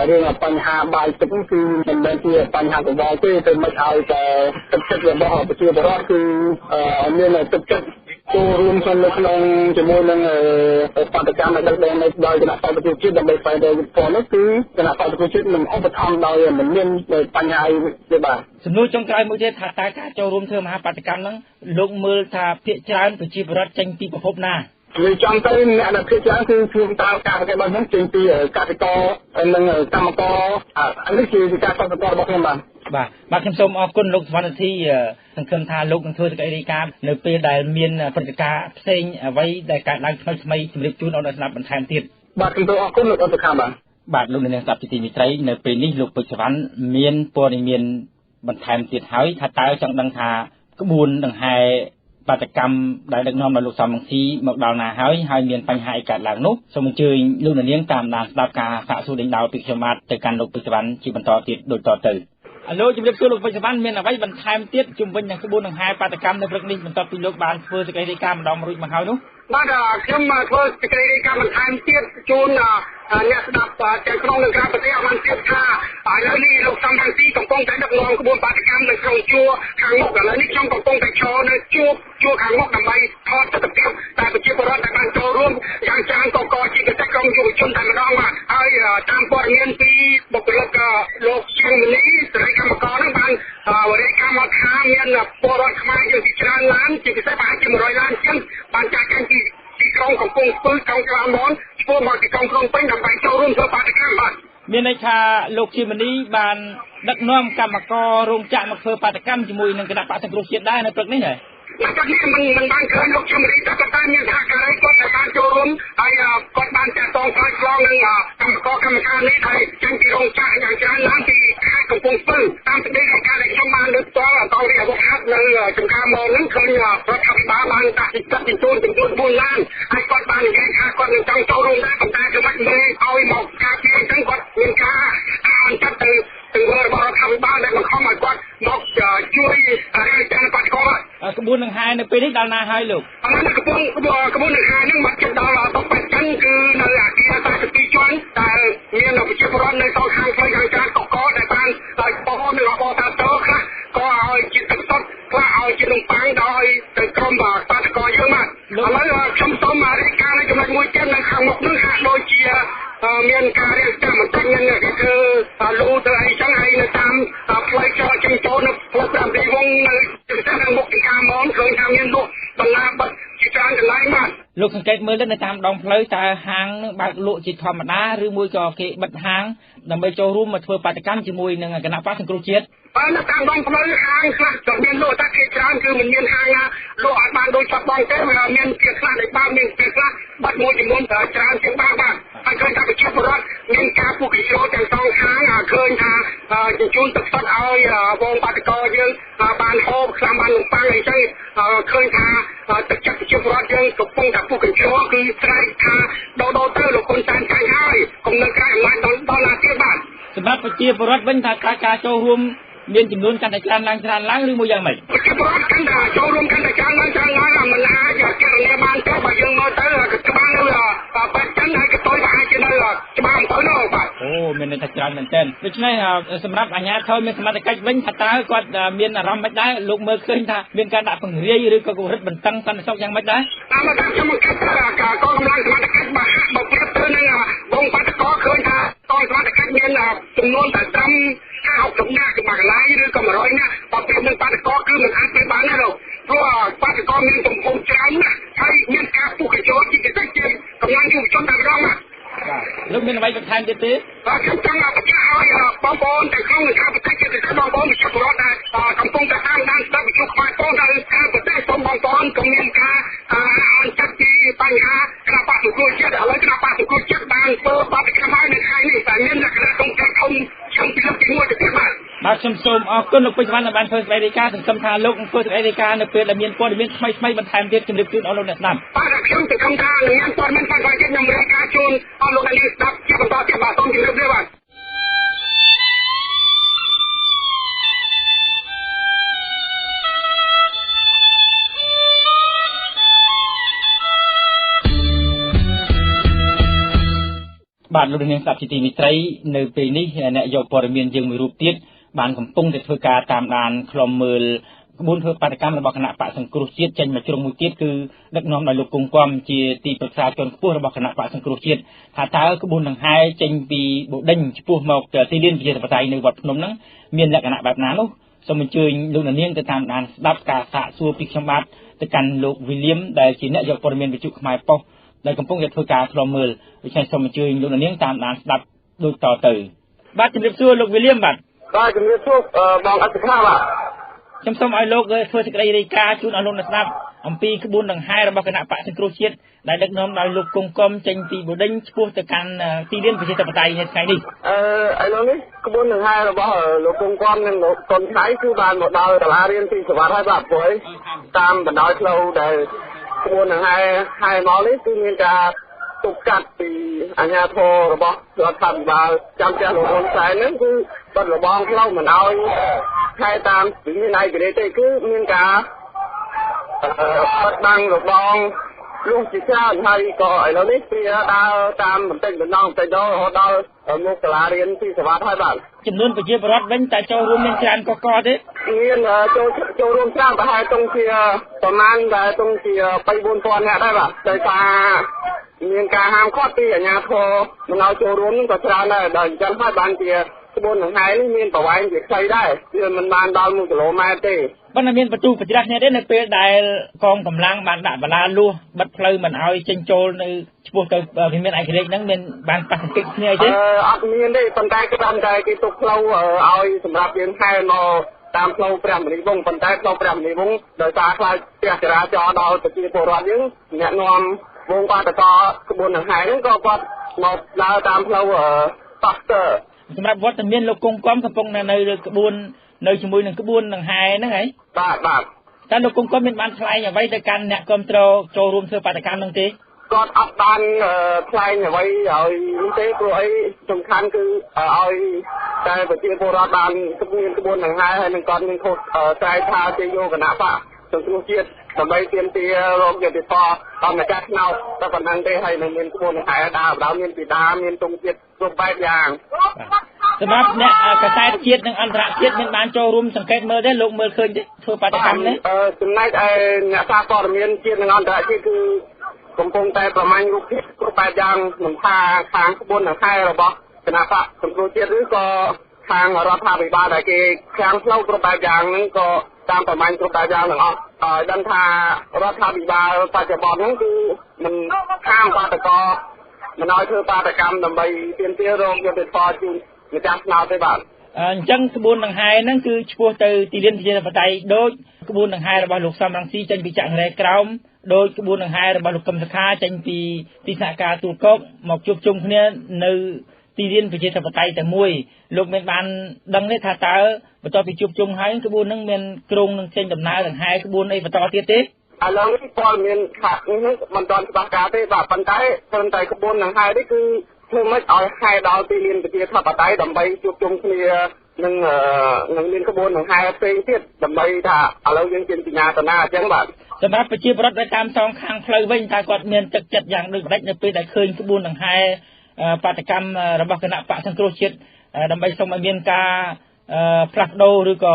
រឿងបញ្ហាបាយទឹកនេះគឺមិនមែនជាបញ្ហាកង្វល់ទេតែមិនឲ្យតែទឹកចិត្តរបស់ប្រជាពលរដ្ឋគឺមានទឹកចិត្តចូលរួមក្នុងជាមួយនឹងបាតកម្មដែលដឹកនាំដោយគណៈបព្វជិជាតិដើម្បីស្វែងរកយុត្តិធម៌នោះគឺគណៈបព្វជិជាតិនឹងឧបត្ថម្ភដោយមិនមានបញ្ហាទេបាទសំណួរចុងក្រោយមួយទៀតថាតើការចូលរួមធ្វើមហាបាតកម្មហ្នឹងលោកមើលថាភាគច្រើនប្រជាពលរដ្ឋចេញពីប្រភពណានិយាយចំទៅអ្នកដែលភាគច្រើនគឺខ្ញុំតាមការសង្កេតរបស់ខ្ញុំចេញពីកសិករនិងកម្មករនេះជាការសង្កេតរបស់ខ្ញុំបាទខ្ញុំសូមអរគុណលោកសវណ្ណធី សង្ឃឹមថាលោកនឹងធ្វើសេចក្តីរាយការណ៍នៅពេលដែលមានព្រឹត្តិការណ៍ផ្សេងអ្វីដែលកើតឡើងថ្មីៗជម្រាបជូនដល់អ្នកស្ដាប់បន្ថែមទៀតបាទខ្ញុំសូមអរគុណលោកអន្តរកម្មបាទលោកនាងស្ដាប់ជាទីមេត្រីនៅពេលនេះលោកពេជ្រសវណ្ណមានព័ត៌មានបន្ថែមទៀតហើយថាតើចង់ដឹងថាក្បួនដង្ហែបាតកម្មដែលដឹកនាំដោយលោកសំរងស៊ីមកដល់ណាហើយមានបញ្ហាអីកើតឡើងនោះសូមអញ្ជើញលោកនាងតាមដានស្ដាប់ការសាកសួរដេញដោលពីខ្ញុំបាទទៅកាន់លោកពេជ្រសវណ្ណជាបន្តទៀតដូចតទៅលោកជំរាបសួរលោកពេជ្រសវណ្ណមានអ្វីបន្ថែមទៀតជុំវិញនឹងក្បួនដង្ហែបាតកម្មនៅព្រឹកនេះបន្ទាប់ពីលោកបានធ្វើសេចក្តីរាយការណ៍ម្ដងរួចមកហើយនោះបាទខ្ញុំធ្វើសេចក្តីរាយការណ៍បន្ថែមទៀតជូន អ្នកស្ដាប់ទាំងក្នុងនិងក្រៅប្រទេសបានជឿថាឥឡូវនេះលោកសំរងស៊ីកំពុងតែដឹកនាំក្បួនបាតកម្មនៅក្នុងជួរខាងមុខឥឡូវនេះខ្ញុំកំពុងតែឈរនៅជួរខាងមុខដើម្បីថតទស្សនវិជ្ជាតែប្រជាពលរដ្ឋដែលបានចូលរួមយ៉ាងច្រើនក៏ជាកិច្ចក្រុមយុវជនតែម្ដងបាទហើយតាមព័ត៌មានពីបុគ្គលិកលោកជាងមនីសេរីកម្មករនឹងបានរាយការណ៍មកថាមានពលរដ្ឋខ្មែរយើងជាច្រើនឡានជាពិសេសប្រហែលជា100ឡានជាងបានចាក់ចេញពីទីក្រុងកំពង់ស្ពឺក្រុងក្បាលមនឆ្ពោះមកទីក្រុងភ្នំពេញដើម្បីចូលរួមធ្វើបាតកម្មបាទមានន័យថាលោកជាមនីបានដឹកនាំកម្មកររោងចក្រមកធ្វើបាតកម្មជាមួយនឹងគណៈបក្សសង្គ្រោះជាតិដែរនៅព្រឹកនេះហ៎តែនេះមិនបានឃើញលោកជាមនីតែតែមានសហការីគាត់បានចូលរួមហើយគាត់បានចាត់តងផ្លូវឆ្លងនឹងកម្មការនេះហើយចេញពីរោងចក្រយ៉ាងច្រើនឡើងពីខេត្តកំពង់ស្ពឺតាមសេចក្តីរាយការណ៍ដែលខ្ញុំបានលើកផ្ទាល់តទៅអាវុធហត្ថនៅចំការមកនឹងឃើញរដ្ឋាភិបាលបានដាក់ទីចំនួន4ឡានហើយគាត់បាននិយាយថាគាត់នឹងចង់ចូលរួមដែរប៉ុន្តែគឺមិនឲ្យមកការពារអញ្ចឹងគាត់មានការអញ្ជើញទៅរបស់រដ្ឋាភិបាលដែលបង្ខំឲ្យគាត់មកជួយរាយការណ៍បាត់គាត់ក្បួននឹងហែនៅពេលនេះដល់ណាហើយលោកក្បួននឹងហែនឹងមកជិតដល់តុបចិនគឺនៅអាគារ42ជាន់តែមានប្រជាពលរដ្ឋនៅសងខាងផ្លូវខាងច្រើនកដែលបានដោយបោះនៅរបបតាតើខ្លះក៏ឲ្យជាទឹកសុទ្ធខ្លះឲ្យជានំប៉័ងដោយទៅក្រុមបាតកោយើងបាទឥឡូវខ្ញុំសូមរាយការណ៍នៅចំណុចមួយទៀតនៅខាងមុខនោះហាក់ដូចជាមានការរៀបចំបន្តិចនឹងគេគឺលូទៅអីចឹងហើយនៅតាមផ្លូវចរចេញចូលនៅផ្លូវ5ទីវងនៅតាមមុខទីខាងមកឃើញថាមានលក់បន្លាបិទជាច្រើនកន្លែងបាទលោកសង្កេតមើលនៅតាមដងផ្លូវតើហាងនឹងបើកលក់ជាធម្មតាឬមួយក៏គេបិទហាងដើម្បីចូលរួមមកធ្វើបាតកម្មជាមួយនឹងគណៈបក្សសង្គ្រោះជាតិនៅតាមដងផ្លូវហាងខ្លះក៏មានលក់តែគេច្រើនគឺមិនមានហាងណាលក់ឲ្យបានដូចច្បាប់បងទេវាមានជាខ្លះដែលបើមានជាខ្លះបាត់មួយចំនួនច្រើនជាងបាទហើយឃើញថាប្រជាពលរដ្ឋមានការពុះកិច្ចចូលទាំងសងខាងឃើញថាជញ្ជូនទឹកសុទ្ធឲ្យវងបាតកោយើងបានហូបខ្លាំងបាននំប៉័ងអីចឹងឃើញថាទឹកចិត្តប្រជាពលរដ្ឋយើងកំពុងតែពុះកិច្ចចូលគឺស្រែកថាដោទៅលោកហ៊ុនសែនចាញ់ហើយកុំនៅក្រៅអំណាចដល់ណាទៀតបាទសម្រាប់ប្រជាពលរដ្ឋវិញថាការចូលរួមមានចំនួនកាន់តែច្រើនឡើងឬមួយយ៉ាងម៉េចប្រជាពលរដ្ឋកាន់តែចូលរួមកាន់តែច្រើនឡើងមិនអាចចរចាបានទេបើយើងមកទៅច្បាស់នៅបាត់ចិនហើយក៏ទៅប្រហែលជានៅច្បាស់អំពើនោះបាទអូមានន័យថាច្រើនមែនទែនដូច្នេះសម្រាប់អាជ្ញាធរមានសមត្ថកិច្ចវិញថាតើគាត់មានអារម្មណ៍មិនដែរលោកមើលឃើញថាមានការដាក់ពង្រាយឬក៏រឹតបន្តឹងសន្តិសុខយ៉ាងម៉េចដែរតាមការខ្ញុំគិតថាការកងកម្លាំងសមត្ថកិច្ចបើហាក់បើប្រៀបទៅនឹងបងបាតកោឃើញថាកងសមត្ថកិច្ចមានចំនួនតែត្រឹម50នាក់គឺមួយកន្លែងឬក៏100នាក់បើប្រៀបនឹងបាតកោគឺមិនអាចទៅបានទេលោកព្រោះបាតកោមានទំហំច្រើនណាស់ហើយមានការពុះកញ្ចោជាពិសេសជាកម្លាំងយុវជនតែម្ដងណាលោកមានអ្វីបន្ថែមទៀតទេខ្ញុំចង់បញ្ជាក់ឲ្យបងប្អូនទាំងក្នុងនិងក្រៅប្រទេសជាពិសេសបងប្អូនប្រជាពលរដ្ឋដែលកំពុងតែតាមដានស្ដាប់វិទ្យុខ្មែរផងនៅក្រៅប្រទេសសូមបងប្អូនកុំមានការអន់ចិត្តពីបញ្ហាគណៈបក្សសង្គ្រោះជាតិឥឡូវគណៈបក្សសង្គ្រោះជាតិបានធ្វើបាតកម្មនៅថ្ងៃនេះតែមានលក្ខណៈក្នុងការធំខ្ញុំពីលើកទី1ទៅទៀតបាទខ្ញុំសូមអរគុណលោកពេជ្រវណ្ណដែលបានធ្វើសេចក្តីរាយការណ៍សង្ឃឹមថាលោកនឹងធ្វើសេចក្តីរាយការណ៍នៅពេលដែលមានព័ត៌មានថ្មីៗបន្ថែមទៀតជម្រាបជូនអស់លោកអ្នកស្ដាប់បាទខ្ញុំសង្ឃឹមថានឹងមានព័ត៌មានថ្មីៗទៀតខ្ញុំរាយការណ៍ជូនអស់លោកអ្នកស្ដាប់ជាបន្តទៀតបាទសូមជម្រាបលាបាទបាទលោកនាងស្ដាប់ជាទីមេត្រីនៅពេលនេះអ្នកយកព័ត៌មានយើងមួយរូបទៀតបានកំពុងតែធ្វើការតាមដានខ្លំមើលក្បួនធ្វើបាតកម្មរបស់គណៈបក្សសង្គ្រោះជាតិចេញមកជ្រុងមួយទៀតគឺដឹកនាំដោយលោកគង់គំជាទីប្រឹក្សាជាន់ខ្ពស់របស់គណៈបក្សសង្គ្រោះជាតិថាតើក្បួនដង្ហែចេញពីបូដិញឆ្ពោះមកទីលានប្រជាធិបតេយ្យនៅវត្តភ្នំហ្នឹងមានលក្ខណៈបែបណានោះសូមអញ្ជើញលោកនាងទៅតាមដានស្ដាប់ការសាកសួរពីខ្ញុំបាទទៅកាន់លោក William ដែលជាអ្នកយកព័ត៌មានវិទ្យុខ្មែរប៉ុស្តិ៍ដែលកំពុងតែធ្វើការខ្លំមើលដូច្នេះសូមអញ្ជើញលោកនាងតាមដានស្ដាប់ដូចតទៅបាទជំរាបសួរលោក William បាទជំរាបសួរបងអធិការបាទខ្ញុំសូមឲ្យលោកធ្វើសេចក្តីរាយការណ៍ជូនអស់លោកអ្នកស្ដាប់អំពីក្បួនដង្ហែរបស់គណៈបក្សសង្គ្រោះជាតិដែលដឹកនាំដោយលោកគង់គំចេញពីបូដិញឆ្ពោះទៅកាន់ទីលានប្រជាធិបតេយ្យនៅថ្ងៃនេះឥឡូវនេះក្បួនដង្ហែរបស់លោកគង់គំនិងលោកតុនថៃគឺបានមកដល់សាលារៀនទីសវត្ថហើយបាទព្រោះតាមបណ្ដោយផ្លូវដែលក្បួនដង្ហែមកនេះគឺមានការទប់កាត់ពីអាជ្ញាធររបស់រដ្ឋាភិបាលចាំផ្ទះលោកហ៊ុនសែនហ្នឹងគឺបាត់របងផ្លូវមិនឲ្យខែតាមវិមានឯករាជ្យទេគឺមានការបិទបាំងរបង ลุงจิตราไทยก็ไอ้เรานี่ที่ดาวตามมันเป็นน้องแต่ดาวดาวมุกลาเรียนที่สวัสดิ์ไทยบ้านจำนวนประชากรเป็นแต่โจรวมเป็นจานก็ดิเรียนโจรวมสร้างประหารตรงเชียประมาณแต่ตรงเชียไปบุญพรเนี่ยได้ป่ะใจตาเรียนการห้ามข้อตีอย่างเงี้ยโทมันเอาโจรวมก็ชนะได้เดินจันทร์บ้านเชียขบวนของไทยนี่มีประวัติใช้ได้เรื่องมันบานดาวมุกโลมาเต้บ้านมีประตูปฏิรักษ์เนี่ยได้ในเปรได้กองกำลังบานด่าบลาลู่บัดเพลิงมันเอาเจนโจในพวกตัวพิมพ์ไอคิเล็กนั่งเป็นบานปัสกิกเนี่ยใช่อันนี้ได้ปัญญาการใจกิตุกเราเอาสำหรับเรียนไทยมาตามเราเปลี่ยนนิวงปัญญาเราเปลี่ยนนิวงโดยสาขาเจ้าจราจรดาวตะกี้โบราณยังเนี่ยนอมวงปาตะกอกระบวนการไทยนั่นก็กดมาแล้วตามเราปักเตอร์สำหรับวัดเมียนเรากงก้อมกระปงในกระบวนในชั่วโมงหนึ่งกระบวนหนึ่งไฮนั่นไงบ้าแต่เราคงก็เป็นบ้านคลายอย่างไว้ด้วยกันเนี่ยกรมโจรวมเธอปฏิการนั่งทีก็อับบ้านคลายอย่างไว้เอาเต้ตัวไอ้สำคัญคือเอาแต่ปัจจุบันโบราณบ้านกระบวนหนึ่งไฮหนึ่งก้อนหนึ่งโคใจทาเจโยกันนะป่ะจนทุกเจี๊ยบทำไมเตรียมเตี้ยโรงยาติดต่อตอนในแจ็คเนาแต่ปัจจุบันเต้ให้หนึ่งเงินกระบวนหนึ่งไฮดาวเราเงินปีดาเงินตรงเจี๊ยบรวมไปอย่างสำหรับเนี่ยกระจายเชียดหนึ่งอันตรายเชียดเป็นบ้านโจรวมสังเกตเมื่อได้ลงเมื่อเคยทั่วปฏิกรรมเนี่ยสมัยเนี่ยซาฟอร์เมียนเชียดหนึ่งอันตรายที่คือกรมพงแต่ประมาณยุคที่กรุ๊ปแบบอย่างหนึ่งทางทางขบวนหนึ่งไทยเราบอกขณะปะสมรู้เชียดหรือก็ทางรัฐบาลได้เกี่ยทางเล่ากรุ๊ปแบบอย่างนั้นก็ตามประมาณกรุ๊ปแบบอย่างหนึ่งดันทารัฐบาลปัจจุบันนั้นคือมันข้ามปาตะกอมันน้อยเธอปาตะกรรมทำไมเปลี่ยนเตี้ยโรงยาติดต่อจูมีการนาวไปบ้างจังกระบวนหนังไฮนั่นคือชัวตือตีเลียนที่จะปฏิโดยกระบวนหนังไฮระบายลูกซ้ำรังสีจันปีจังไรกราวโดยกระบวนหนังไฮระบายลูกกำสคาจันปีตีสากาตูกบหมอกจุบจุ่มเนี่ยในตีเลียนพิจิตรปฏิแต่มวยลูกเมนบานดังในท่าตาปฏิปีจุบจุ่มไฮกระบวนนั่งเมนกรงนั่งเส้นดำน้ำหนังไฮกระบวนไอปฏิเตี้ยเตี้ยแล้วที่พอเมนขาดนี่มันตอนปากกาเต้แบบปันไตตอนใจกระบวนหนังไฮนี่คือเพื่อไม่เอาให้ดาวตีเลียนไปที่ทับปะไตดำไปจุดจงเคลียหนึ่งเลียนขบวนของไฮเซ็งเทียดดำไปถ้าเรายังเป็นปัญญาตนาจังหวัดสำหรับประชีพรถประจำสองข้างเพลย์วิ่งตากอดเมียนจัดอย่างหนึ่งได้ในปีแต่คืนขบวนของไฮปฏิกรรมระบบคณะปะสังโครชิตดำไปส่งมาเมียนกาพลักโดหรือก็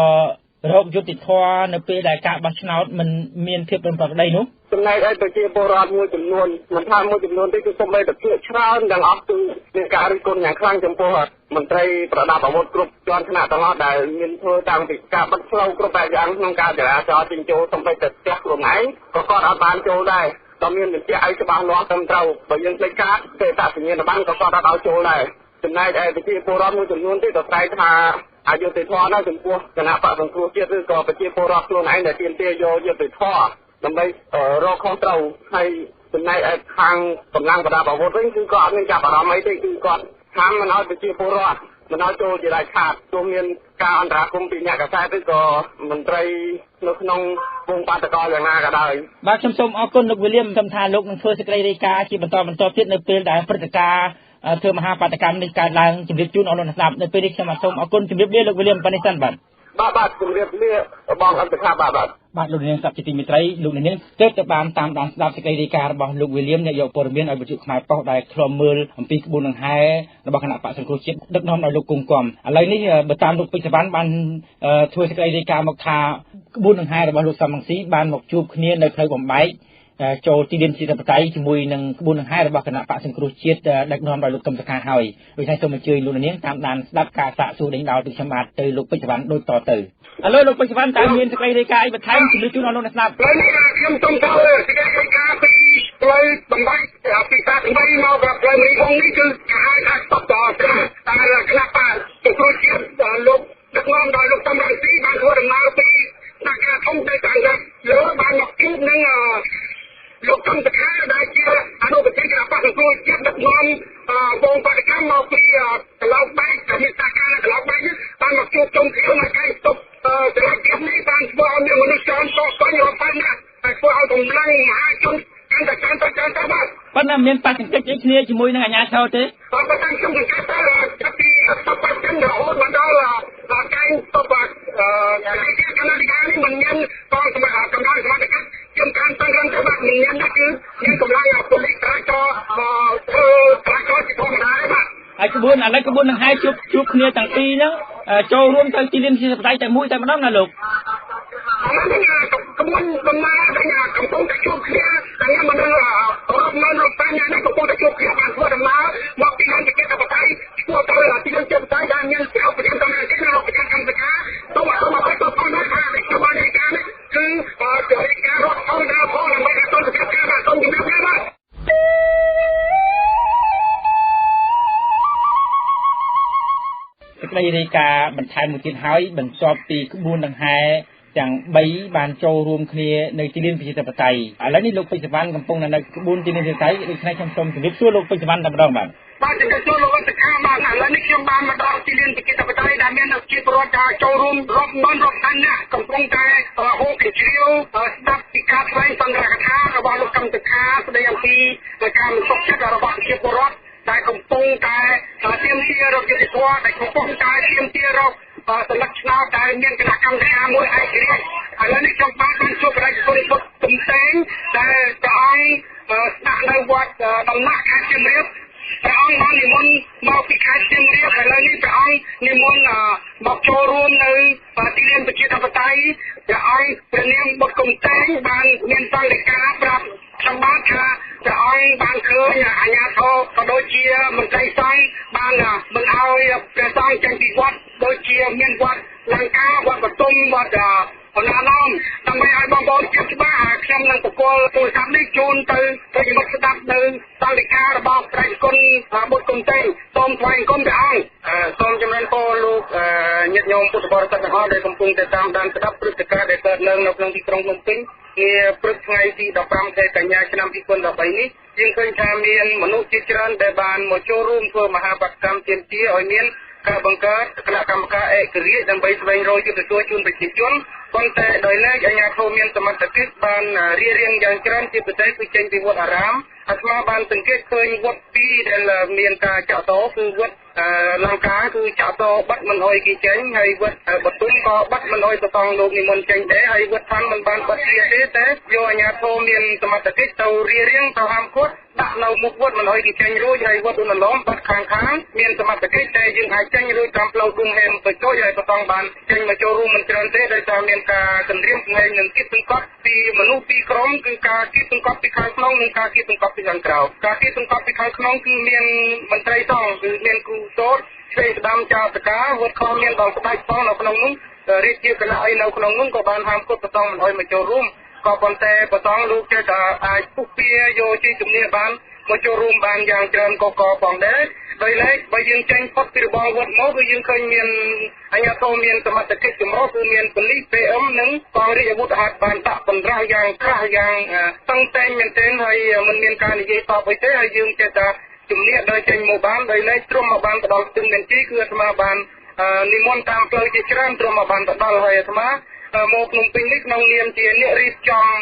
โรคยุติธรรมในปีแต่กะบัชนามันเมียนเทียบเป็นปกตินู้สมัยไอ้ประชีพโบราณมวยจำนวนมันทำมวยจำนวนที่คือสมัยแบบเชื่อชาญดังออกคือในการริกลอย่างครั้งจำพวกมันไตรประดับอาวุธกรุ๊ปจอนขนาดตลอดได้เงินเธอต่างติดการบัตรเรากรุ๊ปแบบอย่างน้องการจะจอจิงโจสมัยจัดแจกลงไหนก็อาบานโจได้ตอนนี้เจ้าไอ้ฉบับล้อตำเราไปยังในการเตะตัดเงินบ้านก็เอาโจได้สมัยไอ้ประชีพโบราณมวยจำนวนที่ต่อไปทาอายุติดท่อน่าสมควรคณะปะสังครูเชื่อก็ประชีพโบราณตัวไหนเนี่ยเตียนเตียโยยุติดท่อทำไมรอของเราให้เป็นในทางกำลังประดับอาวุธนั่นคือก่อนเนื่องจากเราไม่ได้คือก่อนทำมันเอาไปจีโปรอดมันเอาโจจีไรขาดตัวเมียนการอันตรายคงปีนี้กับใช้ด้วยก็มันไตรนกนงวงปาตะกออย่างน่าก็ได้บางชมชมเอาคนนกวิลเลียมทำทานลูกมันเพื่อสกัดริกาที่บรรทอพิษในเปลือยได้ปฏิกาเธอมหาปาตกรรมในการล้างจุดจุนเอาลงน้ำในปีนี้จะมาชมเอาคนจุดเรียบเรียบลูกวิลเลียมปานิสันบัตบ้าจุดเรียบเรียบองอันตรายบ้าลูกเลี้ยงสับจิตมิตรลูกเลี้ยงเกิดจากบานตามด่านสลับสกัดริกาบอกลูกวิลเลียมเนี่ยโยปรเมียนเอาบรรจุขมายปอกได้คลอมมือปีกบุญหนังไฮระบบคณะปะสังครูชิดดึกน้อมเอาลูกกุมกลมอะไรนี่เบิดตามลูกปิจบันบานทัวร์สกัดริกาหมกทาบุญหนังไฮระบบลูกสมังสีบานหมกจูบเนียในเพลย์บ่มใบโจตีเด่นสีตะปไตจมวยหนึ่งบุญหนึ่งให้ระบบคณะปะสังครูเชียดดักนอนโดยลูกกำสกาหอยโดยใช้สมจืดลูกนี้ตามด่านดับกาสะสู่ดิ่งดาวติดชมาตือลูกปัจจุบันโดยต่อตืออะไรลูกปัจจุบันตามเมียนสกัยริกาไอ้บัดไทยจุดจุนเอาลงในสนับเลยเข้มต้มเกลือสกัยริกาปีเลยบังไบปีตาบังไบมาแบบเลยมีองค์นี้คือการให้ตัดต่อตาคณะปะสังครูเชียดลูกดักนอนโดยลูกตำรังสีบางทัวร์ดังนาปีนักการท่องใจต่างกันหรือบางหมอกคิดนั่งลูกทำตะแคงได้เชื่ออนุปฏิกิริยาปะสังครูเจ็บดักนอนวงปฏิกรรมมาปีเราไปกับมิตรการเราไปบางหมอกจูบจงเขียวมาใกล้ตบแต่ละเก็บนี้บางบอลเนี่ยมนุษย์จอนต่อไปอยู่ไปนะแต่พวกเอาตรงลังมหาชนการจัดการบ้านปัญหาเมียนปะสังเกตเชี่ยจมวยนั่งงานเช่าเต้ปัญหาช่วงการตลาดจะตีตบปัดกันเดี๋ยวมันได้ละการตบปัดการที่คณะกรรมการนี่มันยังต้องสมัครกำลังสมัครกันจำการตั้งรังสมัคร មិនមានគឺយើងកម្លាំងពលិចចរាចរណ៍ធ្វើចរាចរណ៍ជាធម្មតាបាទហើយក្បួនឥឡូវក្បួននឹងហើយជួបគ្នាទាំងពីរហ្នឹងចូលរួមទៅទីលានប្រជាធិបតេយ្យតែមួយតែម្ដងណាលោកក្បួនដំណើរដែលកំពុងតែជួបគ្នាតែមនុស្សរាប់ម៉ឺនរាប់ពាន់នាក់កំពុងតែជួបគ្នាបានធ្វើដំណើរមកពីអង្គការបតៃឆ្ពោះទៅទីលានប្រជាធិបតេយ្យដែលមានស្រុកប្រចាំតាមទីក្រុងប្រចាំកម្ពុជាទៅមកទៅផងណាថាជាបានឯកានេះគឺការរត់អង្គការផងដើម្បីទៅប្រចាំការបាទសូមជំរាបលាបាទសេចក្តីរាយការណ៍បន្ថែមមួយទៀតហើយបន្ទាប់ពីក្បួនដង្ហែទាំង3បានចូលរួមគ្នានៅទីលានប្រជាធិបតេយ្យឥឡូវនេះលោកពេជ្រសវណ្ណកំពុងនៅក្បួនទីលានប្រជាធិបតេយ្យដូច្នេះខ្ញុំសូមជម្រាបសួរលោកពេជ្រសវណ្ណតែម្ដងបាទជំរាបសួរលោកអន្តរជាតិបាទឥឡូវនេះខ្ញុំបានមកដល់ទីលានប្រជាធិបតេយ្យដែលមានប្រជាពលរដ្ឋចូលរួមរាប់ម៉ឺនរាប់ពាន់នាក់កំពុងតែហូបកញ្ជ្រៀវស្ដាប់ពីការថ្លែងសន្និដ្ឋានរបស់លោកកម្មសិក្ខាស្ដីអំពីការមិនសុខចិត្តរបស់ប្រជាពលរដ្ឋដែលកំពុងតែទាមទាររកយុត្តិធម៌ដែលកំពុងតែទាមទាររកសន្លឹកឆ្នោតដែលមានគណៈកម្មការមួយឯករាជ្យឥឡូវនេះខ្ញុំបានជួបប្រជាពលរដ្ឋទំសេងដែលព្រះអង្គស្នាក់នៅវត្តដំណាក់ខេត្តសៀមរាបព្រះអង្គបាននិមន្តមកពីខេត្តសៀមរាបឥឡូវនេះព្រះអង្គនិមន្តមកចូលរួមនៅទីលានប្រជាធិបតេយ្យព្រះអង្គព្រះនាមបុត្រកុំតែងបានមានសន្និកាប្រាប់ខ្ញុំបានថាព្រះអង្គបានឃើញអាជ្ញាធរក៏ដូចជាមន្ត្រីសង្ឃបានមិនអោយព្រះសង្ឃចេញពីវត្តដូចជាមានវត្តលង្កាវត្តបទុមវត្តបណ្ណាឡំដើម្បីឲ្យបងប្អូនជឿច្បាស់ខ្ញុំនឹងបកគលទូរស័ព្ទនេះជូនទៅប្រិយមិត្តស្ដាប់នៅសន្និការបស់ព្រះគុណបុត្រកុំតែងសូមថ្លែងគុំព្រះអង្គសូមចម្រើនពរលោកញាតិញោមពុទ្ធបរិស័ទទាំងអស់ដែលកំពុងតែតាមដានស្ដាប់ព្រឹត្តិការណ៍ដែលកើតឡើងនៅក្នុងទីក្រុងភ្នំពេញនាព្រឹកថ្ងៃទី15ខែកញ្ញាឆ្នាំ2013នេះយើងឃើញថាមានមនុស្សជាច្រើនដែលបានមកចូលរួមធ្វើមហាបដកម្មទាមទារឲ្យមានការបង្កើតគណៈកម្មការឯករាជ្យដើម្បីស្វែងរកយុត្តិធម៌ជូនប្រជាជនប៉ុន្តែដោយឡែកអាជ្ញាធរមានសមត្ថកិច្ចបានរៀបរៀងយ៉ាងច្រើនជាពិសេសគឺចេញពីវត្តអារាមអាត្មាបានសង្កេតឃើញវត្ត2ដែលមានការចាក់តគឺវត្តលង្កាគឺចាក់តបាត់មិនអោយគេចេញហើយវត្តបទុមក៏បាត់មិនអោយតងលោកនិមន្តចេញដែរហើយវត្តឋានមិនបានបាត់ទៀតទេតែយកអាជ្ញាធរមានសមត្ថកិច្ចទៅរៀបរៀងទៅហាមឃាត់ដាក់នៅមុខវត្តមិនអោយគេចេញរួចហើយវត្តឧណឡំបាត់ខាងមានសមត្ថកិច្ចតែយើងអាចចេញរួចតាមផ្លូវគង់ហេមទៅជួយហើយតងបានចេញមកចូលរួមមិនច្រើនទេដោយសារមានការគម្រាមកំហែងនិងគៀបសង្កត់ពីមនុស្សពីរក្រុមគឺការគៀបសង្កត់ពីខាងក្នុងនិងការគៀបសង្កត់ពីខាងក្រៅការគៀបសង្កត់ពីខាងក្នុងគឺមានមន្ត្រីសង្ឃគឺមានគ្រូសូត្រឆ្វេងស្ដាំចៅតកាវត្តខំមានដល់ស្ដេចផងនៅក្នុងនោះរាជជាគណៈអីនៅក្នុងនោះក៏បានហាមឃាត់បន្តមិនឲ្យមកចូលរួមក៏ប៉ុន្តែបន្តលោកចេះតែអាចពុះពៀយកជាជំនាញបានមកចូលរួមបានយ៉ាងច្រើនកកផងដែរដោយឡែកបើយើងចេញផុតពីរបងវត្តមកគឺយើងឃើញមានអាជ្ញាធរមានសមត្ថកិច្ចចម្រុះគឺមានប៉ូលីស PM និងកងរាជអាវុធហត្ថបានដាក់បណ្ដាស់យ៉ាងក្រាស់យ៉ាងតឹងតែងមែនទែនហើយមិនមានការនិយាយតបអីទេហើយយើងចេះតែជំនះដោយចេញមកបានដោយឡែកទ្រមមកបានទៅដល់ស្ទឹងមានជ័យគឺអាត្មាបាននិមន្តតាមផ្លូវជាច្រើនទ្រមមកបានទៅដល់ហើយអាត្មាមកភ្នំពេញនេះក្នុងនាមជាអ្នករៀបចំ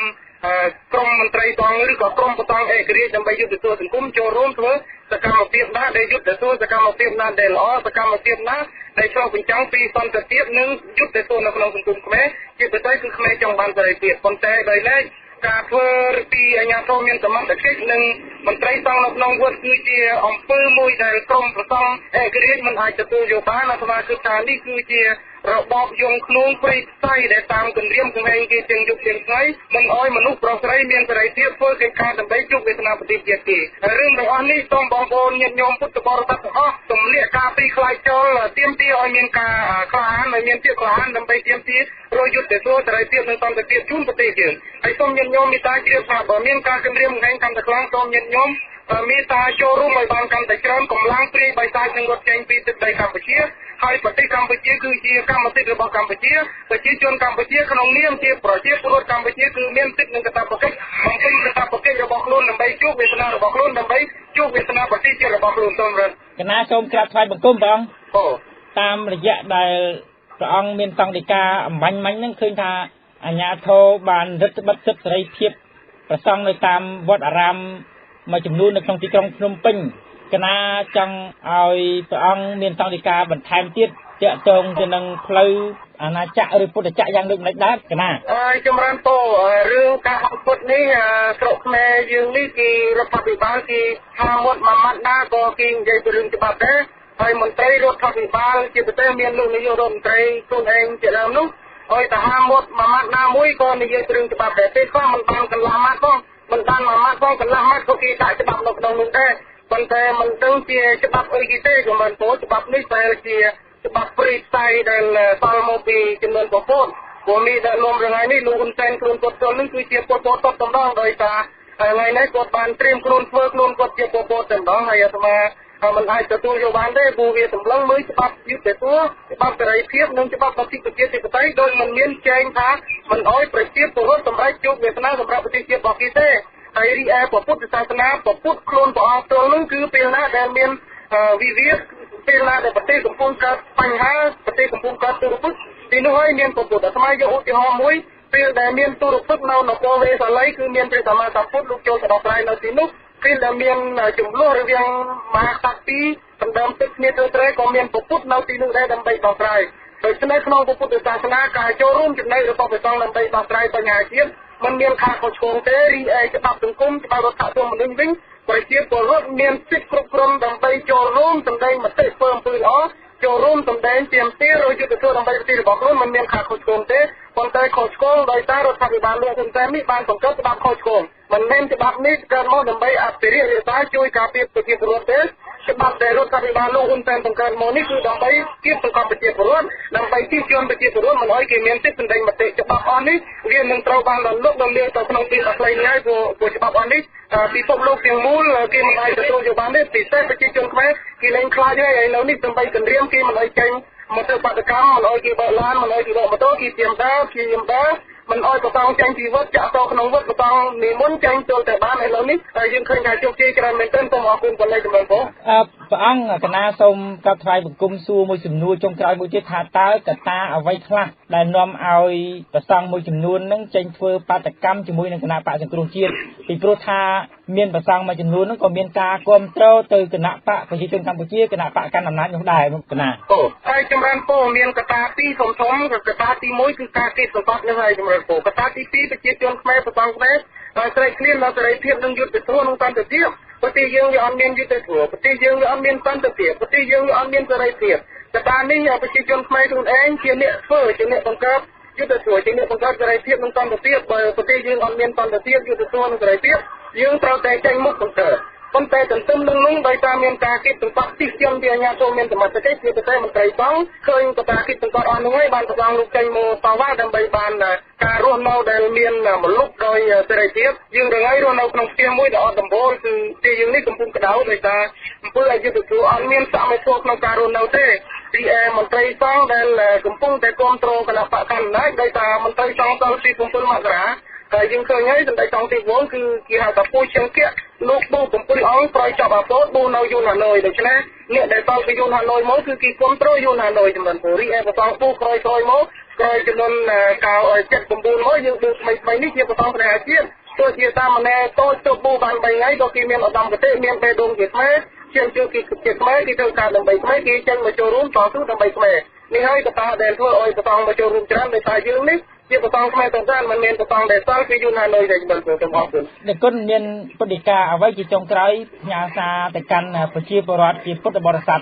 ក្រុមមន្ត្រីតងឬក៏ក្រុមបតងឯករាជ្យដើម្បីយុទ្ធសាស្ត្រសង្គមចូលរួមធ្វើសកម្មភាពណាដែលយុទ្ធសាស្ត្រសកម្មភាពណាដែលល្អសកម្មភាពណាដែលឆ្លុះបញ្ចាំងពីសន្តិភាពនិងយុទ្ធសាស្ត្រនៅក្នុងសង្គមខ្មែរជាពិសេសគឺខ្មែរចង់បានសេរីភាពប៉ុន្តែដោយឡែកការធ្វើពីអាជ្ញាធរមានសមត្ថកិច្ចនិងមន្ត្រីសង្ឃនៅក្នុងវត្តគឺជាអំពើមួយដែលក្រុមប្រសង់ឯករាជ្យមិនអាចទទួលយកបានអាត្មាគិតថានេះគឺជារបបយងខ្លួនព្រៃផ្សៃដែលតាមគម្រាមកំហែងគេទាំងយប់ទាំងថ្ងៃមិនអោយមនុស្សប្រុសស្រីមានសេរីភាពធ្វើកិច្ចការដើម្បីជួបវេទនាប្រទេសជាតិទេរឿងទាំងអស់នេះសូមបងប្អូនញាតិញោមពុទ្ធបរិស័ទទាំងអស់ទម្លាក់ការពីខ្លាចចូលទាមទារឲ្យមានការក្លាហានឲ្យមានភាពក្លាហានដើម្បីទាមទាររយុទ្ធសាស្ត្រសេរីភាពនិងសន្តិភាពជូនប្រទេសយើងហើយសូមញាតិញោមមេត្តាជ្រាបថាបើមានការគម្រាមកំហែងកាន់តែខ្លាំងសូមញាតិញោមមេត្តាចូលរួមឲ្យបានកាន់តែច្រើនកម្លាំងព្រាយបិសាចនឹងរត់ចេញពីទឹកដីកម្ពុជាហើយប្រទេសកម្ពុជាគឺជាកម្មសិទ្ធិរបស់កម្ពុជាប្រជាជនកម្ពុជាក្នុងនាមជាប្រជាពលរដ្ឋកម្ពុជាគឺមានសិទ្ធិនិងកាតព្វកិច្ចបំពេញកាតព្វកិច្ចរបស់ខ្លួនដើម្បីជួបវេទនារបស់ខ្លួនដើម្បីជួបវេទនាប្រទេសជាតិរបស់ខ្លួនសូមរដ្ឋកណាសូមក្រាបថ្វាយបង្គំព្រះអង្គតាមរយៈដែលព្រះអង្គមានសង្ឃដីកាអំបញ្ញមិញហ្នឹងឃើញថាអាជ្ញាធរបានរឹតបន្តឹងសិទ្ធិសេរីភាពប្រសង់នៅតាមវត្តអារាមមួយចំនួននៅក្នុងទីក្រុងភ្នំពេញកណាចង់ឲ្យព្រះអង្គមានសង្ឃដីកាបន្ថែមទៀតទាក់ទងទៅនឹងផ្លូវ អាណាចក្រឬពុទ្ធចក្រយ៉ាងដូចម្តេចដែរកណាចម្រើនពររឿងការអពុទ្ធនេះស្រុកខ្មែរយើងនេះគេរដ្ឋាភិបាលគេថាមុតមួយម៉ាត់ណាក៏គេនិយាយពីរឿងច្បាប់ដែរហើយមន្ត្រីរដ្ឋាភិបាលជាប្រទេសមានលោកនាយករដ្ឋមន្ត្រីខ្លួនឯងជាដើមនោះឲ្យតែហាមុតមួយម៉ាត់ណាមួយក៏និយាយពីរឿងច្បាប់ដែរពេលខ្លះមិនបានកន្លះម៉ាត់ផងមិនបានមួយម៉ាត់ផងកន្លះម៉ាត់ក៏គេដាក់ច្បាប់នៅក្នុងនោះដែរប៉ុន្តែមិនដឹងជាច្បាប់អីគេទេចម្រើនពរច្បាប់នេះតែជាច្បាប់ព្រៃផ្សៃដែលសល់មកពីចំនួនប្រពន្ធព្រោះមានតែលំរងាយនេះលោកហ៊ុនសែនខ្លួនគាត់ចូលនេះគឺជាពលពតតតម្ដងដោយសារថ្ងៃនេះគាត់បានត្រៀមខ្លួនធ្វើខ្លួនគាត់ជាពលពតតម្ដងហើយអាត្មាមិនអាចទទួលយកបានទេព្រោះវាសម្លឹងមើលច្បាប់យុត្តិធម៌ច្បាប់សេរីភាពនិងច្បាប់ប្រជាជាតិធិបតេយ្យដោយមិនមានចែងថាមិនអោយប្រជាពលរដ្ឋសម្រាប់ជោគវាសនាសម្រាប់ប្រទេសជាតិរបស់គេទេហើយរីឯពុទ្ធសាសនាពុទ្ធខ្លួនព្រះអង្គទ្រង់នឹងគឺពេលណាដែលមានវិវាទពេលណាដែលប្រទេសកំពុងកើតបញ្ហាប្រទេសកំពុងកើតទុរភិក្សទីនោះហើយមានពុទ្ធអាត្មាយកឧទាហរណ៍មួយពេលដែលមានទុរភិក្សនៅនគរវេសាលីគឺមានព្រះសម្មាសម្ពុទ្ធលោកចូលទៅដល់ក្រៃនៅទីនោះពេលដែលមានចំនួនរវាងមហាក្សត្រពីរសម្ដេចទឹកគ្នាទៅត្រេក៏មានពុទ្ធនៅទីនោះដែរដើម្បីដោះស្រាយដូច្នេះក្នុងពុទ្ធសាសនាការចូលរួមចំណែករបស់ព្រះសង្ឃដើម្បីដោះស្រាយបញ្ហាជាតិមិនមានខាតខុសឆ្គងទេរីឯច្បាប់សង្គមច្បាប់រដ្ឋធម្មនុញ្ញវិញប្រជាពលរដ្ឋមានសិទ្ធិគ្រប់គ្រាន់ដើម្បីចូលរួមសម្ដែងមតិធ្វើអំពើល្អចូលរួមសម្ដែងទាមទារយុត្តិធម៌ដើម្បីប្រទេសរបស់ខ្លួនមិនមានខាតខុសឆ្គងទេប៉ុន្តែខុសឆ្គងដោយសាររដ្ឋាភិបាលលោកហ៊ុនសែននេះបានបង្កើតច្បាប់ខុសឆ្គងមិនមែនច្បាប់នេះកើតមកដើម្បីអភិរក្សរក្សាជួយការពារប្រជាពលរដ្ឋទេច្បាប់ដែលរដ្ឋាភិបាលលោកហ៊ុនសែនបង្កើតមកនេះគឺដើម្បីគៀបសង្កត់ប្រជាពលរដ្ឋដើម្បីជិះជាន់ប្រជាពលរដ្ឋមិនឲ្យគេមានសិទ្ធិសម្ដែងមតិច្បាប់អស់នេះវានឹងត្រូវបានរំលឹកដល់លាទៅក្នុងពេលខ្លីនេះហើយព្រោះច្បាប់អស់នេះពិភពលោកទាំងមូលគេមិនអាចទទួលយកបានទេពិសេសប្រជាជនខ្មែរគេលែងខ្លាចហើយនៅនេះដើម្បីគម្រាមគេមិនឲ្យចេញមកធ្វើបាតកម្មមិនឲ្យគេបើកឡានមិនឲ្យគេដកម៉ូតូគេព្យាយាមដើរមិនឲ្យប្រតងចាញ់ពីវត្តចាក់តក្នុងវត្តប្រតងនិមន្តចាញ់ចូលតែបានឥឡូវនេះហើយយើងឃើញថាជោគជ័យច្រើនមែនទែនសូមអរគុណពលិចម្រើនបងព្រះអង្គកណាសូមក្រាបថ្វាយបង្គំសួរមួយសំណួរចុងក្រោយមួយទៀតថាតើកត្តាអ្វីខ្លះដែលនាំឲ្យប្រសង់មួយចំនួននឹងចេញធ្វើបាតកម្មជាមួយនឹងគណៈបកសង្គ្រោះជាតិពីព្រោះថាមានប្រសង់មួយចំនួននឹងក៏មានការគ្រប់គ្រងទៅគណៈបកប្រជាជនកម្ពុជាគណៈបកកាន់អំណាចនោះដែរកណាហើយចម្រើនពរមានកត្តាពីរធំកត្តាទី1គឺការគិតសង្កត់នេះហើយចម្រើនពរកត្តាទី2ប្រជាជនខ្មែរប្រសង់ខ្មែរស្រេកឃ្លានដល់សេរីភាពនិងយុត្តិធម៌និងសន្តិភាពប្រទេសយើងវាអត់មានយុត្តិធម៌ប្រទេសយើងវាអត់មានសន្តិភាពប្រទេសយើងវាអត់មានសេរីភាពកត្តានេះប្រជាជនខ្មែរខ្លួនឯងជាអ្នកធ្វើជាអ្នកបង្កើតយុត្តិធម៌ជាអ្នកបង្កើតសេរីភាពនិងសន្តិភាពបើប្រទេសយើងអត់មានសន្តិភាពយុត្តិធម៌និងសេរីភាពយើងត្រូវតែចេញមុខបង្កើតប៉ុន្តែទន្ទឹមនឹងនោះដោយសារមានការគិតសង្កត់ទីស្యంពីអាជ្ញាធរមានសមត្ថកិច្ចជាប្រទេសមន្ត្រីសង្ឃឃើញកត្តាគិតសង្កត់អស់នោះហើយបានប្រសងលោកចេញមកតវ៉ាដើម្បីបានការរស់នៅដែលមានមលុបដោយសេរីភាពយើងរងាយរស់នៅក្នុងផ្ទះមួយដែលអត់ដំបូលគឺទីយើងនេះកំពុងក្តៅដោយសារអំពើអយុត្តិធម៌អត់មានសមត្ថភាពក្នុងការរស់នៅទេទីមន្ត្រីសង្ឃដែលកំពុងតែគ្រប់គ្រងគណៈបកកណ្ដាលដោយសារមន្ត្រីសង្ឃតពី7មករាហើយយើងឃើញហើយសម្ដេចសង្ឃទីវងគឺគេហៅថាពូជង្គៈលោកបូ7អង្គប្រយចាប់អាពោតបូនៅយូនហាណូយដូច្នេះអ្នកដែលតពីយូនហាណូយមកគឺគេគ្រប់គ្រងយូនហាណូយចំនួនពូរីឯប្រសងពូក្រោយមកក្រោយចំនួន79មកយើងដូចថ្មីនេះជាប្រសងព្រះអាជាតិទោះជាតាមម្នាក់តូចទៅបូបាន3ថ្ងៃក៏គេមានឧត្តមគតិមានបេដងជាខ្មែរជាជឿគេជាខ្មែរគេធ្វើការដើម្បីខ្មែរគេចេញមកចូលរួមតស៊ូដើម្បីខ្មែរនេះហើយកត្តាដែលធ្វើឲ្យប្រសងមកចូលរួមច្រើនដោយសារយើងនេះជាប្រសងខ្មែរទាំងមិនមែនប្រសងដែលសល់គឺយូនហាណូយតែចំនួនពូសូមអរគុណអ្នកគុណមានពុទ្ធិកាអ្វីជាចុងក្រោយផ្ញើសារទៅកាន់ប្រជាពលរដ្ឋជាពុទ្ធបរិស័ទ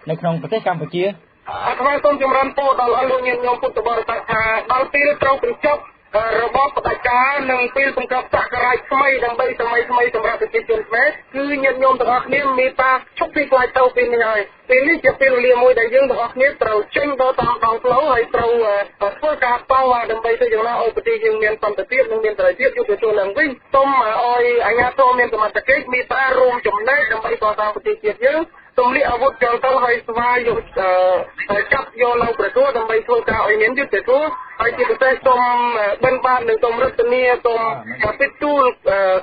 នៅក្នុងប្រទេសកម្ពុជាអាត្មាសូមចម្រើនពរដល់អស់លោកញាតិញោមពុទ្ធបរិស័ទថាដល់ពេលត្រូវបញ្ចប់របបផ្ដាច់ការនិងពេលបង្កើតសករាជថ្មីដើម្បីសម័យថ្មីសម្រាប់ប្រជាជនខ្មែរគឺញាតិញោមទាំងអស់គ្នាមេត្តាឈប់ពីខ្លាចទៅពេលនេះហើយពេលនេះជាពេលវេលាមួយដែលយើងទាំងអស់គ្នាត្រូវចេញទៅតាមដងផ្លូវហើយត្រូវធ្វើការតវ៉ាដើម្បីទៅយ៉ាងណាឲ្យប្រទេសយើងមានសន្តិភាពនិងមានសេរីភាពយុត្តិធម៌ឡើងវិញសូមឲ្យអាជ្ញាធរមានសមត្ថកិច្ចមេត្តារួមចំណែកដើម្បីកសាងប្រទេសជាតិយើងទម្លាក់អាវុធចូលទៅហើយស្វែងយកចាប់យកនៅប្រទេសដើម្បីធ្វើការឲ្យមានយុត្តិធម៌ហើយជាពិសេសសូមបិណ្ឌបាតនិងសូមរតនាសូមពិតទូល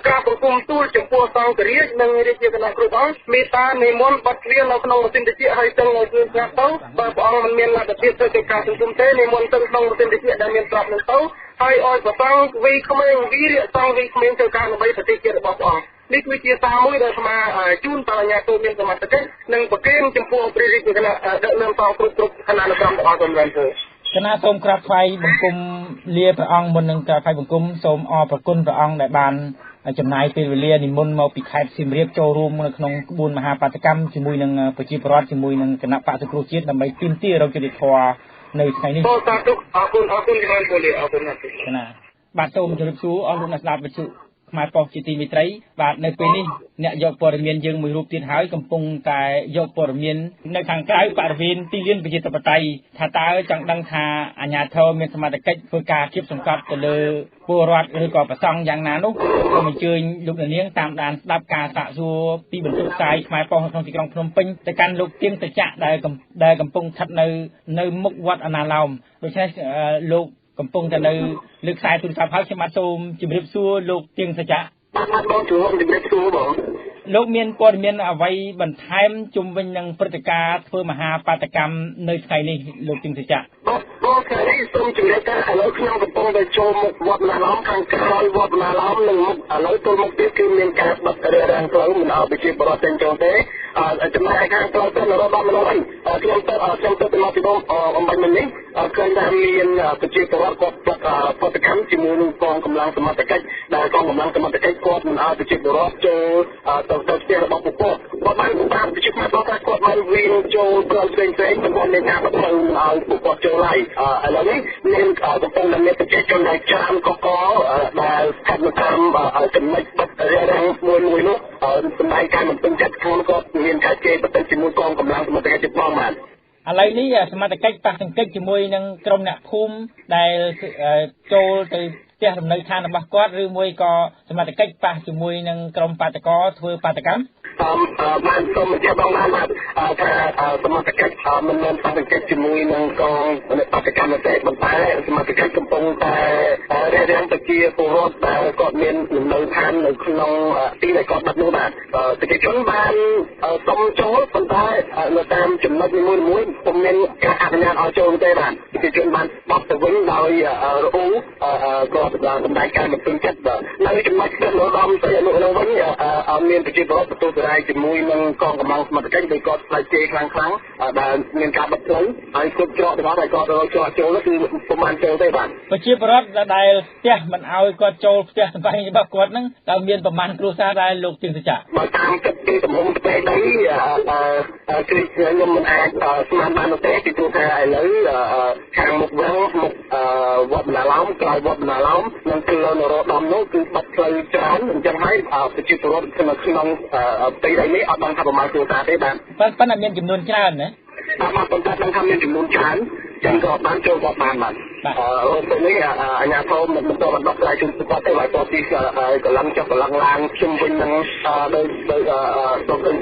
ការប្រគំទូលចំពោះសង្ឃរាជនិងរាជាគណៈគ្រប់អង្គមេត្តានិមន្តបတ်គ្រានៅក្នុងម៉ាស៊ីនត្រជាក់ហើយទាំងឲ្យគឺស្រាប់ទៅបើព្រះអង្គមិនមានលទ្ធភាពធ្វើកិច្ចការសង្គមទេនិមន្តទៅក្នុងម៉ាស៊ីនត្រជាក់ដែលមានស្រាប់នឹងទៅហើយឲ្យប្រសងវីក្មេងវីរៈសង្ឃវីក្មេងធ្វើការដើម្បីប្រទេសជាតិរបស់ព្រះអង្គនេះគឺជាសារមួយដែលស្មាជូនដល់អាជ្ញាធរមានសមត្ថកិច្ចនិងប្រគេនចំពោះព្រះរាជគណៈដឹកនាំសង្ឃគ្រប់គណៈនុក្រមរបស់សម្រាប់ គណៈសូមក្រាបថ្វាយបង្គំលាព្រះអង្គមុននឹងក្រាបថ្វាយបង្គំសូមអរព្រគុណព្រះអង្គដែលបានចំណាយពេលវេលានិមន្តមកពីខេត្តសៀមរាបចូលរួមនៅក្នុងក្បួនមហាបាតកម្មជាមួយនឹងប្រជាពលរដ្ឋជាមួយនឹងគណៈបក្សសង្គ្រោះជាតិដើម្បីទាមទាររកយុត្តិធម៌នៅថ្ងៃនេះបាទសូមជម្រាបសួរអស់លោកអ្នកស្ដាប់វិទ្យុខ្មែរប៉ុស្តិ៍ជាទីមេត្រីបាទនៅពេលនេះអ្នកយកព័ត៌មានយើងមួយរូបទៀតហើយកំពុងតែយកព័ត៌មាននៅខាងក្រៅបរិវេណទីលានប្រជាធិបតេយ្យថាតើចង់ដឹងថាអាជ្ញាធរមានសមត្ថកិច្ចធ្វើការគៀបសង្កត់ទៅលើពលរដ្ឋឬក៏ប្រសង់យ៉ាងណានោះសូមអញ្ជើញលោកអ្នកនាងតាមដានស្ដាប់ការសាកសួរពីបន្ទប់ផ្សាយខ្មែរប៉ុស្តិ៍ក្នុងទីក្រុងភ្នំពេញទៅកាន់លោកទៀងតចៈដែលកំពុងស្ថិតនៅមុខវត្តអាណាឡោមដូច្នេះលោកកំពុងតែនៅលើខ្សែទូរស័ព្ទហើយខ្ញុំបាទសូមជម្រាបសួរលោកទៀងសច្ចៈបាទបងជួបជម្រាបសួរបងលោកមានព័ត៌មានអ្វីបន្ថែមជុំវិញនឹងព្រឹត្តិការណ៍ធ្វើមហាបាតកម្មនៅថ្ងៃនេះលោកទៀងសច្ចៈបងថ្ងៃនេះសូមជម្រាបថាឥឡូវខ្ញុំកំពុងតែចូលមុខវត្តណាឡោមខាងក្រោយវត្តណាឡោមនឹងមុខឥឡូវចូលមុខទៀតគឺមានការបិទរាងផ្លូវមិនឲ្យប្រជាពលរដ្ឋចេញចូលទេចំណែកខាងក្រោយទៅរត់10minuitខ្ញុំទៅមកពីបងអំបញ្ញមិញនេះឃើញថាមានប្រជាពលរដ្ឋគាត់ប្រតិកម្មជាមួយនឹងកងកម្លាំងសមត្ថកិច្ចដែលកងកម្លាំងសមត្ថកិច្ចគាត់មិនឲ្យប្រជាពលរដ្ឋចូលទៅផ្ទះរបស់ពួកគាត់បានតាមប្រជាពលរដ្ឋគាត់បានវិញចូលទៅផ្សេងគាត់មានការបិទផ្លូវឲ្យពួកគាត់ចូលហើយឥឡូវនេះមានកំពុងតែមានប្រជាជនដែលច្រើនកកដែលស្ថិតនៅតាមចំណុចបិទរាងមួយនោះសម្ដែងការមិនពេញចិត្តខ្លួនគាត់មានការជេរបន្តិចជាមួយកងកម្លាំងសមត្ថកិច្ចផងបាទឥឡូវនេះសមត្ថកិច្ចប៉ះទង្គិចជាមួយនឹងក្រុមអ្នកភូមិដែលចូលទៅផ្ទះលំនៅឋានរបស់គាត់ឬមួយក៏សមត្ថកិច្ចប៉ះជាមួយនឹងក្រុមបាតកោធ្វើបាតកម្មបានសូមបញ្ជាក់បងបានថាសមត្ថកិច្ចមិនមែនប៉ះទង្គិចជាមួយនឹងកងបាតកម្មទេប៉ុន្តែសមត្ថកិច្ចកំពុងតែរាំងប្រជាពលរដ្ឋដែលគាត់មានលំនៅឋាននៅក្នុងទីដែលគាត់បាត់នោះបាទប្រជាជនបានសុំចូលប៉ុន្តែនៅតាមចំណុចមួយពុំមានការអនុញ្ញាតឲ្យចូលទេបាទប្រជាជនបានបោះទៅវិញដោយរអ៊ូគាត់សម្ដែងការមិនពេញចិត្តនៅចំណុចទឹកលោកដំទៅនោះវិញមានប្រជាពលរដ្ឋទទួលរាយជាមួយនឹងកងកម្លាំងសមត្ថកិច្ចដែលគាត់ផ្លាច់ជេរខ្លាំងដែលមានការបិទផ្លូវហើយគ្រប់ច្រកទាំងអស់ដែលគាត់ចូលនោះគឺពុំបានចូលទេបាទប្រជាពលរដ្ឋដែលផ្ទះមិនឲ្យគាត់ចូលផ្ទះសម្បែងរបស់គាត់ហ្នឹងតើមានប្រមាណគ្រួសារដែរលោកទៀងសច្ចៈបើតាមគិតពីទំហំផ្ទៃដីគឺខ្ញុំមិនអាចស្មានបានទេពីព្រោះថាឥឡូវខាងមុខវិញមុខវត្តណាឡោមក្រោយវត្តណាឡោមនិងគឺនរោត្តមនោះគឺបាត់ផ្លូវច្រើនអញ្ចឹងហើយប្រជាពលរដ្ឋនៅក្នុងផ្ទៃដីនេះអត់បានថាប្រមាណគ្រួសារទេបាទប៉ុន្តែមានចំនួនច្រើនណាបាទប៉ុន្តែដឹងថាមានចំនួនច្រើនចឹងក៏បានចូលគាត់បានបាទពេលនេះអាជ្ញាធរមិនទាន់ដោះស្រាយជូនគាត់ទេហើយតទីកន្លងចុះកន្លងឡើងជុំវិញនឹងដោយទៅ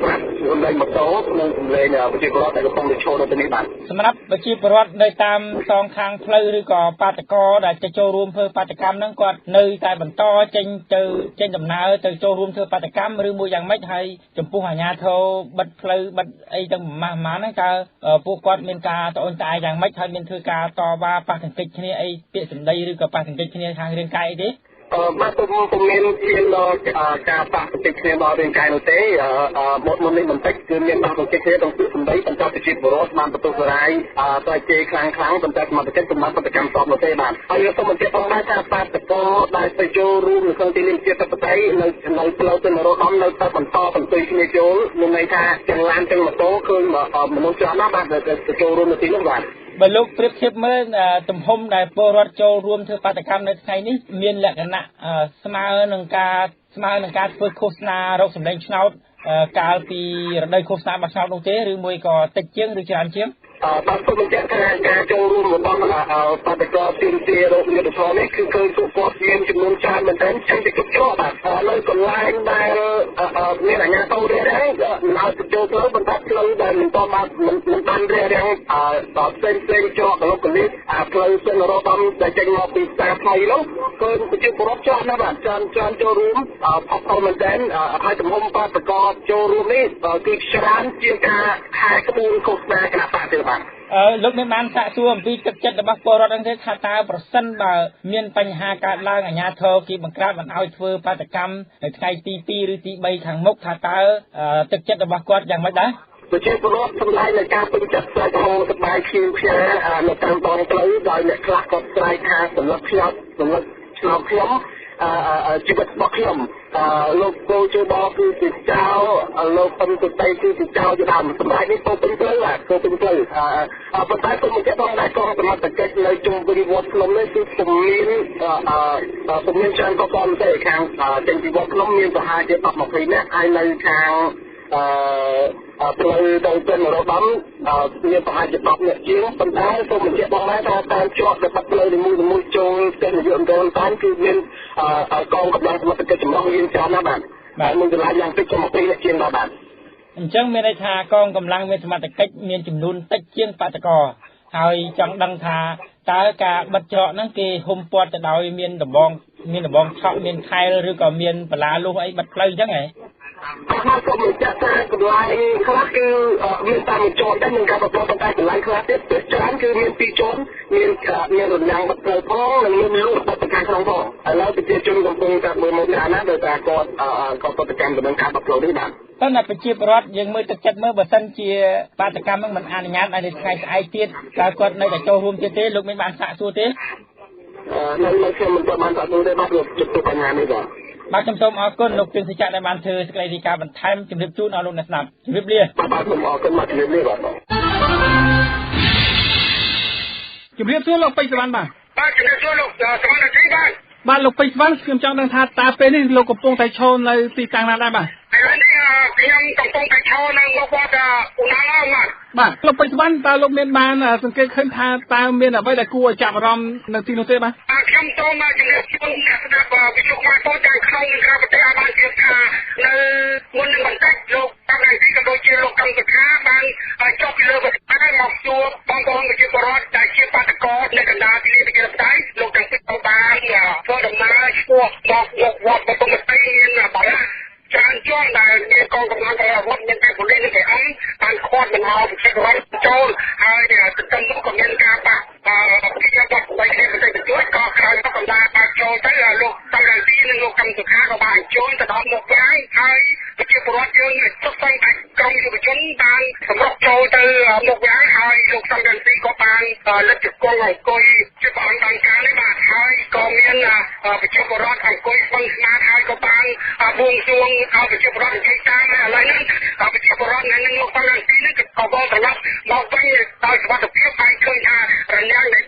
ប្រាប់នៅម៉ូតូនិងសម្លេងប្រជាពលរដ្ឋដែលកំពុងតែឈរនៅទីនេះបាទសម្រាប់ប្រជាពលរដ្ឋនៅតាមសងខាងផ្លូវឬក៏បាតកោដែលจะចូលរួមធ្វើបាតកម្មហ្នឹងគាត់នៅតែបន្តចេញដំណើរទៅចូលរួមធ្វើបាតកម្មឬមួយយ៉ាងម៉េចហើយចំពោះអាជ្ញាធរបិទផ្លូវបិទអីទាំងម៉ាស់ហ្នឹងតើពួកគាត់មានការត្អូញត្អែរយ៉ាងម៉េចហើយមានធ្វើការតវ៉ាប៉ះទង្គិចគ្នាអីពាក្យសម្ដីឬក៏ប៉ះទង្គិចគ្នាខាងរាងកាយអីទេបាទពុំមានដល់ការប៉ះទង្គិចគ្នាដល់រាងកាយនោះទេមុននេះបន្តិចគឺមានប៉ះទង្គិចគ្នាក្នុងពាក្យសម្ដីបន្តប្រជាពលរដ្ឋបានបន្ទោសរាយតែជេរខ្លាំងប៉ុន្តែសមត្ថកិច្ចសម្រាប់ប្រតិកម្មសពនោះទេបាទហើយសូមបញ្ជាក់ផងដែរថាបាតកោដែលទៅចូលរួមនៅក្នុងទីលានប្រជាធិបតេយ្យនៅផ្លូវទៅនរោត្តមនៅតែបន្តបន្ទុយគ្នាចូលមានន័យថាទាំងឡានទាំងម៉ូតូឃើញមនុស្សច្រើនណាស់បាទទៅចូលរួមនៅទីនោះបាទបើលោកប្រៀបធៀបមើលទំហំដែលពលរដ្ឋចូលរួមធ្វើបាតកម្មនៅថ្ងៃនេះមានលក្ខណៈស្មើនឹងការធ្វើឃោសនារកសម្លេងឆ្នោតកាលពីរដូវឃោសនាបោះឆ្នោតនោះទេឬមួយក៏តិចជាងឬច្រើនជាងបាទសូមបញ្ជាក់ថាការចូលរួមរបស់បាតកោទាមទាររកយុត្តិធម៌នេះគឺឃើញពួកគាត់មានចំនួនច្រើនមែនទែនចេញពីគ្រប់ច្រកបាទនៅកន្លែងដែលមានអាជ្ញាធររារាំងមិនឲ្យចូលផ្លូវបន្ទាប់ផ្លូវដែលមិនបានរារាំងផ្សេងច្រកកលុកកលិចផ្លូវសេនរោត្តមដែលចេញមកពីផ្សារថ្មីនោះគឺប្រជាពលរដ្ឋច្រើនណាស់បាទច្រើនចូលរួមផុសផុលមែនទែនហើយទំហំបាតកោចូលរួមនេះគឺច្រើនជាងការខែក្បួនឃោសនាគណៈបកទេបាទលោកមានបានសាកសួរអំពីទឹកចិត្តរបស់ពលរដ្ឋហ្នឹងទេថាតើប្រសិនបើមានបញ្ហាកើតឡើងអាជ្ញាធរគេបង្ក្រាបមិនឲ្យធ្វើបាតកម្មនៅថ្ងៃទី2ឬទី3ខាងមុខថាតើទឹកចិត្តរបស់គាត់យ៉ាងម៉េចដែរ ប្រជាពលរដ្ឋសម្ដែងនៅការពេញចិត្តស្រែកហូរសប្បាយខៀវខ្យានៅតាមដងផ្លូវដោយអ្នកខ្លះក៏ស្រែកថាសម្លឹកឆ្នោតខ្ញុំជីវិតរបស់ខ្ញុំលោកគោជបគឺជាចៅលោកពំទុតៃគឺជាចៅជាដើមសម្រាប់នេះពោពេញផ្លូវពោពេញផ្លូវប៉ុន្តែគុំមកបងដែរកងសមត្ថកិច្ចនៅជុំវិញវត្តភ្នំនេះគឺពុំមានច្រើនក៏ប៉ុន្តែខាងចេញពីវត្តភ្នំមានប្រហែលជា10-20នាក់ហើយនៅខាងផ្លូវទៅពេញរដំមានប្រហែលជា10នាក់ជាងប៉ុន្តែសូមបញ្ជាក់បងដែរថាតាមជាប់របស់ផ្លូវនីមួយៗចូលផ្ទះនាយករដ្ឋមន្ត្រីគឺមានកងកម្លាំងសមត្ថកិច្ចចម្រុះមានច្រើនណាស់បាទមួយកន្លែងយ៉ាងតិច20នាក់ជាងបាទអញ្ចឹងមានន័យថាកងកម្លាំងមានសមត្ថកិច្ចមានចំនួនតិចជាងបាតកោហើយចង់ដឹងថាតើការបិទច្រកហ្នឹងគេហុំព័ទ្ធទៅដោយមានដំបងឆក់មានខែលឬក៏មានបលាលុះអីបិទផ្លូវអញ្ចឹងហ៎ខ្ញុំសូមបញ្ជាក់ថាកន្លែងខ្លះគឺមានតាមមួយជាន់ដែរមានការប្រព័ន្ធតែកន្លែងខ្លះទៀតច្រើនគឺមាន2ជាន់មានរនាំងបិទផ្លូវផងនិងមានលុបបិទខាងក្នុងផងឥឡូវប្រជាជនកំពុងតែមើលមកច្រើនណាស់ដោយសារគាត់ប្រតិកម្មទៅនឹងការបិទផ្លូវនេះបាទប៉ុន្តែប្រជាពលរដ្ឋយើងមើលទឹកចិត្តមើលបើសិនជាបាតកម្មហ្នឹងមិនអនុញ្ញាតឲ្យថ្ងៃស្អែកទៀតតើគាត់នៅតែចូលរួមទៀតទេលោកមានបានសាកសួរទេនៅខ្ញុំមិនបានសាកសួរទេបាទលោកជុំបញ្ហានេះបាទខ្ញុំសូមអរគុណលោកទាំងសច្ចៈដែលបានធ្វើសេចក្តីរាយការណ៍បន្ថែមជម្រាបជូនដល់លោកអ្នកស្ដាប់ជម្រាបលាបាទសូមអរគុណមកជម្រាបលាបាទជម្រាបសួរលោកពេជ្រសវណ្ណបាទជម្រាបសួរលោកសវណ្ណទីបាទលោកពេជ្រសវណ្ណខ្ញុំចង់ដឹងថាតើពេលនេះលោកកំពុងតែឈរនៅទីតាំងណាដែរបាទឥឡូវនេះខ្ញុំកំពុងតែឈរនៅមុខវត្តឧណ្ណាឡោមបាទលោកពេជ្រសវណ្ណតើលោកមានបានសង្កេតឃើញថាតើមានអ្វីដែលគួរឲ្យចាប់អារម្មណ៍នៅទីនោះទេបាទខ្ញុំសូមជម្រាបជូនអ្នកស្ដាប់វិទ្យុខ្មែរពោលទាំងក្នុងនិងក្រៅប្រទេសឲ្យបានជឿថានៅមុននឹងបន្តិចលោកតាមរយៈក៏ដូចជាលោកកម្មសខាបានចុះពីលើវិទ្យុមកសួរបងប្អូនប្រជាពលរដ្ឋដែលជាបាតកោនៅកណ្ដាលទីលានប្រជាប្រដ្ឋលោកទាំងពីរបានធ្វើដំណើរឆ្ពោះមកវត្តបទុមវតីមានបារាច្រើនជាន់ដែលមានកងកម្លាំងអាវុធមានតែប៉ូលីសនិងគេអង្គបានឃាត់មិនមកប្រជាពលរដ្ឋចូលហើយទន្ទឹមនោះក៏មានការបាក់ជាបាត់បីគ្នាទៅជួយក៏ក្រោយមកកម្លាំងបាក់ចូលទៅលោកតំរាំងទីនិងលោកកម្មសុខាក៏បានចូលទៅដល់មុខយ៉ាងហើយប្រជាពលរដ្ឋយើងទុកសង្កត់ក្រុមយុវជនបានសម្រុកចូលទៅមុខយ៉ាងហើយលោកតំរាំងទីក៏បានលិទ្ធជង្គង់អង្គុយជាប្រអន្តរការនេះបាទហើយក៏មានប្រជាពលរដ្ឋអង្គុយស្វឹងស្មាតហើយក៏បានបួងសួងឲ្យប្រជាពលរដ្ឋនិយាយតាមឥឡូវហ្នឹងប្រជាពលរដ្ឋនៅនឹងលោកតំរាំងទីនេះក៏វល់ត្រឡប់មកវិញដោយសុវត្ថិភាពហើយឃើញថារនាំងដែល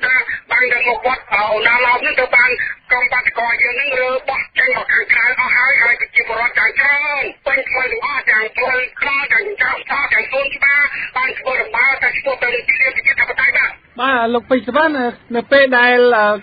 បានទៅមកវត្តឧណ្ណាឡោមហ្នឹងទៅបានក្រុមបាតកោយើងហ្នឹងរើបោះចេញមកខាងក្រៅអស់ហើយប្រជាពលរដ្ឋច្រើនពេញផ្លូវទាំងអស់ទាំងផ្លូវខ្លះទាំងចៅស្ថាទាំងសួនច្បារបានធ្វើដំណើរទៅឆ្ពោះទៅទីលានប្រជាធិបតេយ្យបាទលោកពេជ្រសវណ្ណនៅពេលដែល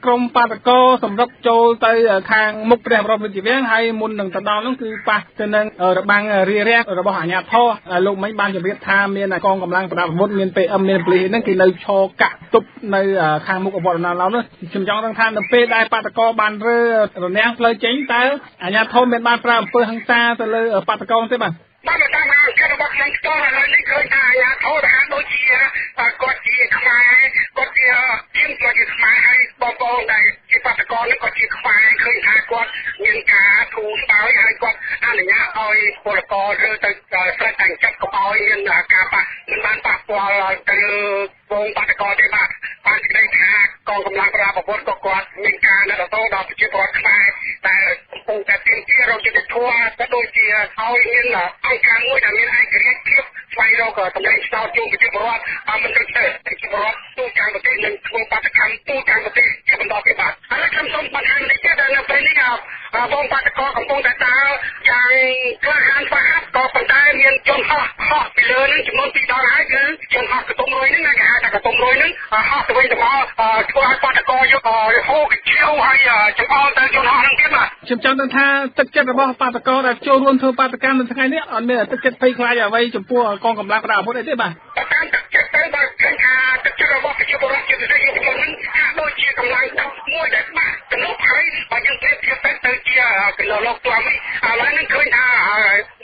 ក្រុមបាតកោសម្រុកចូលទៅខាងមុខព្រះបរមរាជវាំងហើយមុននឹងទៅដល់នោះគឺប៉ះទៅនឹងរបាំងរារាំងរបស់អាជ្ញាធរលោកមិញបានជម្រាបថាមានកងកម្លាំងប្រដាប់អាវុធមាន PM មានប៉ូលីសហ្នឹងគេនៅឈរកាក់ទប់នៅខាងមុខវត្តណាឡោមនោះខ្ញុំចង់ដឹងថានៅពេលដែលបាតកោបានរើរនាំងផ្លូវចេញតើអាជ្ញាធរមានបានប្រើអំពើហិង្សាទៅលើបាតកោទេបាទតាមការគិតរបស់ខ្ញុំស្ទើរឥឡូវនេះឃើញថាអាជ្ញាធរដែលដូចជាគាត់ជាខ្មែរគាត់ជាជាខ្មែរហើយបងប្អូនដែលជាបាតកោនេះក៏ជាខ្មែរឃើញថាគាត់មានការធូរស្បើយហើយគាត់អនុញ្ញាតឲ្យពលករឬទៅស្រេចតែចិត្តកុំឲ្យមានការមិនបានប៉ះពាល់ទៅលើវងបាតកោទេបាទបាននិយាយថាកងកម្លាំងប្រដាប់អាវុធក៏គាត់មានការណែនាំដល់ប្រជាពលរដ្ឋខ្មែរតែកំពុងតែទាមទាររកយុត្តិធម៌ក៏ដូចជាឲ្យមានអង្គការមួយដែលមានឯករាជ្យភាពស្វែងរកតំណែងឆ្នោតជូនប្រជាពលរដ្ឋមិនដូចទេប្រជាពលរដ្ឋទូទាំងប្រទេសនឹងធ្វើបាតកម្មទូទាំងប្រទេសជាបន្តទៀតបាទហើយខ្ញុំសូមបន្ថែមតិចទៀតនៅពេលនេះបងបាតកោកំពុងតែដើរយ៉ាងក្លាហានស្វាហាប់ក៏ប៉ុន្តែមានជនហោះពីលើនឹងចំនួន2ដងហើយគឺជនហោះកតុំរុយហ្នឹងគេហៅថាកតុំរុយហ្នឹងហោះទៅវិញទៅមកធ្វើឲ្យបាតកោយកហូរកញ្ជៀវហើយចង្អុលទៅជនហោះហ្នឹងទៀតបាទខ្ញុំចង់ដឹងថាទឹកចិត្តរបស់បាតកោដែលចូលរួមធ្វើបាតកម្មនៅថ្ងៃនេះអត់មានទឹកចិត្តភ័យខ្លាចអ្វីចំពោះកងកម្លាំងប្រដាប់អាវុធអីទេបាទតាមទឹកចិត្តទៅបាទឃើញថាទឹកចិត្តរបស់ប្រជាពលរដ្ឋជាពិសេសយុវជនហ្នឹងហាក់ដូចជាកម្លាំងទឹកមួយដែលបាក់ទំនុកហើយបើយើងប្រៀបធៀបទៅជាកន្លងលោកtuaនេះឥឡូវហ្នឹងឃើញថា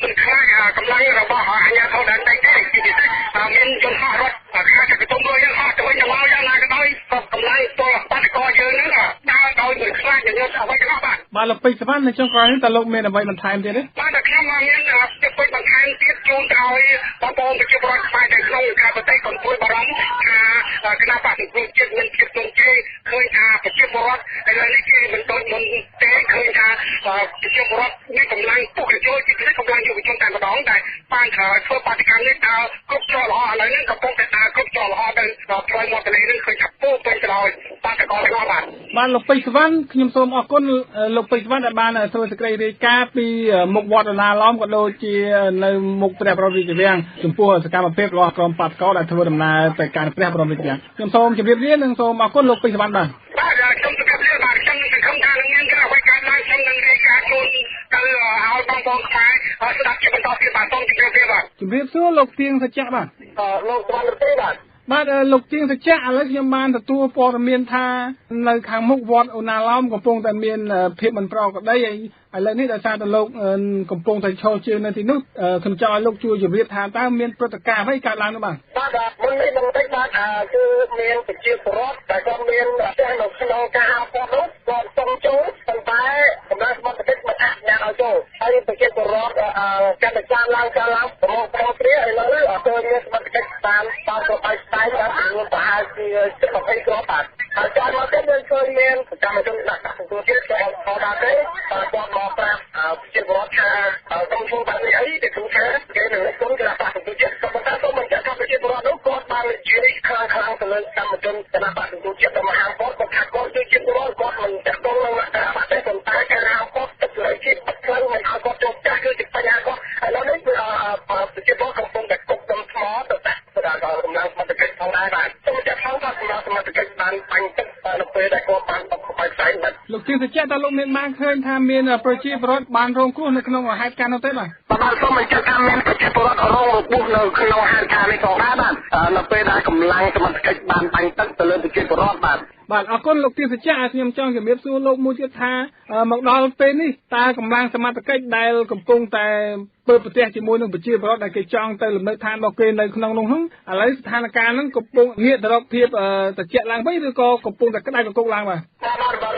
មិនខ្លាចកម្លាំងរបស់អាជ្ញាធរដែនដីទេជាពិសេសមានជនហោះរត់ខាងកតុំរុយហ្នឹងហោះទៅវិញទៅមកយ៉ាងណាក៏ដោយក៏កម្លាំងពលបាតកោយើងហ្នឹងដើរដោយមិនខ្លាចយ៉ាងណាអ្វីទាំងអស់បាទលោកពេជ្រសវណ្ណនៅចុងក្រោយនេះតើលោកមានអ្វីបន្ថែមទៀតទេបាទខ្ញុំមានពាក្យពេចន៍បន្ថែម ទៀតជូនឲ្យបងប្អូនប្រជាពលរដ្ឋខ្មែរទាំងក្នុងខេត្តប្រទេសកុំព្រួយបារម្ភថាគណៈបកសង្គ្រោះជាតិមានភាពទន់ជ្រាយឃើញថាប្រជាពលរដ្ឋឥឡូវនេះគេមិនដូចមុនទេឃើញថាប្រជាពលរដ្ឋមានកម្លាំងពុះកញ្ជោជាពិសេសកម្លាំងយុវជនតែម្ដងដែលបានធ្វើបាតកម្មនេះតើគ្រប់ច្រកល្អឥឡូវនេះកំពុងតែដើរគ្រប់ច្រកល្អទៅផ្លូវមាត់ទន្លេនេះឃើញថាពោពេញទៅដោយបាតកម្មល្អបាទលោកពេជ្រសវណ្ណខ្ញុំសូមអរគុណលោកពេជ្រសវណ្ណដែលបានធ្វើសេចក្តីរាយការណ៍ពីមុខវត្តឧណ្ណាឡោមក៏ដូចជានៅមុខព្រះបរមរាជវាំងចំពោះសកម្មភាពរបស់ក្រុមបាតកោដែលធ្វើដំណើរទៅកាន់ព្រះបរមរាជវាំងខ្ញុំសូមជម្រាបលានិងសូមអរគុណលោកពេជ្រសវណ្ណបាទខ្ញុំជម្រាបលាបាទខ្ញុំសង្ឃឹមថានឹងមានការអ្វីកើតឡើងខ្ញុំនឹងរាយការណ៍ជូនទៅឲ្យបងប្អូនខ្មែរស្ដាប់ជាបន្តទៀតបាទសូមជម្រាបលាបាទជម្រាបសួរលោកទៀងសច្ចៈបាទលោកស្វាមីទេបាទបាទលោកទៀងសច្ចៈឥឡូវខ្ញុំបានទទួលព័ត៌មានថានៅខាងមុខវត្តឧណ្ណាឡោមកំពុងតែមានភាពមិនប្រក្រតីហើយឥឡូវនេះដោយសារតែលោកកំពុងតែឈរជើងនៅទីនោះខ្ញុំចង់ឲ្យលោកជួយជម្រាបថាតើមានព្រឹត្តិការណ៍អ្វីកើតឡើងនោះបាទមុននេះបន្តិចបាទគឺមានប្រជាពលរដ្ឋតែគាត់មានផ្ទះនៅក្នុងការហៅគាត់នោះគាត់សុំចូលប៉ុន្តែកម្លាំងសមត្ថកិច្ចមិនអនុញ្ញាតឲ្យចូលហើយប្រជាពលរដ្ឋកាន់តែចាំឡើងប្រមូលផ្ដុំគ្នាឥឡូវគឺមានសមត្ថកិច្ចតាមគ្រប់ឲ្យស្ដាយដល់ចំនួនប្រហែលជា20គ្រាប់បាទហើយចាំមកទៀតយើងឃើញមានសកម្មជនដាក់សង្គ្រោះជាតិគាត់ខកដែរទេគាត់មកប្រាប់ប្រជាពលរដ្ឋថាសូមជួយបានអីទៅគឺថាគេនឹងគុំគេដាក់សង្គ្រោះជាតិក៏ប៉ុន្តែសូមបញ្ជាក់ថាប្រជាពលរដ្ឋនោះគាត់បាននិយាយខ្លាំងទៅលើសកម្មជនគណៈបកសង្គ្រោះជាតិទៅមហាពលគាត់ថាគាត់គឺជាពលរដ្ឋគាត់មិនចាក់ទងនឹងគណៈបកទេប៉ុន្តែគណៈបកទឹកលើជាតិខ្លាំងមិនឲ្យគាត់ចូលចាស់គឺជាបញ្ហាគាត់ឥឡូវនេះប្រជាពលរដ្ឋកំពុងតែគុកដំថ្មទៅដាក់កម្លាំងសមត្ថកិច្ចផងដែរបាទសូមចាត់ផងថាកម្លាំងសមត្ថកិច្ចបានបាញ់ទឹកនៅពេលដែលគាត់បានបកស្រាយផ្សាយបាទលោកទៀងសច្ចៈតើលោកមានបានឃើញថាមានប្រជាពលរដ្ឋបានរងគ្រោះនៅក្នុងហេតុការណ៍នោះទេបាទបាទសូមបញ្ជាក់ថាមានប្រជាពលរដ្ឋរងរបួសនៅក្នុងហេតុការណ៍នេះផងដែរបាទនៅពេលដែលកម្លាំងសមត្ថកិច្ចបានបាញ់ទឹកទៅលើប្រជាពលរដ្ឋបាទបាទអរគុណលោកទៀងសច្ចៈខ្ញុំចង់ជម្រាបសួរលោកមួយទៀតថាមកដល់ពេលនេះតើកម្លាំងសមត្ថកិច្ចដែលកំពុងតែធ្វើប្រទេសជាមួយនឹងប្រជាពលរដ្ឋដែលគេចង់ទៅលំនៅឋានរបស់គេនៅក្នុងនោះហ្នឹងឥឡូវស្ថានភាពហ្នឹងកំពុងងាកទៅរកភាពត្រជាក់ឡើងវិញឬក៏កំពុងតែក្តៅកគុកឡើងបាទ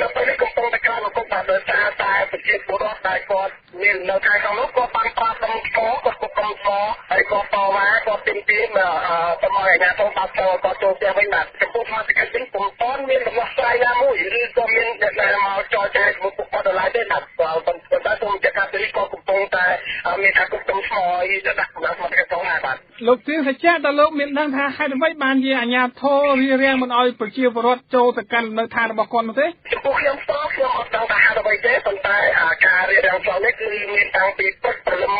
នៅពេលនេះកំពុងតែក្តៅកគុកបាទដោយសារតែប្រជាពលរដ្ឋដែលគាត់មាននៅខាងក្នុងនោះគាត់បានប្រាស្រ័យគាត់គុកកំសហើយគាត់តវ៉ាគាត់ទីមទៅមកអាជ្ញាធរបាត់គាត់ចូលផ្ទះវិញបាទចំពោះសមាជិកវិញពុំទាន់មានដំណោះស្រាយណាមួយឬក៏មានអ្នកណាមកចរចាជាមួយពួកគាត់ដល់ទេបាទប៉ុន្តែសូមចាត់ការពីនេះក៏កំពុងតែមានការគុកកំសឲ្យដាក់កម្លាំងសមត្ថកិច្ចផងដែរបាទលោកទៀងសច្ចៈតើលោកមានដឹងថាហេតុអ្វីបានជាអាជ្ញាធររារាំងមិនឲ្យប្រជាពលរដ្ឋចូលទៅកាន់នៅឋានរបស់គាត់នោះទេចំពោះខ្ញុំអត់ដឹងថាហេតុអ្វីទេប៉ុន្តែការរារាំងផ្លូវនេះគឺមានតាំងពីព្រឹកព្រលឹមម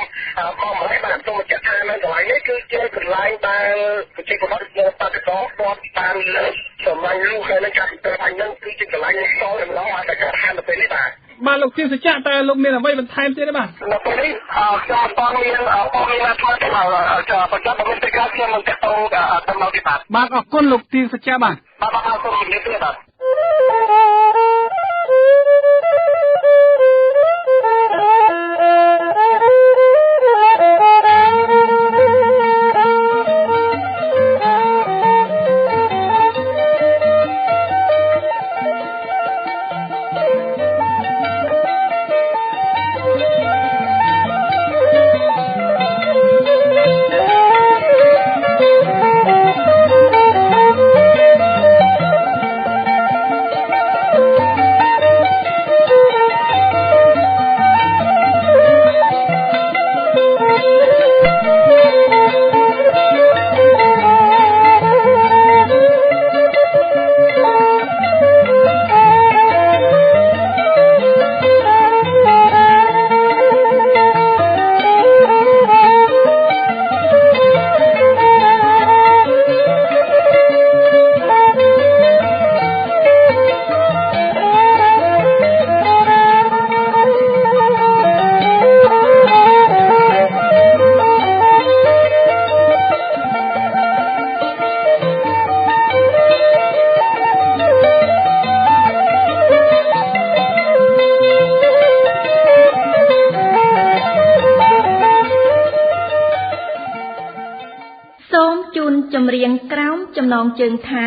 កម្លេះបាទសូមចាត់ថានៅកន្លែងនេះគឺជាកន្លែងដែលប្រជាពលរដ្ឋនៅបាត់កោគាត់បានលើកសម្លាញ់លូហើយនឹងការពិគ្រោះហ្នឹងគឺជាកន្លែងសល់ម្ដងអាចតែការហានទៅពេលនេះបាទបាទលោកទៀងសច្ចៈតើលោកមានអ្វីបន្ថែមទៀតទេបាទនៅពេលនេះខ្ញុំបានមានបងមានណាត់មកបញ្ចប់ពីការខ្ញុំនឹងទៅតំណទីបាទអរគុណលោកទៀងសច្ចៈបាទបាទអរគុណជំរាបលាបាទចម្រៀងក្រោមចំណងជើងថា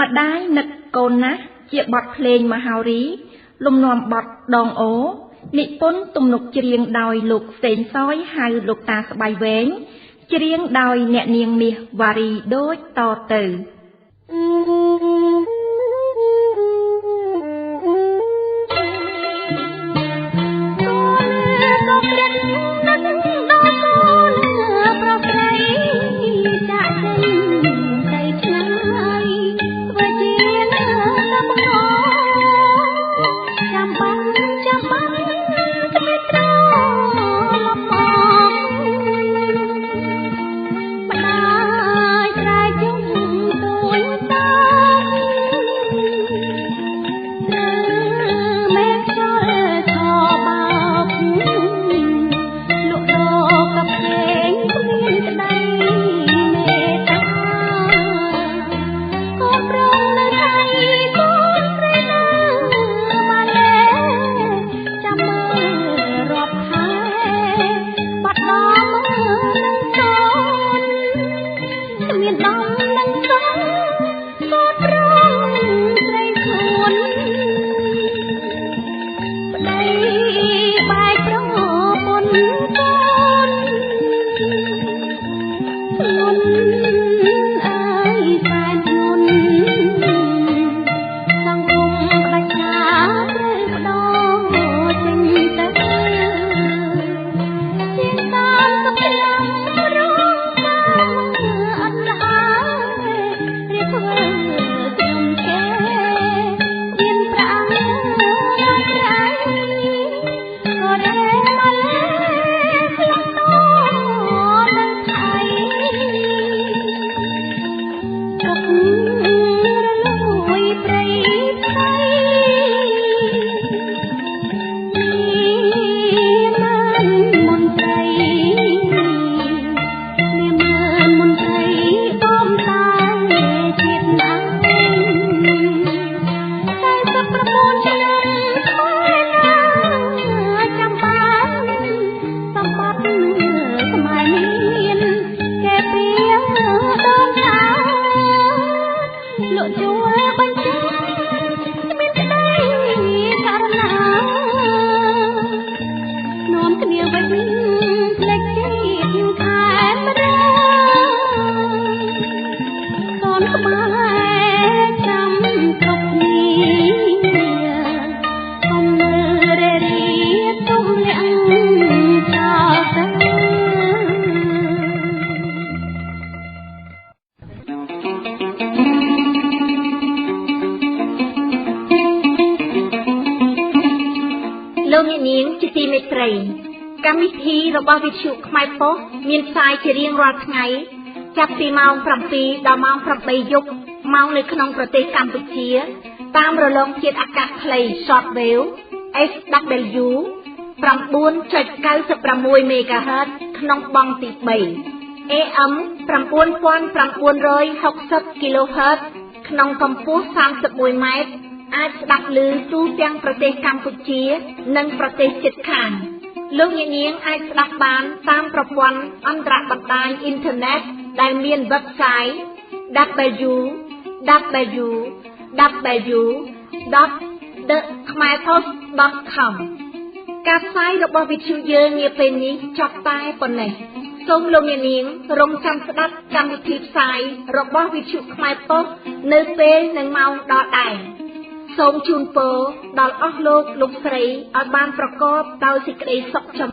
ម្ដាយនឹកកូនណាស់ជាបទភ្លេងមហោរីលំនាំបទដងអូ និពន្ធទំនុកច្រៀងដោយលោកសេងសយហៅលោកតាស្បៃវែងច្រៀងដោយអ្នកនាងមាសវ៉ារីដូចតទៅកម្មវិធីរបស់វិទ្យុខ្មែរប៉ុស្តិ៍មានផ្សាយជារៀងរាល់ថ្ងៃចាប់ពីម៉ោង 7 ដល់ម៉ោង 8 យប់ម៉ោងនៅក្នុងប្រទេសកម្ពុជាតាមរលកធាតុអាកាសខ្លី Shortwave SW 9.96 MHz ក្នុងបង់ទី 3 AM 9960 kHz ក្នុងកម្ពស់ 31 ម៉ែត្រអាចស្ដាប់ឮទូទាំងប្រទេសកម្ពុជានិងប្រទេសជិតខាងលោកអ្នកនាងអាចស្ដាប់បានតាមប្រព័ន្ធអន្តរបណ្ដាញអ៊ីនធឺណិតដែលមាន website www.thekhamerpost.com ការផ្សាយរបស់វិទ្យុយើងនាពេលនេះចប់តែប៉ុណ្ណេះសូមលោកអ្នកនាងរងចាំស្ដាប់កម្មវិធីផ្សាយរបស់វិទ្យុខ្មែរប៉ុស្តិ៍នៅពេលនិងម៉ោងដដែលសូមជូនពរដល់អស់លោកស្រីឲ្យបានប្រកបដោយសេចក្តីសុខចម្